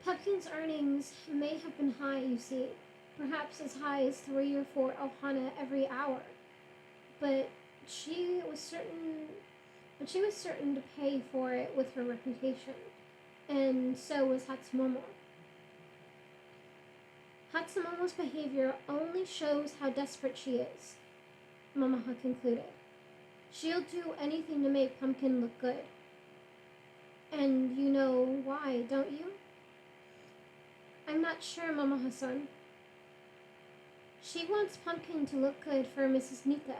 Pumpkin's earnings may have been high, you see, perhaps as high as 3 or 4 ohana every hour, but she was certain but she was certain to pay for it with her reputation, and so was Hatsumomo. Hatsumomo's behavior only shows how desperate she is, Mamaha concluded. She'll do anything to make Pumpkin look good. And you know why, don't you? I'm not sure, Mamaha-san. She wants Pumpkin to look good for Mrs. Nita.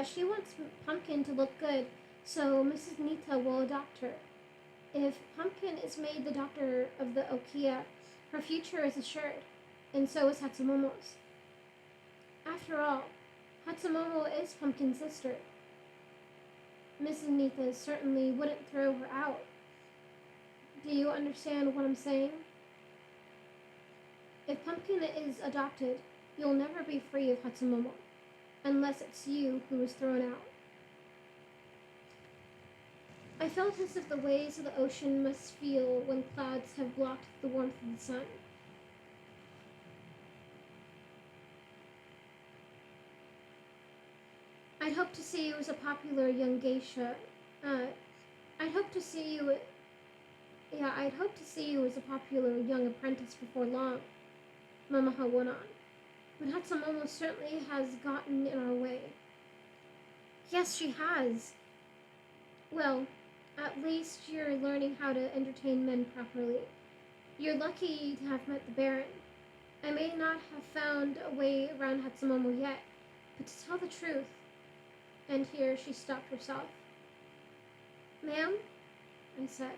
She wants Pumpkin to look good so Mrs. Nita will adopt her. If Pumpkin is made the daughter of the Okiya, her future is assured, and so is Hatsumomo's. After all, Hatsumomo is Pumpkin's sister. Mrs. Nita certainly wouldn't throw her out. Do you understand what I'm saying? If Pumpkin is adopted, you'll never be free of Hatsumomo, unless it's you who is thrown out. I felt as if the waves of the ocean must feel when clouds have blocked the warmth of the sun. I'd hoped to see you as a popular young geisha. I'd hoped to see you. I'd hoped to see you as a popular young apprentice before long, Mamaha went on. But Hatsumomo certainly has gotten in our way. Yes, she has. Well, at least you're learning how to entertain men properly. You're lucky to have met the Baron. I may not have found a way around Hatsumomo yet, but to tell the truth, and here she stopped herself. Ma'am? I said.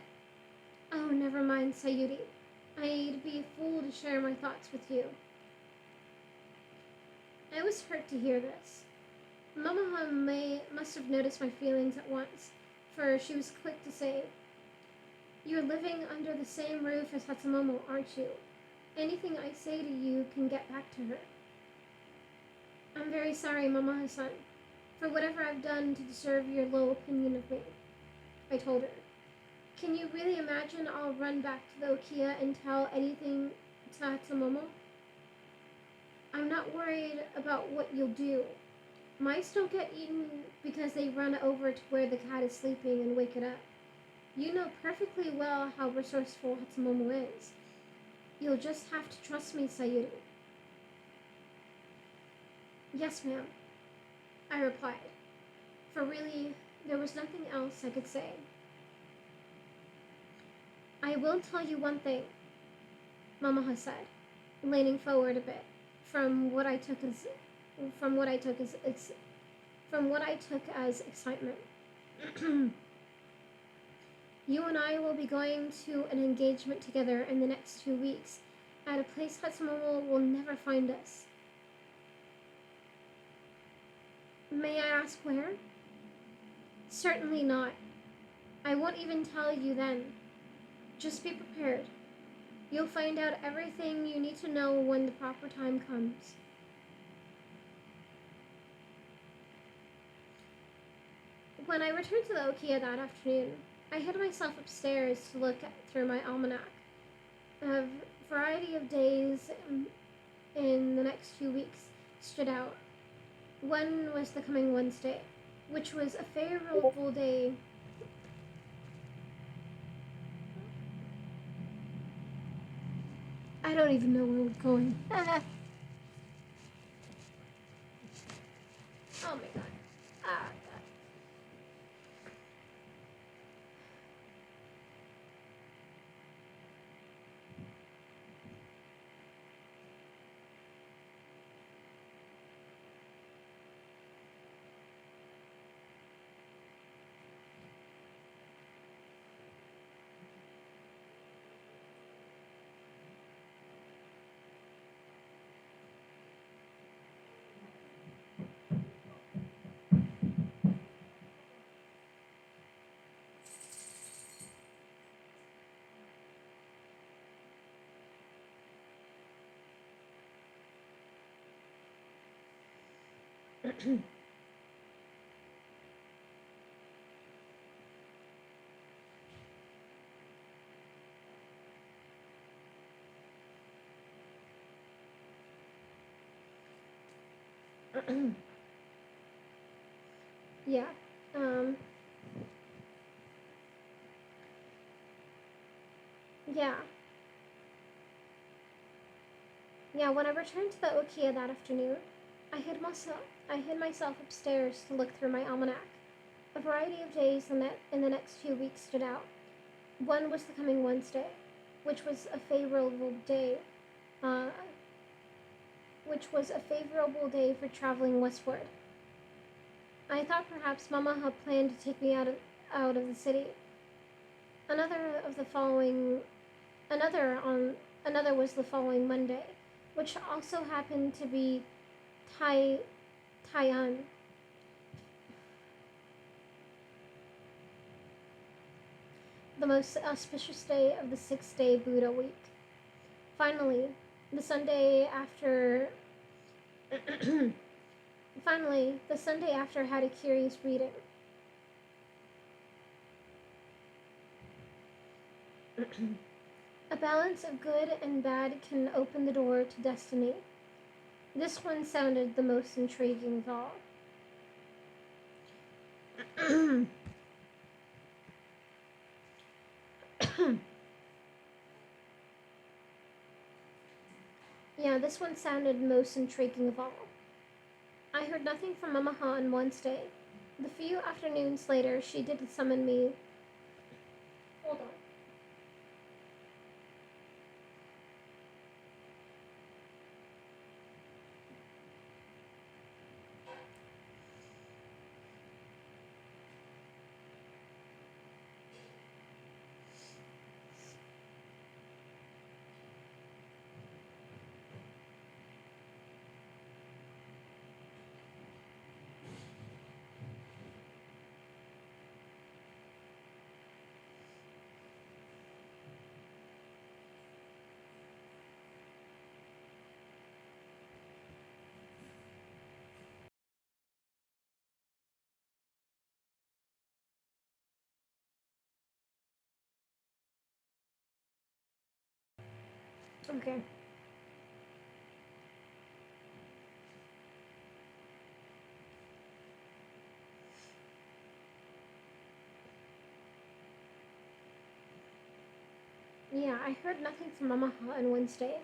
Oh, never mind, Sayuri. I'd be a fool to share my thoughts with you. I was hurt to hear this. Mamaha must have noticed my feelings at once, for she was quick to say, You're living under the same roof as Hatsumomo, aren't you? Anything I say to you can get back to her. I'm very sorry, Mamaha-san, for whatever I've done to deserve your low opinion of me, I told her. Can you really imagine I'll run back to the Okiya and tell anything to Hatsumomo? I'm not worried about what you'll do. Mice don't get eaten because they run over to where the cat is sleeping and wake it up. You know perfectly well how resourceful Hatsumomo is. You'll just have to trust me, Sayuri. Yes, ma'am, I replied, for really, there was nothing else I could say. I will tell you one thing, Mamaha said, leaning forward a bit from what I took as excitement. You and I will be going to an engagement together in the next 2 weeks at a place Hatsumomo will never find us. May I ask where? Certainly not. I won't even tell you then. Just be prepared. You'll find out everything you need to know when the proper time comes. When I returned to the Okiya that afternoon, I hid myself upstairs to look through my almanac. A variety of days in the next few weeks stood out. One was the coming Wednesday, which was a favorable day. I don't even know where we're going. Oh my god. Ah, god. Yeah. Um, yeah. Yeah, when I returned to the Okia that afternoon, I hid myself upstairs to look through my almanac. A variety of days in the next few weeks stood out. One was the coming Wednesday, which was a favorable day, uh, which was a favorable day for traveling westward. I thought perhaps Mama had planned to take me out of the city. Another of the following another on another was the following Monday, which also happened to be Tai Taian, the most auspicious day of the 6-day Buddha week. Finally, the Sunday after the Sunday after had a curious reading. A balance of good and bad can open the door to destiny. This one sounded the most intriguing of all. Yeah, this one sounded most intriguing of all. I heard nothing from Mamaha on Wednesday. The few afternoons later, she did summon me. Hold on. Okay. Yeah, I heard nothing from Mamaha on Wednesday.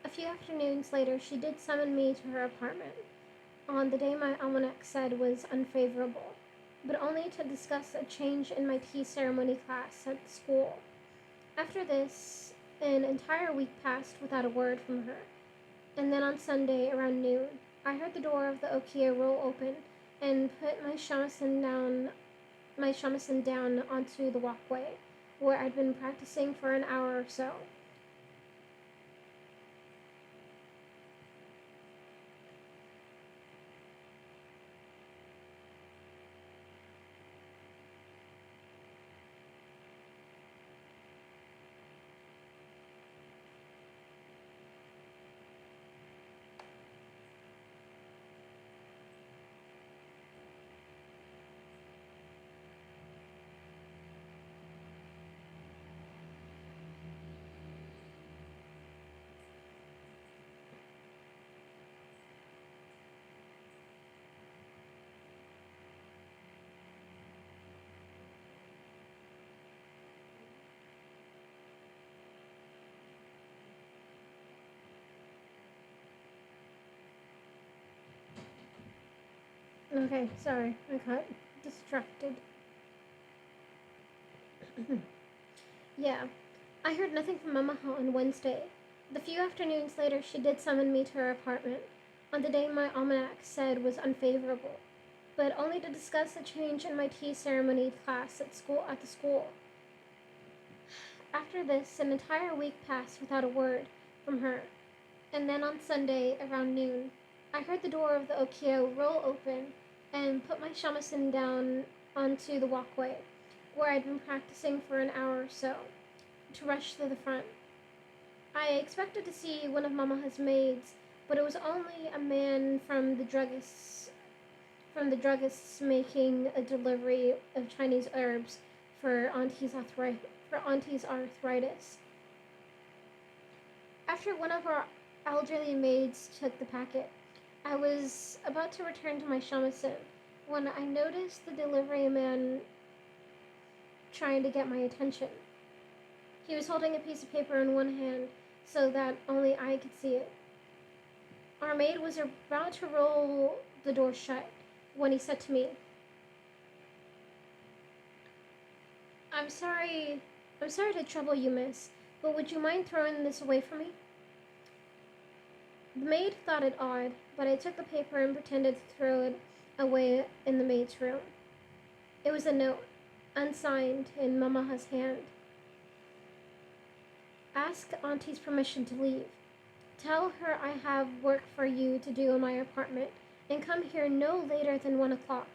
A few afternoons later, she did summon me to her apartment on the day my almanac said was unfavorable, but only to discuss a change in my tea ceremony class at school. After this, an entire week passed without a word from her, and then on Sunday around noon, I heard the door of the Okia roll open and put my shamisen down onto the walkway, where I'd been practicing for an hour or so. Okay, sorry, I got distracted. Yeah, I heard nothing from Mamaha on Wednesday. The few afternoons later, she did summon me to her apartment on the day my almanac said was unfavorable, but only to discuss a change in my tea ceremony class at the school. After this, an entire week passed without a word from her, and then on Sunday around noon, I heard the door of the Okio roll open and put my shamisen down onto the walkway, where I'd been practicing for an hour or so, to rush to the front. I expected to see one of Mama's maids, but it was only a man from the druggist's making a delivery of Chinese herbs for Auntie's arthritis. After one of our elderly maids took the packet, I was about to return to my shamisen when I noticed the delivery man trying to get my attention. He was holding a piece of paper in one hand so that only I could see it. Our maid was about to roll the door shut when he said to me, I'm sorry to trouble you, miss, but would you mind throwing this away for me? The maid thought it odd, but I took the paper and pretended to throw it away in the maid's room. It was a note, unsigned, in Mama's hand. Ask Auntie's permission to leave. Tell her I have work for you to do in my apartment, and come here no later than 1 o'clock.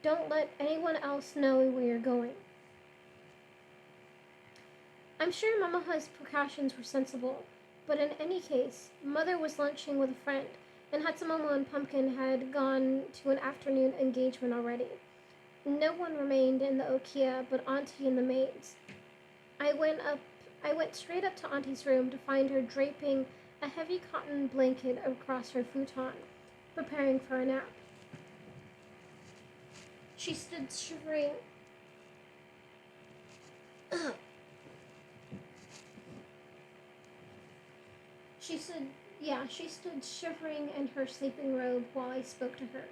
Don't let anyone else know where you're going. I'm sure Mama's precautions were sensible, but in any case, Mother was lunching with a friend, and Hatsumomo and Pumpkin had gone to an afternoon engagement already. No one remained in the Okia but Auntie and the maids. I went straight up to Auntie's room to find her draping a heavy cotton blanket across her futon, preparing for a nap. She stood shivering. She stood shivering in her sleeping robe while I spoke to her.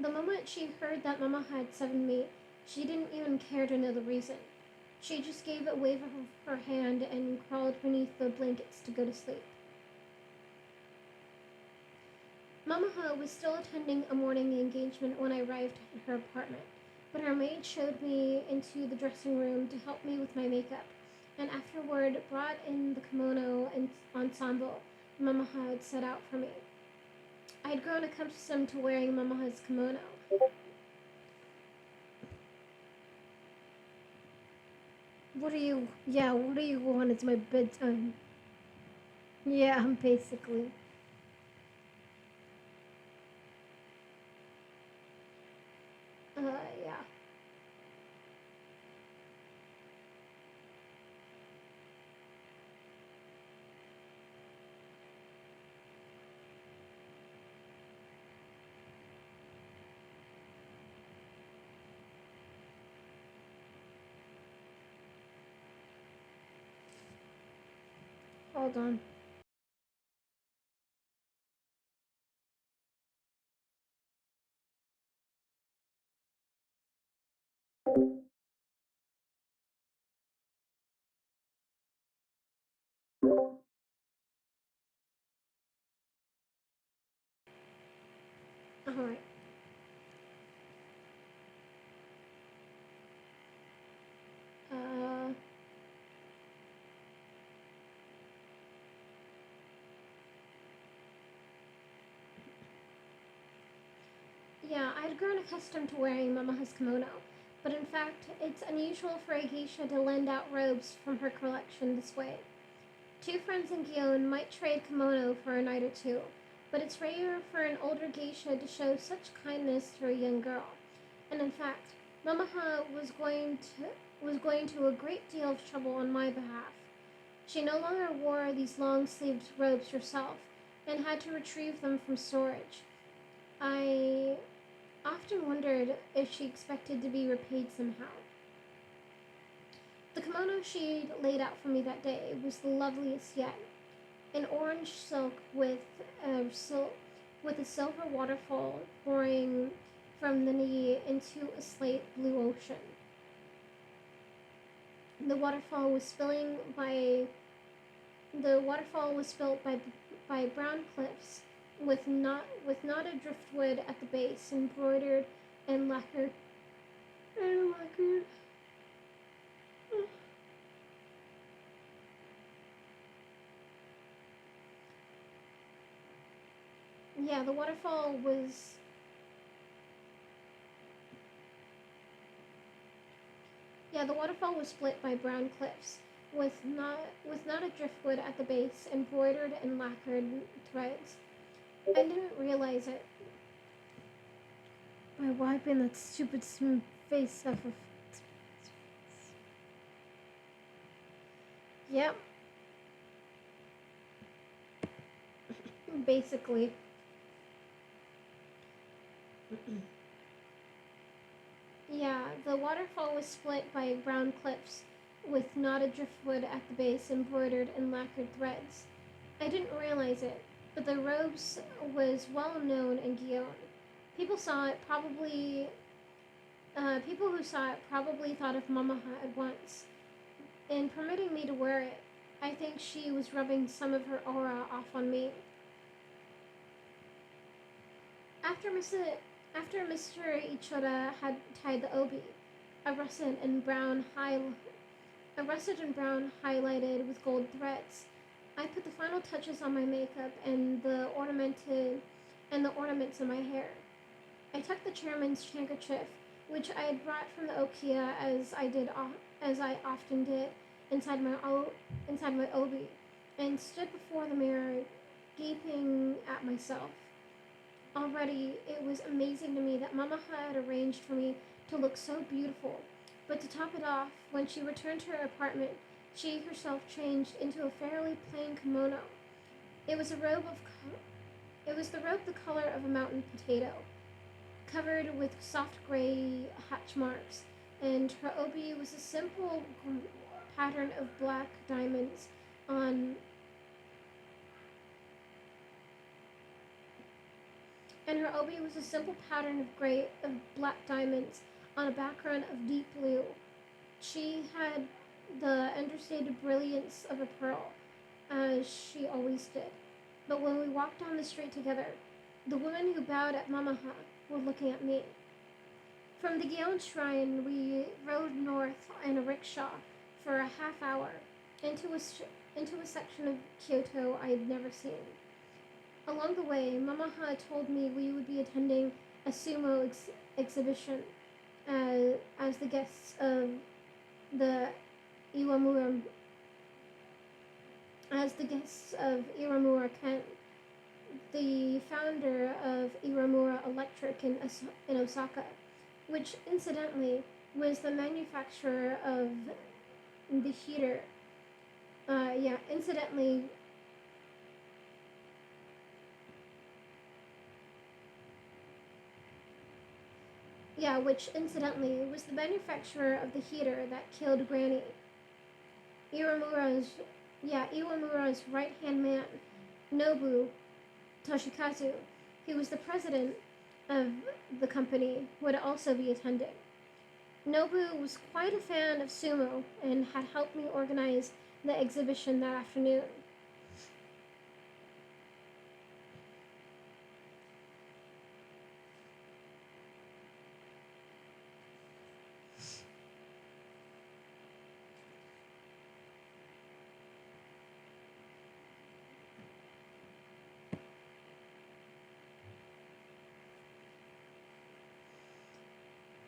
The moment she heard that Mama had summoned me, she didn't even care to know the reason. She just gave a wave of her hand and crawled beneath the blankets to go to sleep. Mamaha was still attending a morning engagement when I arrived at her apartment, but her maid showed me into the dressing room to help me with my makeup, and afterward brought in the kimono and ensemble Mamaha had set out for me. I had grown accustomed to wearing Mamaha's kimono. What do you want? It's my bedtime. Yeah, basically. Yeah. Hold on. Alright. Uh, yeah, I had grown accustomed to wearing Mama's kimono, but in fact, it's unusual for a geisha to lend out robes from her collection this way. Two friends in Gion might trade kimono for a night or two, but it's rare for an older geisha to show such kindness to a young girl. And in fact, Mamaha was going to a great deal of trouble on my behalf. She no longer wore these long-sleeved robes herself, and had to retrieve them from storage. I often wondered if she expected to be repaid somehow. The kimono she laid out for me that day was the loveliest yet. An orange silk with a silver waterfall pouring from the knee into a slate blue ocean. The waterfall was built by brown cliffs with knotted driftwood at the base, embroidered and lacquered. Yeah, the waterfall was. Yeah, the waterfall was split by brown cliffs, with knotted driftwood at the base, embroidered and lacquered threads. I didn't realize it by wiping that stupid face off of. Yep. basically. Yeah, the waterfall was split by brown cliffs, with knotted driftwood at the base embroidered in lacquered threads. I didn't realize it, but the robes was well known in Guion. People saw it probably. People who saw it probably thought of Mamaha at once. In permitting me to wear it, I think she was rubbing some of her aura off on me. After Mr. After Mr. Ichota had tied the obi, a russet and brown high, a russet and brown highlighted with gold threads, I put the final touches on my makeup and the ornaments in my hair. I tucked the chairman's handkerchief, which I had brought from the Okia as I often did, inside my obi, and stood before the mirror, gaping at myself. Already, it was amazing to me that Mama had arranged for me to look so beautiful. But to top it off, when she returned to her apartment, she herself changed into a fairly plain kimono. It was a robe of it was the robe the color of a mountain potato, covered with soft gray hatch marks, and her obi was a simple pattern of black diamonds on and her obi was a simple pattern of black diamonds on a background of deep blue. She had the understated brilliance of a pearl, as she always did. But when we walked down the street together, the women who bowed at Mamaha were looking at me. From the Gion Shrine, we rode north in a rickshaw for a half hour into a section of Kyoto I had never seen. Along the way, Mamaha told me we would be attending a sumo exhibition as the guests of the Iwamura Iwamura Ken, the founder of Iwamura Electric in Osaka, which incidentally was the manufacturer of the heater. Incidentally, which incidentally was the manufacturer of the heater that killed Granny. Iwamura's, Iwamura's right-hand man, Nobu Toshikazu, who was the president of the company, would also be attending. Nobu was quite a fan of sumo and had helped me organize the exhibition that afternoon.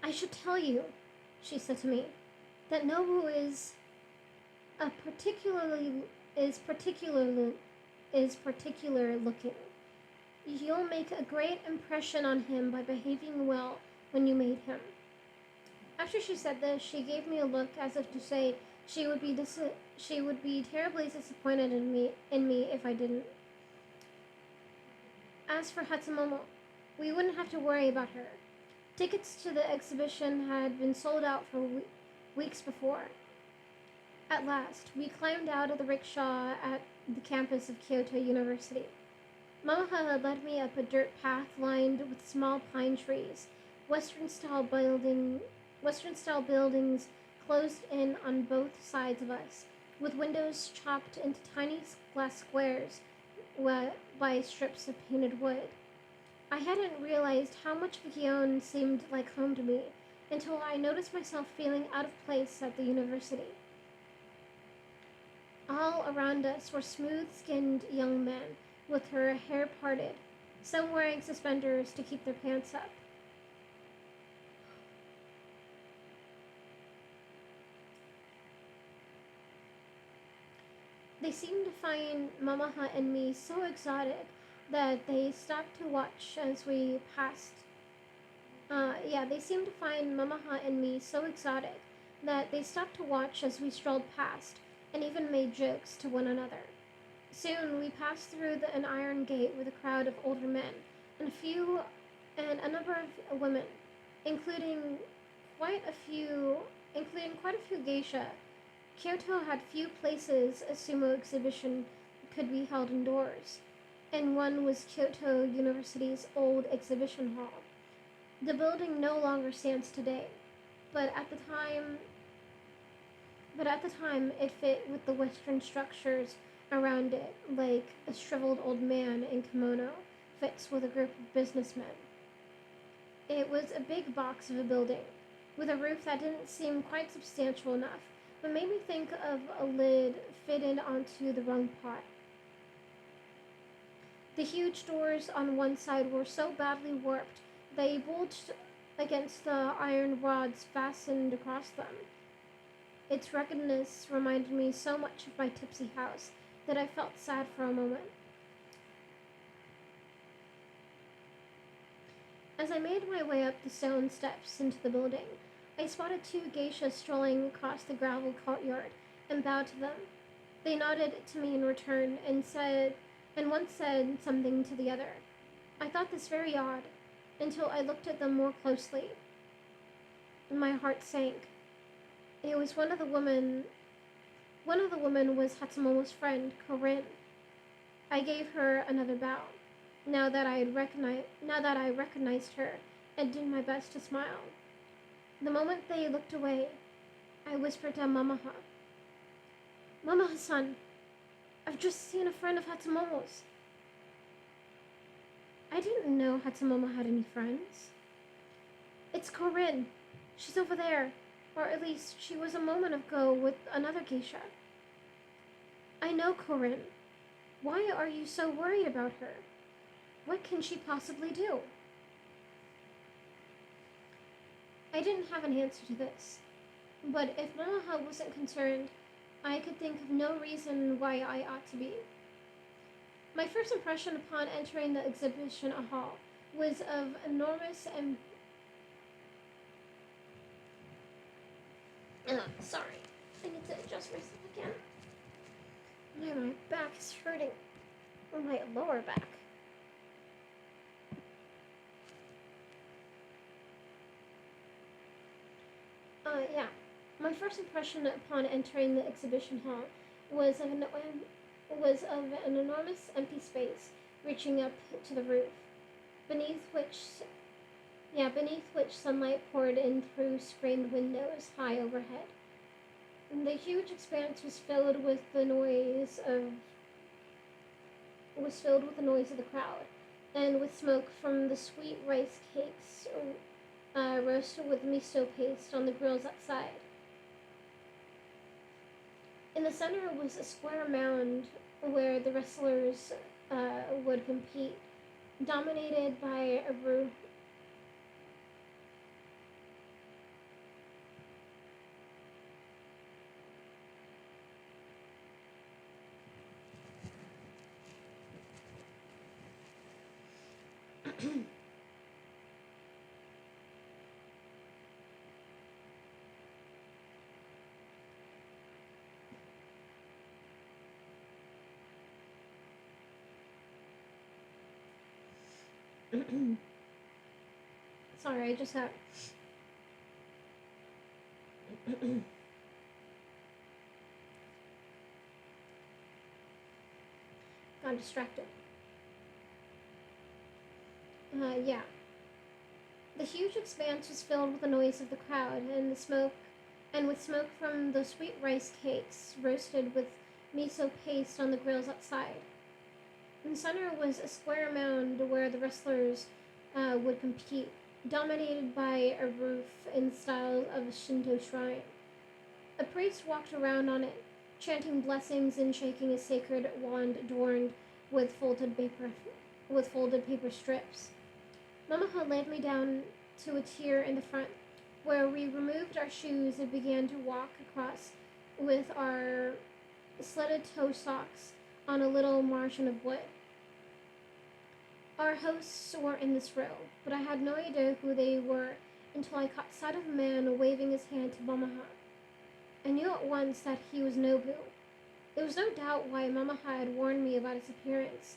I should tell you, she said to me, that Nobu a particularly is particularly is particular looking. You'll make a great impression on him by behaving well when you meet him. After she said this, she gave me a look as if to say she would be terribly disappointed in me if I didn't. As for Hatsumomo, we wouldn't have to worry about her. Tickets to the exhibition had been sold out for weeks before. At last, we climbed out of the rickshaw at the campus of Kyoto University. Mamaha had led me up a dirt path lined with small pine trees, Western-style buildings closed in on both sides of us, with windows chopped into tiny glass squares by strips of painted wood. I hadn't realized how much Gion seemed like home to me until I noticed myself feeling out of place at the university. All around us were smooth-skinned young men with their hair parted, some wearing suspenders to keep their pants up. They seemed to find Mamaha and me so exotic that they stopped to watch as we passed. They seemed to find Mamaha and me so exotic that they stopped to watch as we strolled past, and even made jokes to one another. Soon we passed through an iron gate with a crowd of older men and a number of women, including quite a few, including quite a few geisha. Kyoto had few places a sumo exhibition could be held indoors, and one was Kyoto University's old exhibition hall. The building no longer stands today, but at the time it fit with the Western structures around it, like a shriveled old man in kimono fits with a group of businessmen. It was a big box of a building, with a roof that didn't seem quite substantial enough, but made me think of a lid fitted onto the wrong pot. The huge doors on one side were so badly warped they bulged against the iron rods fastened across them. Its ruggedness reminded me so much of my tipsy house that I felt sad for a moment. As I made my way up the stone steps into the building, I spotted two geishas strolling across the gravel courtyard and bowed to them. They nodded to me in return and one said something to the other. I thought this very odd until I looked at them more closely, and my heart sank. It was one of the women was Hatsumomo's friend, Corinne. I gave her another bow, now that I recognized her, and did my best to smile. The moment they looked away, I whispered to Mamaha, "Mamaha-san, I've just seen a friend of Hatsumomo's." I didn't know Hatsumomo had any friends. "It's Corinne. She's over there. Or at least she was a moment ago with another geisha." "I know Corinne. Why are you so worried about her? What can she possibly do?" I didn't have an answer to this, but if Mamaha wasn't concerned, I could think of no reason why I ought to be. My first impression upon entering the exhibition hall was of enormous and... sorry, I need to adjust myself again. My back is hurting. Or my lower back. Yeah. My first impression upon entering the exhibition hall was of an enormous empty space reaching up to the roof, beneath which sunlight poured in through screened windows high overhead. And the huge expanse was filled with the noise of the crowd, and with smoke from the sweet rice cakes roasted with miso paste on the grills outside. In the center was a square mound where the wrestlers would compete, dominated by a roof. Sorry, I just got got distracted. Yeah. The huge expanse was filled with the noise of the crowd and with smoke from the sweet rice cakes roasted with miso paste on the grills outside. In the center was a square mound where the wrestlers would compete, dominated by a roof in style of a Shinto shrine. A priest walked around on it, chanting blessings and shaking a sacred wand adorned with folded paper strips. Mamaha led me down to a tier in the front, where we removed our shoes and began to walk across with our sledded toe socks on a little margin of wood. Our hosts were in this row, but I had no idea who they were until I caught sight of a man waving his hand to Mamaha. I knew at once that he was Nobu. It was no doubt why Mama had warned me about his appearance.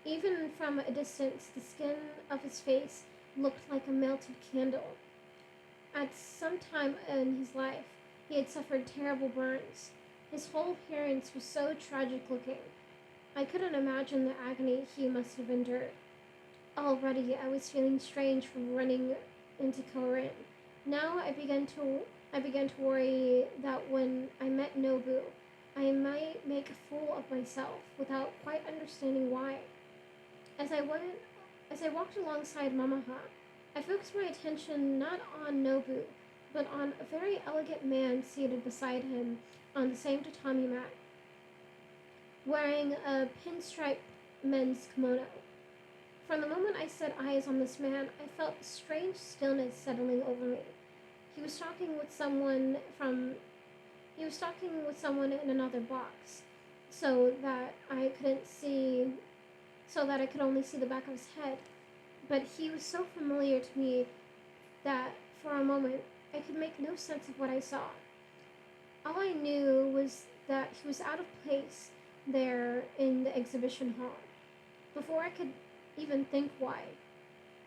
Even from a distance, the skin of his face looked like a melted candle. At some time in his life, he had suffered terrible burns. His whole appearance was so tragic looking. I couldn't imagine the agony he must have endured. Already I was feeling strange from running into Korin. Now I began to worry that when I met Nobu, I might make a fool of myself without quite understanding why. As I went as I walked alongside Mamaha, I focused my attention not on Nobu, but on a very elegant man seated beside him on the same tatami mat, wearing a pinstripe men's kimono. From the moment I set eyes on this man, I felt a strange stillness settling over me. He was talking with someone from he was talking with someone in another box, so that I couldn't see so that I could only see the back of his head. But he was so familiar to me that for a moment I could make no sense of what I saw. All I knew was that he was out of place there in the exhibition hall. Before I could even think why,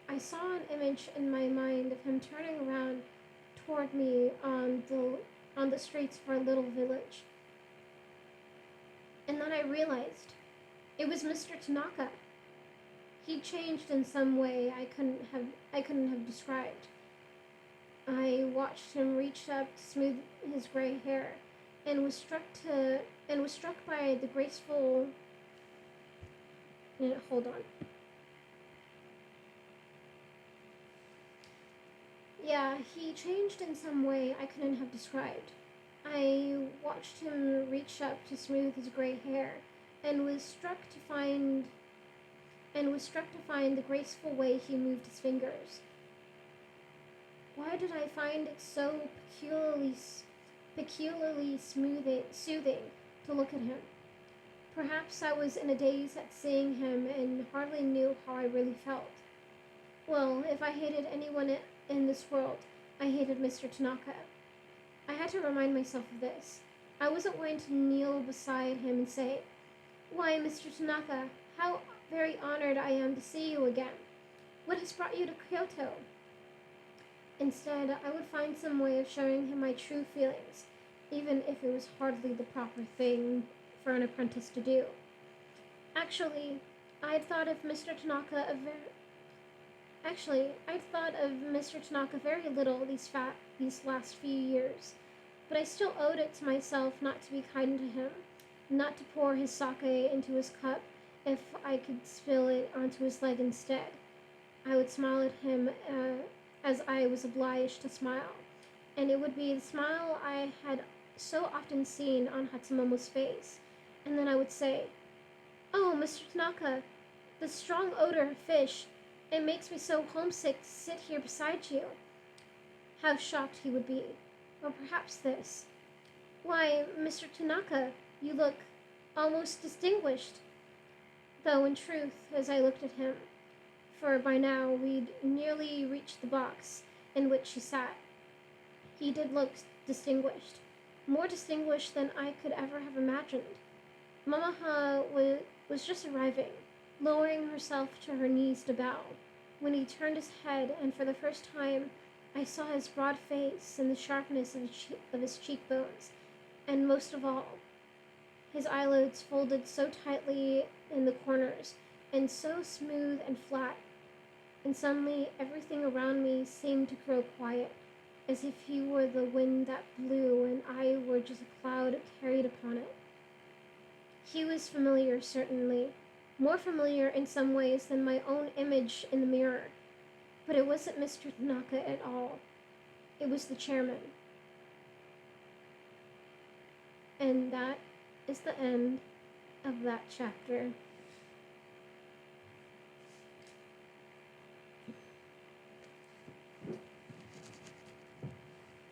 I saw an image in my mind of him turning around toward me on the streets of our little village. And then I realized it was Mr. Tanaka. He changed in some way I couldn't have described. I watched him reach up to smooth his gray hair and was struck by the graceful hold on. Yeah, he changed in some way I couldn't have described. I watched him reach up to smooth his gray hair and was struck to find the graceful way he moved his fingers. Why did I find it so peculiarly soothing to look at him? Perhaps I was in a daze at seeing him and hardly knew how I really felt. Well, if I hated anyone in this world, I hated Mr. Tanaka. I had to remind myself of this. I wasn't going to kneel beside him and say, "Why, Mr. Tanaka, how very honored I am to see you again. What has brought you to Kyoto?" Instead, I would find some way of showing him my true feelings, even if it was hardly the proper thing for an apprentice to do. Actually, I'd thought of Mr. Tanaka very little these last few years, but I still owed it to myself not to be kind to him, not to pour his sake into his cup if I could spill it onto his leg instead. I would smile at him as I was obliged to smile, and it would be the smile I had so often seen on Hatsumomo's face, and then I would say, "Oh, Mr. Tanaka, the strong odor of fish, it makes me so homesick to sit here beside you." How shocked he would be. Or perhaps this, "Why, Mr. Tanaka, you look almost distinguished." Though in truth, as I looked at him, for by now we'd nearly reached the box in which she sat, he did look distinguished. More distinguished than I could ever have imagined. Mamaha was just arriving, lowering herself to her knees to bow, when he turned his head, and for the first time I saw his broad face and the sharpness of his cheekbones, and most of all, his eyelids folded so tightly in the corners, and so smooth and flat, and suddenly everything around me seemed to grow quiet, as if he were the wind that blew and I were just a cloud carried upon it. He was familiar, certainly, more familiar in some ways than my own image in the mirror, but it wasn't Mr. Tanaka at all. It was the chairman. And that is the end of that chapter.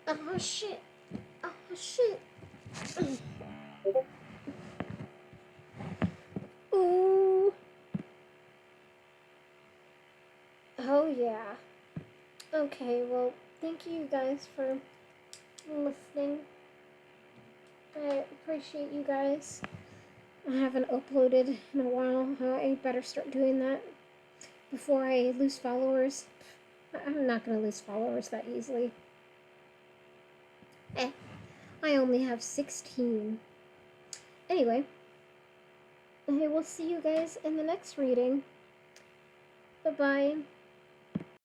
Oh shit. Oh shit. Ooh. Oh yeah. Okay, well, thank you guys for listening. I appreciate you guys. I haven't uploaded in a while. I better start doing that before I lose followers. I'm not going to lose followers that easily. I only have 16. Anyway, I will see you guys in the next reading. Bye-bye.